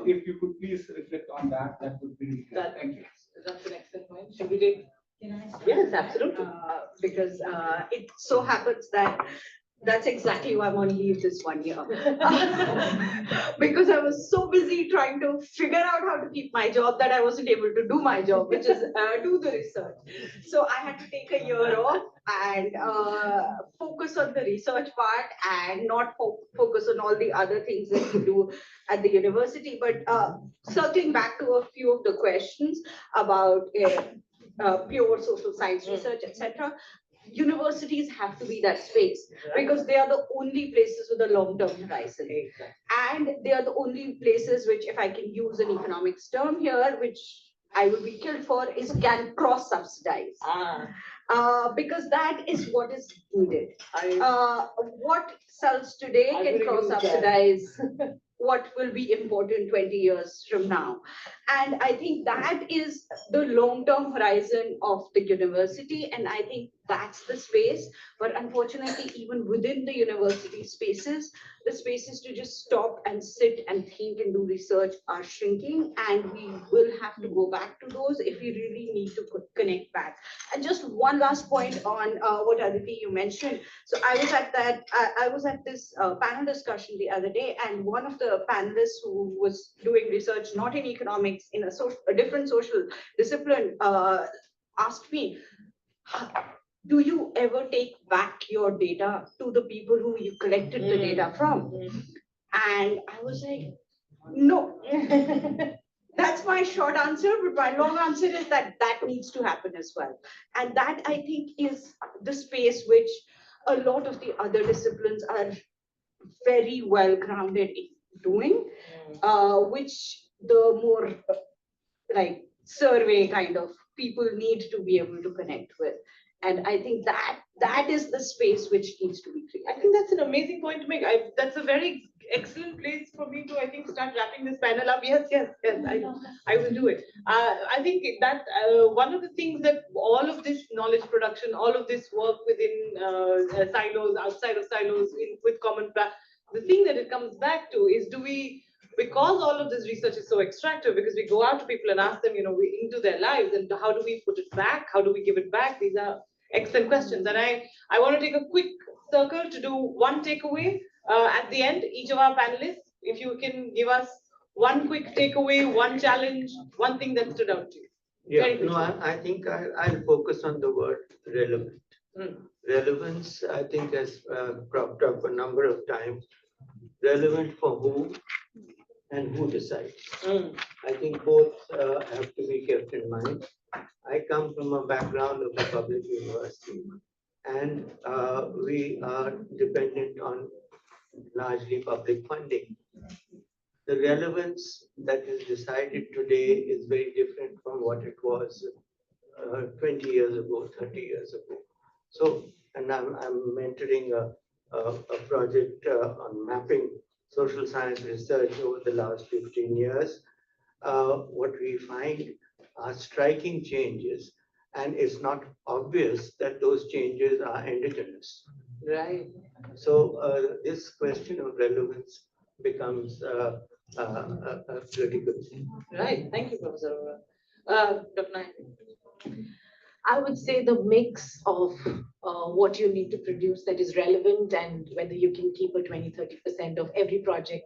E: if you could please reflect on that, that would be, thank you.
A: That's an excellent point. Should we take?
G: Yes, absolutely.
I: Because it so happens that that's exactly why I'm on leave this 1 year. Because I was so busy trying to figure out how to keep my job that I wasn't able to do my job, which is do the research. So I had to take a year off and focus on the research part and not focus on all the other things that we do at the university. But circling back to a few of the questions about pure social science research, etc. Universities have to be that space because they are the only places with a long-term horizon. And they are the only places which, if I can use an economics term here, which I will be killed for, is can cross-subsidize. Because that is what is needed. What sells today can cross-subsidize what will be important 20 years from now. And I think that is the long-term horizon of the university. And I think that's the space. But unfortunately, even within the university spaces, the spaces to just stop and sit and think and do research are shrinking. And we will have to go back to those if we really need to connect back. And just one last point on what Aditi you mentioned. So I was at this panel discussion the other day, and one of the panelists who was doing research not in economics in a different social discipline asked me, do you ever take back your data to the people who you collected the data from? And I was like, no. That's my short answer, but my long answer is that that needs to happen as well. And that, I think, is the space which a lot of the other disciplines are very well grounded in doing, which the more like survey kind of people need to be able to connect with. And I think that is the space which needs to be created.
M: I think that's an amazing point to make. That's a very excellent place for me to, I think, start wrapping this panel up. Yes, I will do it. I think that one of the things that all of this knowledge production, all of this work within silos, outside of silos, with common, the thing that it comes back to is, do we, because all of this research is so extractive, because we go out to people and ask them, we into their lives, and how do we put it back? How do we give it back? These are excellent questions. And I want to take a quick circle to do one takeaway at the end. Each of our panelists, if you can give us one quick takeaway, one challenge, one thing that stood out to you.
F: Yeah, no, I think I'll focus on the word relevant. Relevance, I think, has cropped up a number of times. Relevant for whom and who decides. I think both have to be kept in mind. I come from a background of a public university, and we are dependent on largely public funding. The relevance that is decided today is very different from what it was 20 years ago, 30 years ago. So, and I'm mentoring a project on mapping social science research over the last 15 years. What we find are striking changes, and it's not obvious that those changes are endogenous.
M: Right.
F: So this question of relevance becomes a critical thing.
M: Right. Thank you, Professor Arora. Dr. Naik.
G: I would say the mix of what you need to produce that is relevant, and whether you can keep a 20-30% of every project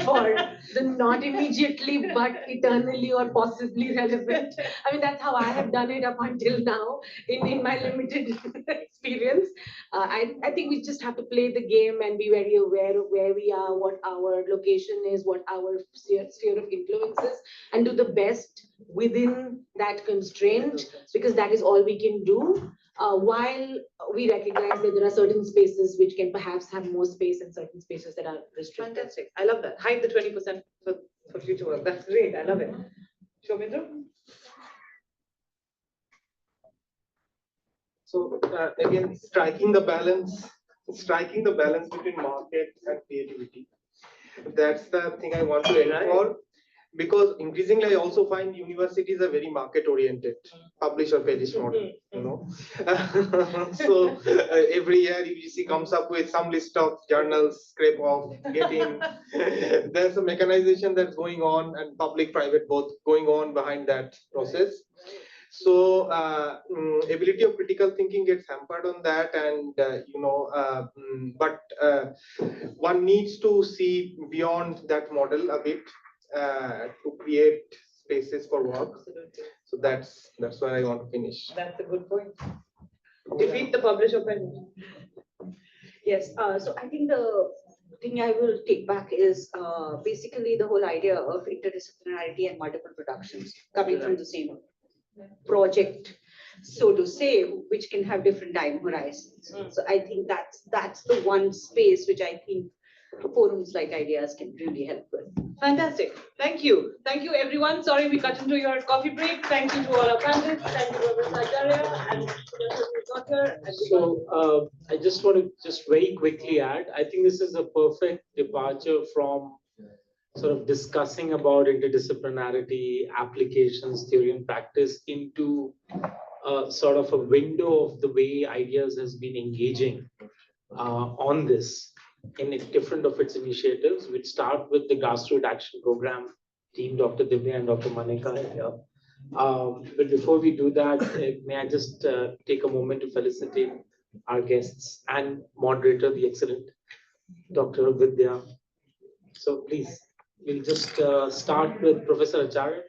G: for the not immediately but eternally or possibly relevant. I mean, that's how I have done it up until now in my limited experience. I think we just have to play the game and be very aware of where we are, what our location is, what our sphere of influence is, and do the best within that constraint, because that is all we can do. While we recognize that there are certain spaces which can perhaps have more space and certain spaces that are restricted.
M: Fantastic. I love that. Hide the 20% for future work. That's great. I love it. Shamindra?
H: So again, striking the balance between market and creativity. That's the thing I want to aim for. because increasingly I also find universities are very market oriented, publish or perish model, you know. So every year UGC comes up with some list of journals, scrape off, get in. There's a mechanization that's going on, and public private both going on behind that process. So ability of critical thinking gets hampered on that, and one needs to see beyond that model a bit to create spaces for work. So that's where I want to finish.
M: That's a good point. Defeat the publisher pen.
I: Yes, so I think the thing I will take back is basically the whole idea of interdisciplinarity and multiple productions coming from the same project, so to say, which can have different time horizons. So I think that's the one space which I think forums like Ideas can really help with.
M: Fantastic. Thank you. Thank you, everyone. Sorry we cut into your coffee break. Thank you to all our panelists. Thank you, Professor Acharya and Dr.
B: So I just want to very quickly add, I think this is a perfect departure from sort of discussing about interdisciplinarity, applications, theory and practice into sort of a window of the way Ideas has been engaging on this in different of its initiatives, which start with the grassroots action program team, Dr. Divya and Dr. Manika here. But before we do that, may I just take a moment to felicitate our guests and moderator, the excellent Dr. Vidya. So please, we'll just start with Professor Acharya.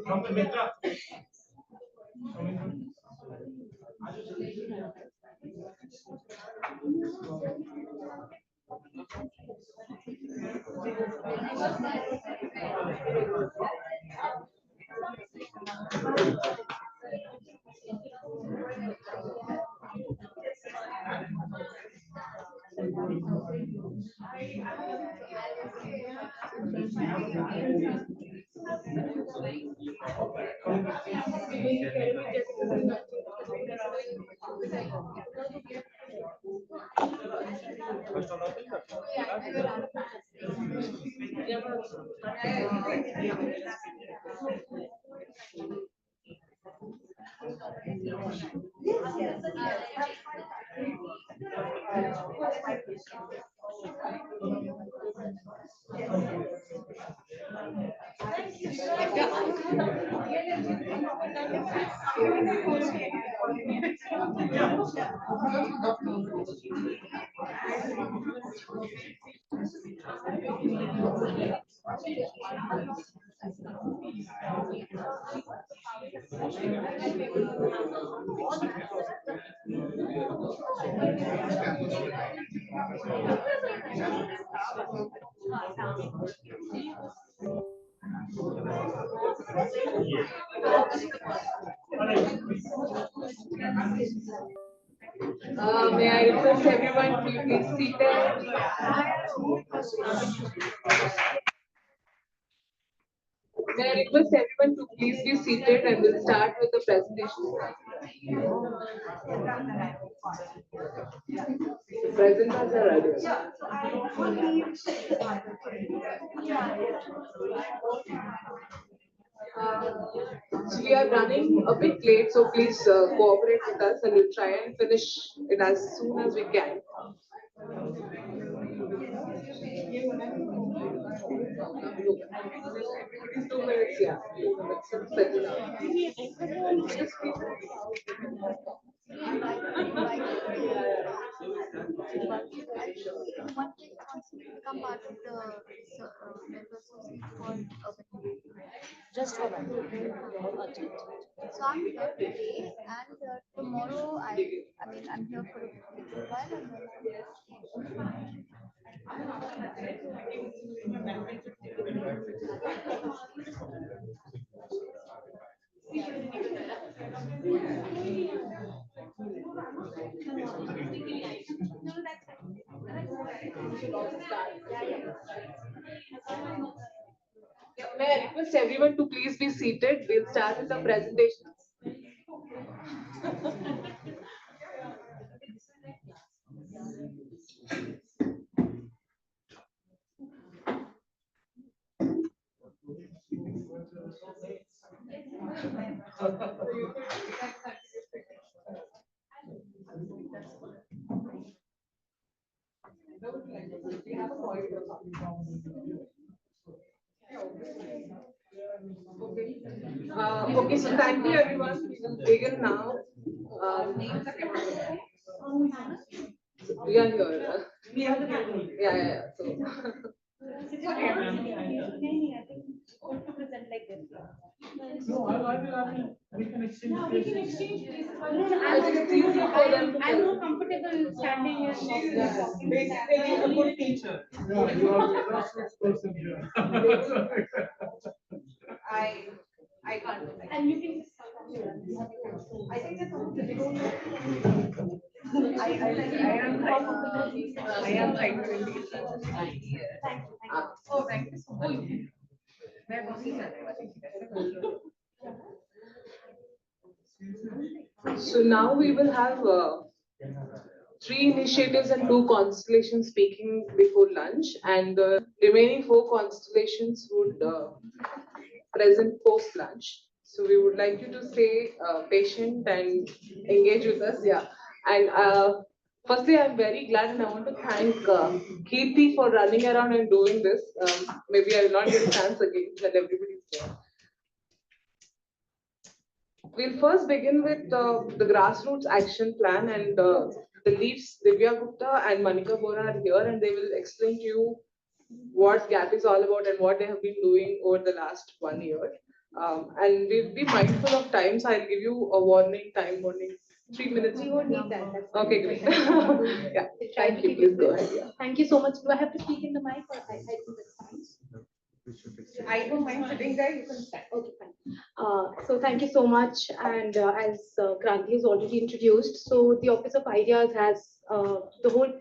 E: Dr. Mitra.
N: May I request everyone to please seated? May I request everyone to please be seated and we'll start with the presentation. Presenters are ready. So we are running a bit late, so please cooperate with us and we'll try and finish it as soon as we can. 2 minutes, yeah. 2 minutes. Set it
L: Just for one. So I'm here today, and tomorrow I'm here for a little while, and then
N: May I request everyone to please be seated? We'll start with the presentation. Okay, so thank you everyone. We will begin now. We are here. Yeah. So.
E: No, we can exchange.
K: No, we can exchange places.
N: I think it's easy for them.
K: I'm more comfortable standing and talking.
N: Basically, a good teacher.
E: Yeah, you are the grassroots person here.
K: I can't.
L: and you can just I think that's
K: I am trying to engage. Oh, thank you so much.
N: So now we will have 3 initiatives and 2 constellations speaking before lunch, and the remaining 4 constellations would present post lunch. So we would like you to stay patient and engage with us. Yeah, and firstly, I'm very glad and I want to thank Kirti for running around and doing this. Maybe I will not get a chance again when everybody's there. We'll first begin with the grassroots action plan, and the leads Divya Gupta and Manika Bora are here, and they will explain to you what GAP is all about and what they have been doing over the last 1 year. And we'll be mindful of time, so I'll give you a time warning, 3 minutes.
L: we won't need that.
N: Okay, great. Yeah, thank you. Please go ahead. Yeah.
L: Thank you so much. Do I have to speak in the mic, or I think that's fine?
K: I don't mind sitting there, you can stand.
L: Okay, fine. So thank you so much. And as Kranti has already introduced, so the Office of Ideas has the whole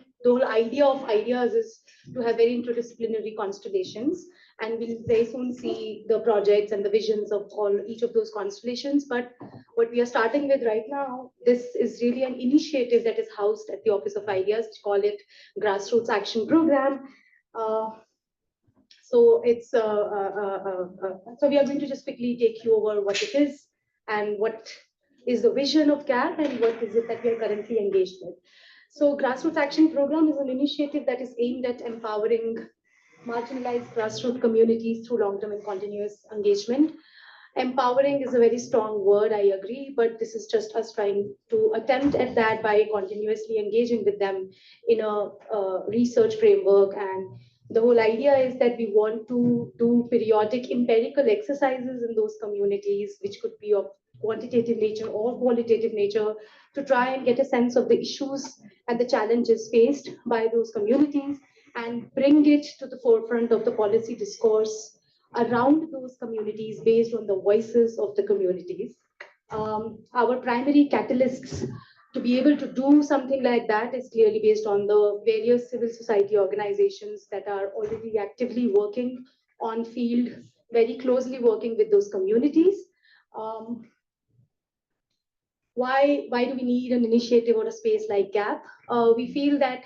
L: idea of ideas is to have very interdisciplinary constellations, and we'll very soon see the projects and the visions of each of those constellations. But what we are starting with right now, this is really an initiative that is housed at the Office of Ideas. We call it Grassroots Action Program. So it's so we are going to just quickly take you over what it is and what is the vision of GAP and what is it that we are currently engaged with. So Grassroots Action Program is an initiative that is aimed at empowering marginalized grassroots communities through long-term and continuous engagement. Empowering is a very strong word, I agree, but this is just us trying to attempt at that by continuously engaging with them in a research framework and The whole idea is that we want to do periodic empirical exercises in those communities, which could be of quantitative nature or qualitative nature, to try and get a sense of the issues and the challenges faced by those communities and bring it to the forefront of the policy discourse around those communities based on the voices of the communities. Our primary catalysts to be able to do something like that is clearly based on the various civil society organizations that are already actively working on field, very closely working with those communities. Why do we need an initiative or a space like GAP? We feel that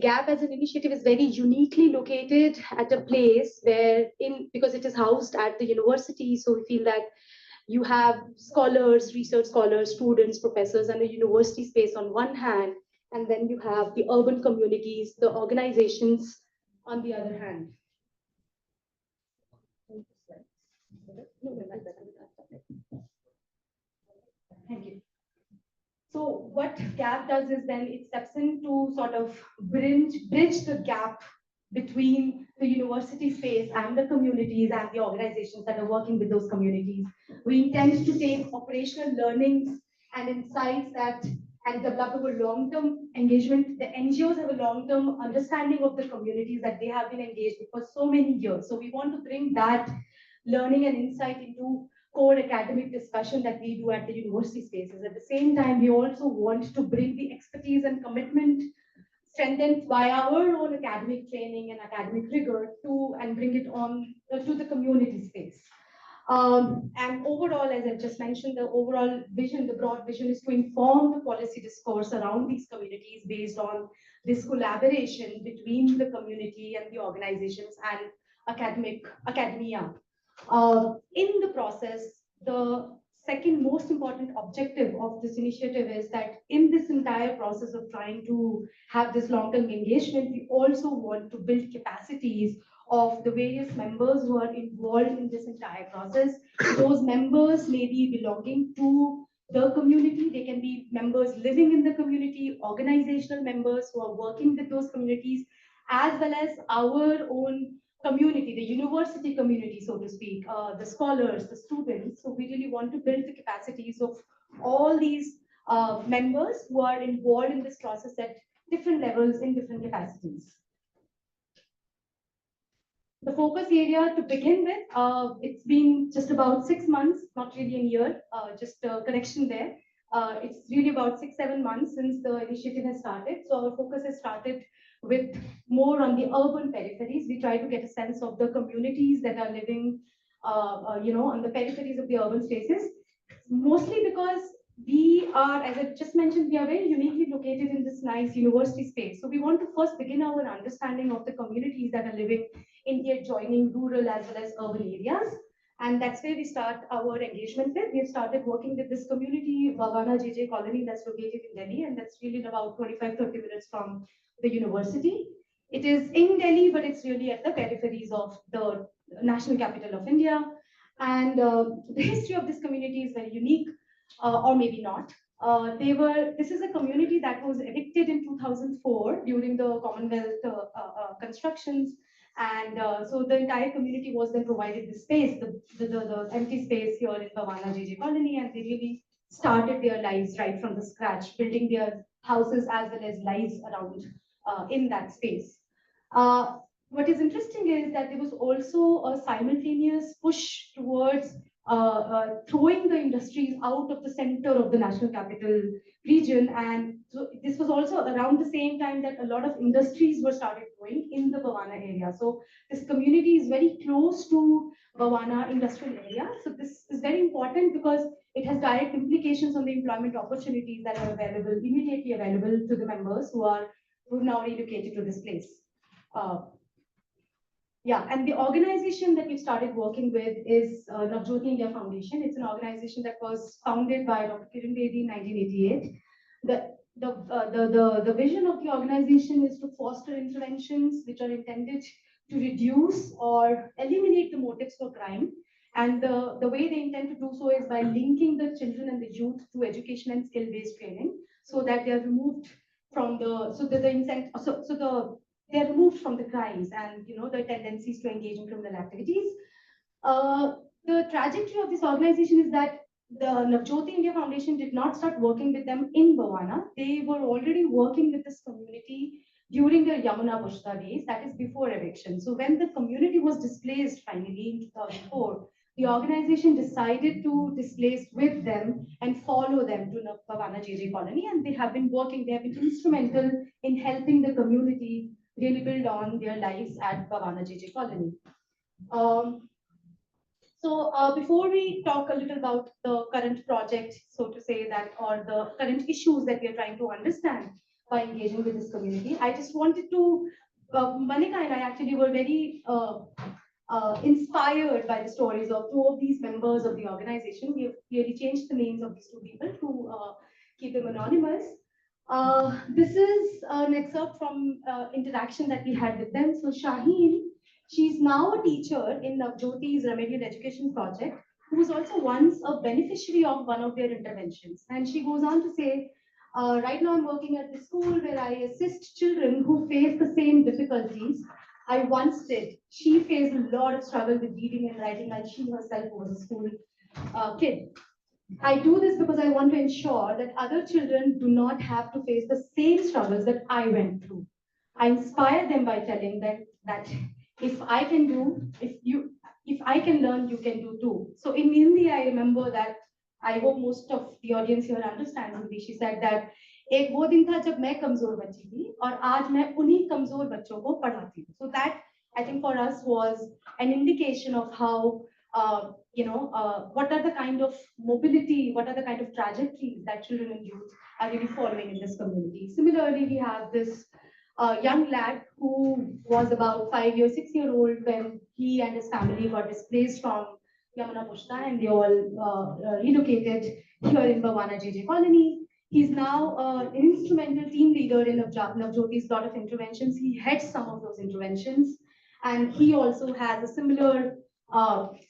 L: GAP as an initiative is very uniquely located at a place because it is housed at the university. So we feel that you have scholars, research scholars, students, professors, and a university space on one hand, and then you have the urban communities, the organizations on the other hand. Thank you. So what GAP does is then it steps in to sort of bridge the gap between the university space and the communities and the organizations that are working with those communities. We intend to take operational learnings and insights and develop a long-term engagement. The NGOs have a long-term understanding of the communities that they have been engaged with for so many years. So we want to bring that learning and insight into core academic discussion that we do at the university spaces. At the same time, we also want to bring the expertise and commitment strengthened by our own academic training and academic rigor and bring it on to the community space. And overall, as I just mentioned, the overall vision, the broad vision is to inform the policy discourse around these communities based on this collaboration between the community and the organizations and academia. In the process, the second most important objective of this initiative is that in this entire process of trying to have this long-term engagement, we also want to build capacities of the various members who are involved in this entire process. Those members may be belonging to the community, they can be members living in the community, organizational members who are working with those communities, as well as our own community, the university community, so to speak, the scholars, the students. So we really want to build the capacities of all these members who are involved in this process at different levels in different capacities. The focus area to begin with, it's been just about 6 months, not really a year, just a correction there. It's really about 6-7 months since the initiative has started. So our focus has started with more on the urban peripheries. We try to get a sense of the communities that are living, on the peripheries of the urban spaces, mostly because we are, as I just mentioned, we are very uniquely located in this nice university space. So we want to first begin our understanding of the communities that are living in the adjoining rural as well as urban areas. And that's where we start our engagement with. We have started working with this community, Bhavana JJ colony, that's located in Delhi, and that's really about 25-30 minutes from the university. It is in Delhi, but it's really at the peripheries of the national capital of India. And the history of this community is very unique, or maybe not. This is a community that was evicted in 2004 during the Commonwealth constructions. And so the entire community was then provided the space, the empty space here in Bhavana JJ colony, and they really started their lives right from the scratch, building their houses as well as lives around in that space. What is interesting is that there was also a simultaneous push towards throwing the industries out of the center of the national capital region. And so this was also around the same time that a lot of industries were started growing in the Bhavana area. So this community is very close to Bhavana industrial area. So this is very important because it has direct implications on the employment opportunities that are immediately available to the members who are now relocated to this place. And the organization that we've started working with is Navjyoti India Foundation. It's an organization that was founded by Dr. Kiran Bedi in 1988. The vision of the organization is to foster interventions which are intended to reduce or eliminate the motives for crime. And the way they intend to do so is by linking the children and the youth to education and skill-based training, so that they are removed from the
O: they're removed from the crimes and the tendencies to engage in criminal activities. The trajectory of this organization is that the Navjyoti India Foundation did not start working with them in Bhavana. They were already working with this community during their Yamuna Pushta days, that is before eviction. So when the community was displaced finally in 2004, the organization decided to displace with them and follow them to Bhavana JJ Colony, and they have been working, they have been instrumental in helping the community really build on their lives at Bhavana JJ Colony. Before we talk a little about the current project, so to say that, or the current issues that we are trying to understand by engaging with this community, I just wanted to, Manika and I actually were very inspired by the stories of two of these members of the organization. We have clearly changed the names of these two people to keep them anonymous. This is an excerpt from interaction that we had with them. So Shaheen, she's now a teacher in Navjyoti's remedial education project, who was also once a beneficiary of one of their interventions. And she goes on to say, right now I'm working at the school where I assist children who face the same difficulties I once did. She faced a lot of struggle with reading and writing, and she herself was a school kid. I do this because I want to ensure that other children do not have to face the same struggles that I went through. I inspire them by telling them that if I can do, if I can learn, you can do too. So in Hindi, I remember that, I hope most of the audience here understands Hindi. She said that एक वो दिन था जब मैं कमजोर बच्ची थी और आज मैं उन्हीं कमजोर बच्चों को पढ़ाती हूँ. So that, I think, for us was an indication of how what are the kind of mobility, what are the kind of trajectories that children and youth are really following in this community. Similarly, we have this young lad who was about 6-year-old when he and his family got displaced from Yamuna Pushta, and they all relocated here in Bhavana JJ Colony. He's now an instrumental team leader in Navjyoti's lot of interventions. He heads some of those interventions, and he also has a similar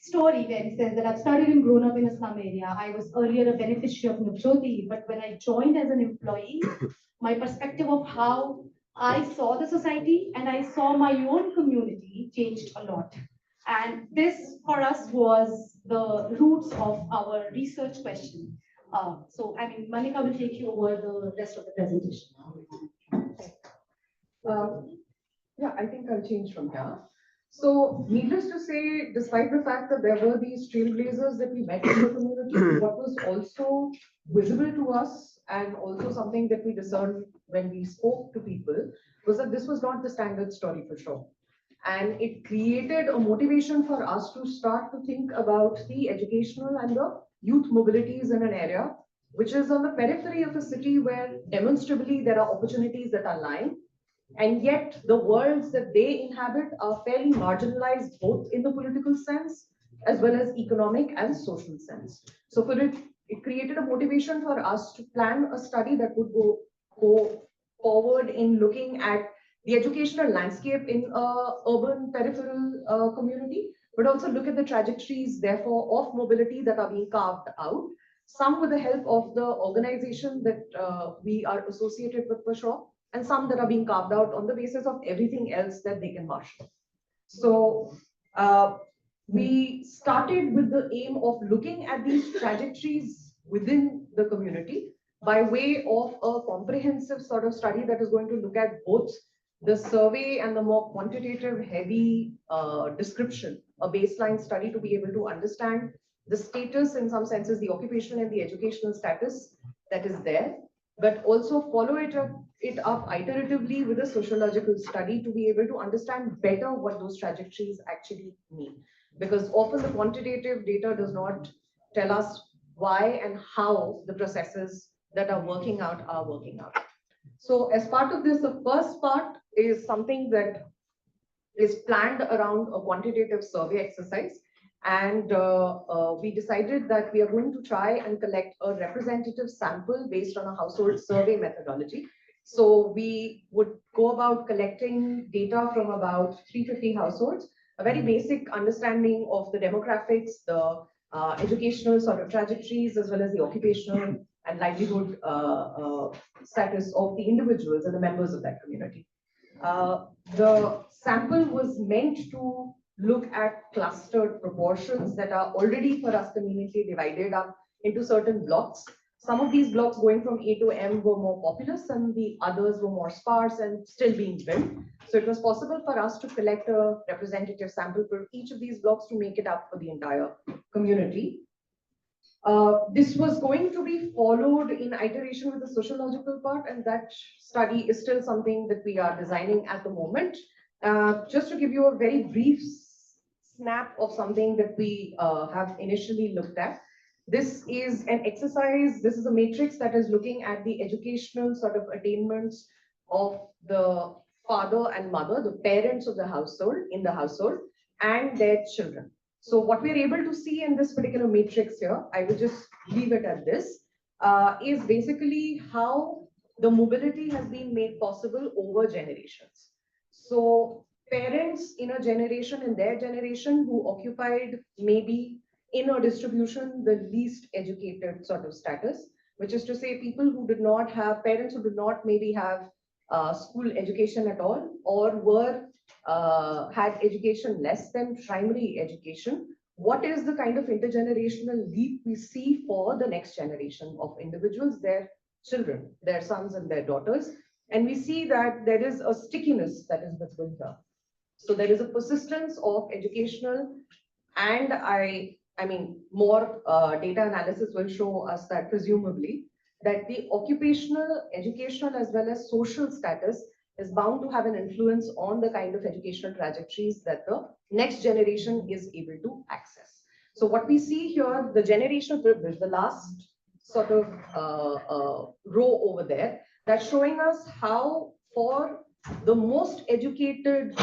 O: story where he says that I've studied and grown up in a slum area. I was earlier a beneficiary of Navjyoti, but when I joined as an employee, my perspective of how I saw the society and I saw my own community changed a lot. And this for us was the roots of our research question. Manika will take you over the rest of the presentation.
P: Yeah, I think I'll change from here. So, needless to say, despite the fact that there were these trailblazers that we met in the community, what was also visible to us and also something that we discerned when we spoke to people was that this was not the standard story for sure. And it created a motivation for us to start to think about the educational and the youth mobilities in an area which is on the periphery of a city where demonstrably there are opportunities that are lying, and yet the worlds that they inhabit are fairly marginalized both in the political sense as well as economic and social sense. So for it created a motivation for us to plan a study that would go forward in looking at the educational landscape in a urban peripheral community, but also look at the trajectories, therefore, of mobility that are being carved out, some with the help of the organization that we are associated with for sure, and some that are being carved out on the basis of everything else that they can marshal. So we started with the aim of looking at these trajectories within the community by way of a comprehensive sort of study that is going to look at both the survey and the more quantitative heavy description, a baseline study to be able to understand the status, in some senses, the occupational and the educational status that is there, but also follow it up iteratively with a sociological study to be able to understand better what those trajectories actually mean. Because often the quantitative data does not tell us why and how the processes that are working out are working out. So as part of this, the first part is something that is planned around a quantitative survey exercise. And we decided that we are going to try and collect a representative sample based on a household survey methodology. So we would go about collecting data from about 350 households, a very basic understanding of the demographics, the educational sort of trajectories, as well as the occupational and livelihood status of the individuals and the members of that community. The sample was meant to look at clustered proportions that are already for us conveniently divided up into certain blocks. Some of these blocks going from A to M were more populous and the others were more sparse and still being built. So it was possible for us to collect a representative sample for each of these blocks to make it up for the entire community. This was going to be followed in iteration with the sociological part, and that study is still something that we are designing at the moment. Just to give you a very brief snap of something that we have initially looked at. This is an exercise, this is a matrix that is looking at the educational sort of attainments of the father and mother, the parents of the household, in the household, and their children. So what we're able to see in this particular matrix here, I will just leave it at this, is basically how the mobility has been made possible over generations. So parents in a generation, in their generation, who occupied maybe in a distribution the least educated sort of status, which is to say people who did not have, parents who did not maybe have school education at all, or were had education less than primary education. What is the kind of intergenerational leap we see for the next generation of individuals, their children, their sons and their daughters? And we see that there is a stickiness that is visible here. So there is a persistence of educational, and I mean, more data analysis will show us that presumably that the occupational, educational, as well as social status is bound to have an influence on the kind of educational trajectories that the next generation is able to access. So what we see here, the generational privilege, the last sort of row over there, that's showing us how for the most educated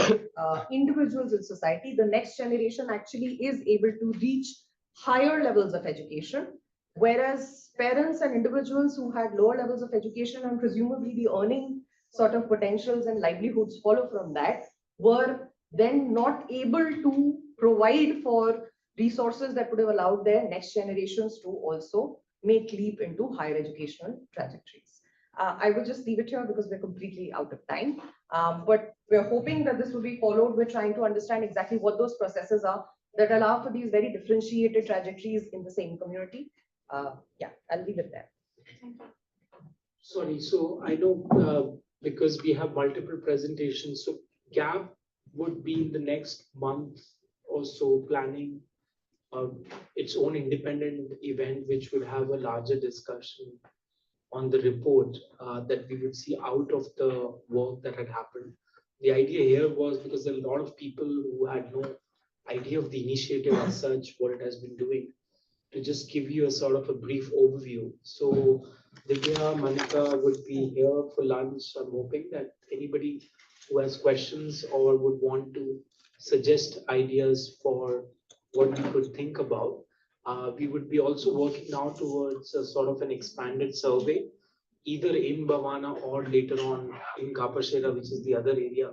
P: individuals in society, the next generation actually is able to reach higher levels of education, whereas parents and individuals who had lower levels of education and presumably the earning sort of potentials and livelihoods follow from that, were then not able to provide for resources that would have allowed their next generations to also make leap into higher educational trajectories. I will just leave it here because we're completely out of time. But we're hoping that this will be followed. We're trying to understand exactly what those processes are that allow for these very differentiated trajectories in the same community. Yeah, I'll leave it there.
B: Sorry, so I know because we have multiple presentations, so GAP would be in the next month or so planning its own independent event, which would have a larger discussion on the report that we would see out of the work that had happened. The idea here was because there are a lot of people who had no idea of the initiative as such, what it has been doing, to just give you a sort of a brief overview. So Divya, Manika would be here for lunch. I'm hoping that anybody who has questions or would want to suggest ideas for what we could think about. We would be also working now towards a sort of an expanded survey, either in Bhavana or later on in Kapashera, which is the other area.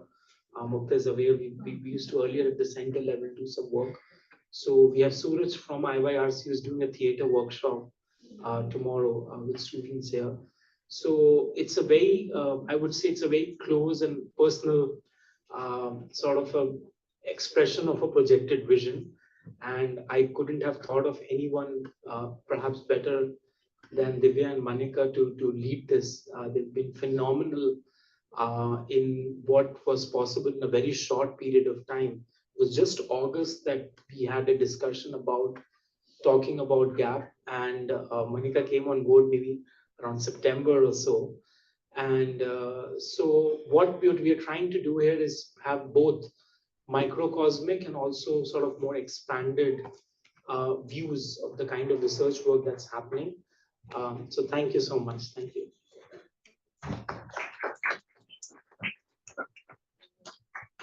B: Mukta is aware, we used to earlier at the center level do some work. So we have Suraj from IYRC who's doing a theater workshop tomorrow with students here. So it's a very, I would say it's a very close and personal sort of a expression of a projected vision. And I couldn't have thought of anyone perhaps better than Divya and Manika to lead this. They've been phenomenal in what was possible in a very short period of time. It was just August that we had a discussion about talking about GAP, and Manika came on board maybe around September or so. And so what we are trying to do here is have both microcosmic and also sort of more expanded views of the kind of research work that's happening. So thank you so much. Thank you.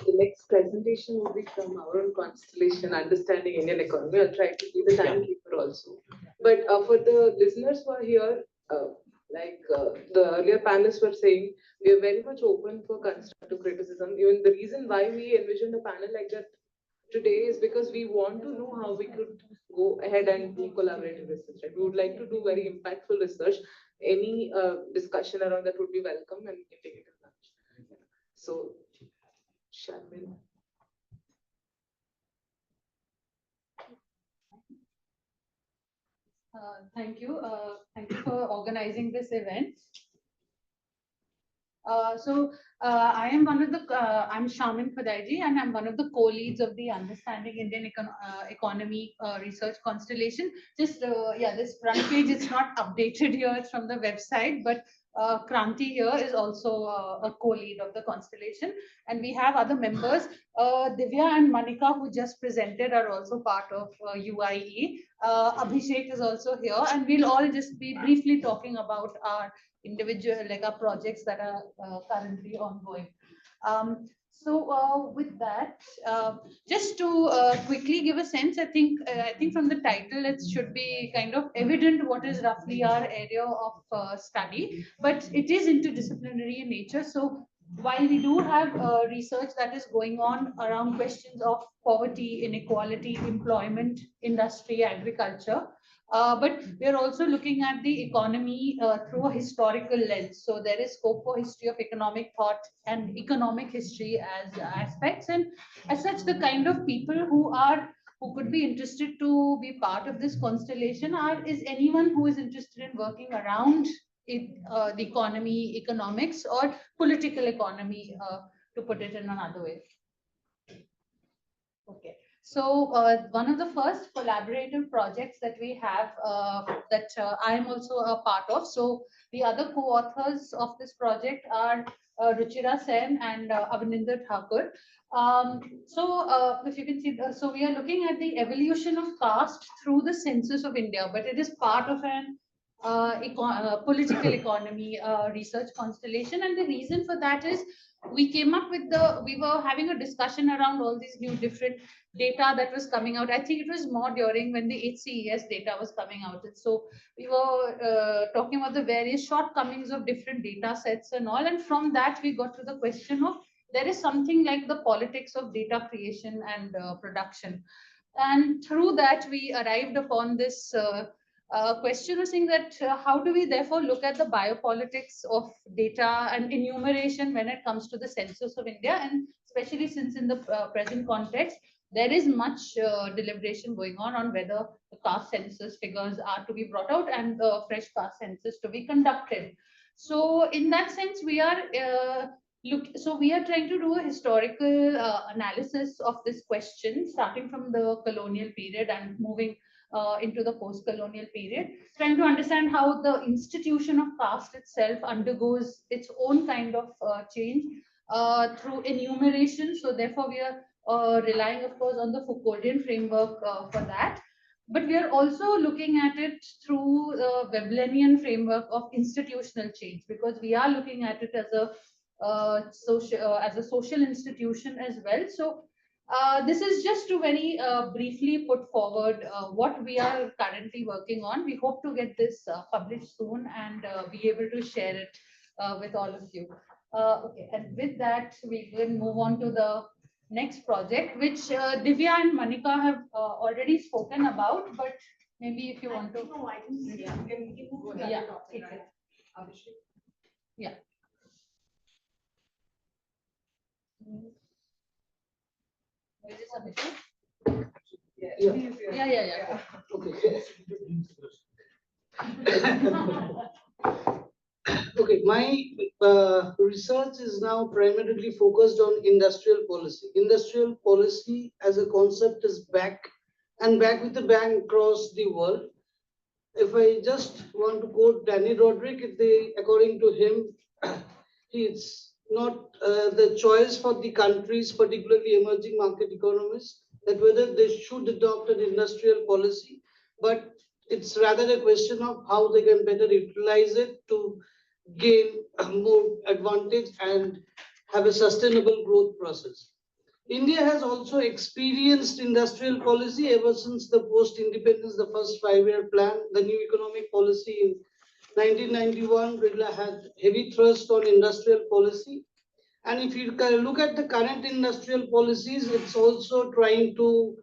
N: The next presentation will be from our own constellation, Understanding Indian Economy. I'll try to be the timekeeper also. But for the listeners who are here, the earlier panelists were saying, we are very much open for constructive criticism. Even the reason why we envisioned a panel like that today is because we want to know how we could go ahead and do collaborative research. Right? We would like to do very impactful research. Any discussion around that would be welcome, and we can take it to lunch.
J: So, Shamindra.
K: Thank you. Thank you for organizing this event. I am I'm Shamin Khadaiji, and I'm one of the co-leads of the Understanding Indian Economy Research Constellation. This front page is not updated here, it's from the website, but Kranti here is also a co-lead of the constellation. And we have other members, Divya and Manika, who just presented, are also part of UIE. Abhishek is also here, and we'll all just be briefly talking about our individual projects that are currently ongoing. With that, just to quickly give a sense, I think from the title it should be kind of evident what is roughly our area of study, but it is interdisciplinary in nature. So while we do have research that is going on around questions of poverty, inequality, employment, industry, agriculture, but we are also looking at the economy through a historical lens. So there is scope for history of economic thought and economic history as aspects. And as such, the kind of people who could be interested to be part of this constellation is anyone who is interested in working around the economy, economics, or political economy, to put it in another way. Okay. So one of the first collaborative projects that we have that I am also a part of. So the other co-authors of this project are Ruchira Sen and Avninder Thakur. If you can see, so we are looking at the evolution of caste through the census of India, but it is part of an political economy research constellation. And the reason for that is we were having a discussion around all these new different data that was coming out. I think it was more during when the HCES data was coming out. And so we were talking about the various shortcomings of different data sets and all. And from that, we got to the question of there is something like the politics of data creation and production. And through that, we arrived upon this question was saying that how do we therefore look at the biopolitics of data and enumeration when it comes to the census of India, and especially since in the present context, there is much deliberation going on whether the caste census figures are to be brought out and the fresh caste census to be conducted. So in that sense, we are trying to do a historical analysis of this question, starting from the colonial period and moving into the post-colonial period, trying to understand how the institution of caste itself undergoes its own kind of change through enumeration. So therefore, we are relying, of course, on the Foucauldian framework for that. But we are also looking at it through the Veblenian framework of institutional change, because we are looking at it as a social institution as well. So this is just to very briefly put forward what we are currently working on. We hope to get this published soon and be able to share it with all of you. Okay, and with that, we will move on to the next project, which Divya and Manika have already spoken about, but maybe if you want to.
O: No, I can see.
K: Yeah.
O: We can move to the
K: Yeah,
O: other topic, right?
K: Yeah. Yeah.
Q: Okay. Okay, my research is now primarily focused on industrial policy. Industrial policy as a concept is back with a bang across the world. If I just want to quote Danny Roderick, according to him, it's not the choice for the countries, particularly emerging market economies, that whether they should adopt an industrial policy, but it's rather a question of how they can better utilize it to gain more advantage and have a sustainable growth process. India has also experienced industrial policy ever since the post-independence, the first 5-year plan, the new economic policy in 1991 really had heavy thrust on industrial policy. And if you look at the current industrial policies, it's also trying to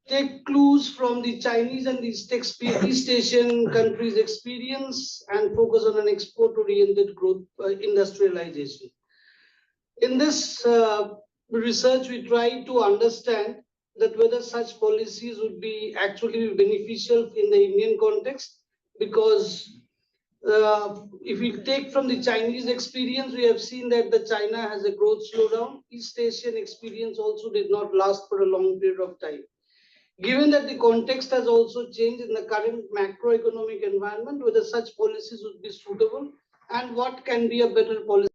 Q: take clues from the Chinese and the East Asian countries' experience and focus on an export-oriented growth industrialization. In this research, we try to understand that whether such policies would be actually beneficial in the Indian context, because if we take from the Chinese experience, we have seen that the China has a growth slowdown. East Asian experience also did not last for a long period of time. Given that the context has also changed in the current macroeconomic environment, whether such policies would be suitable and what can be a better policy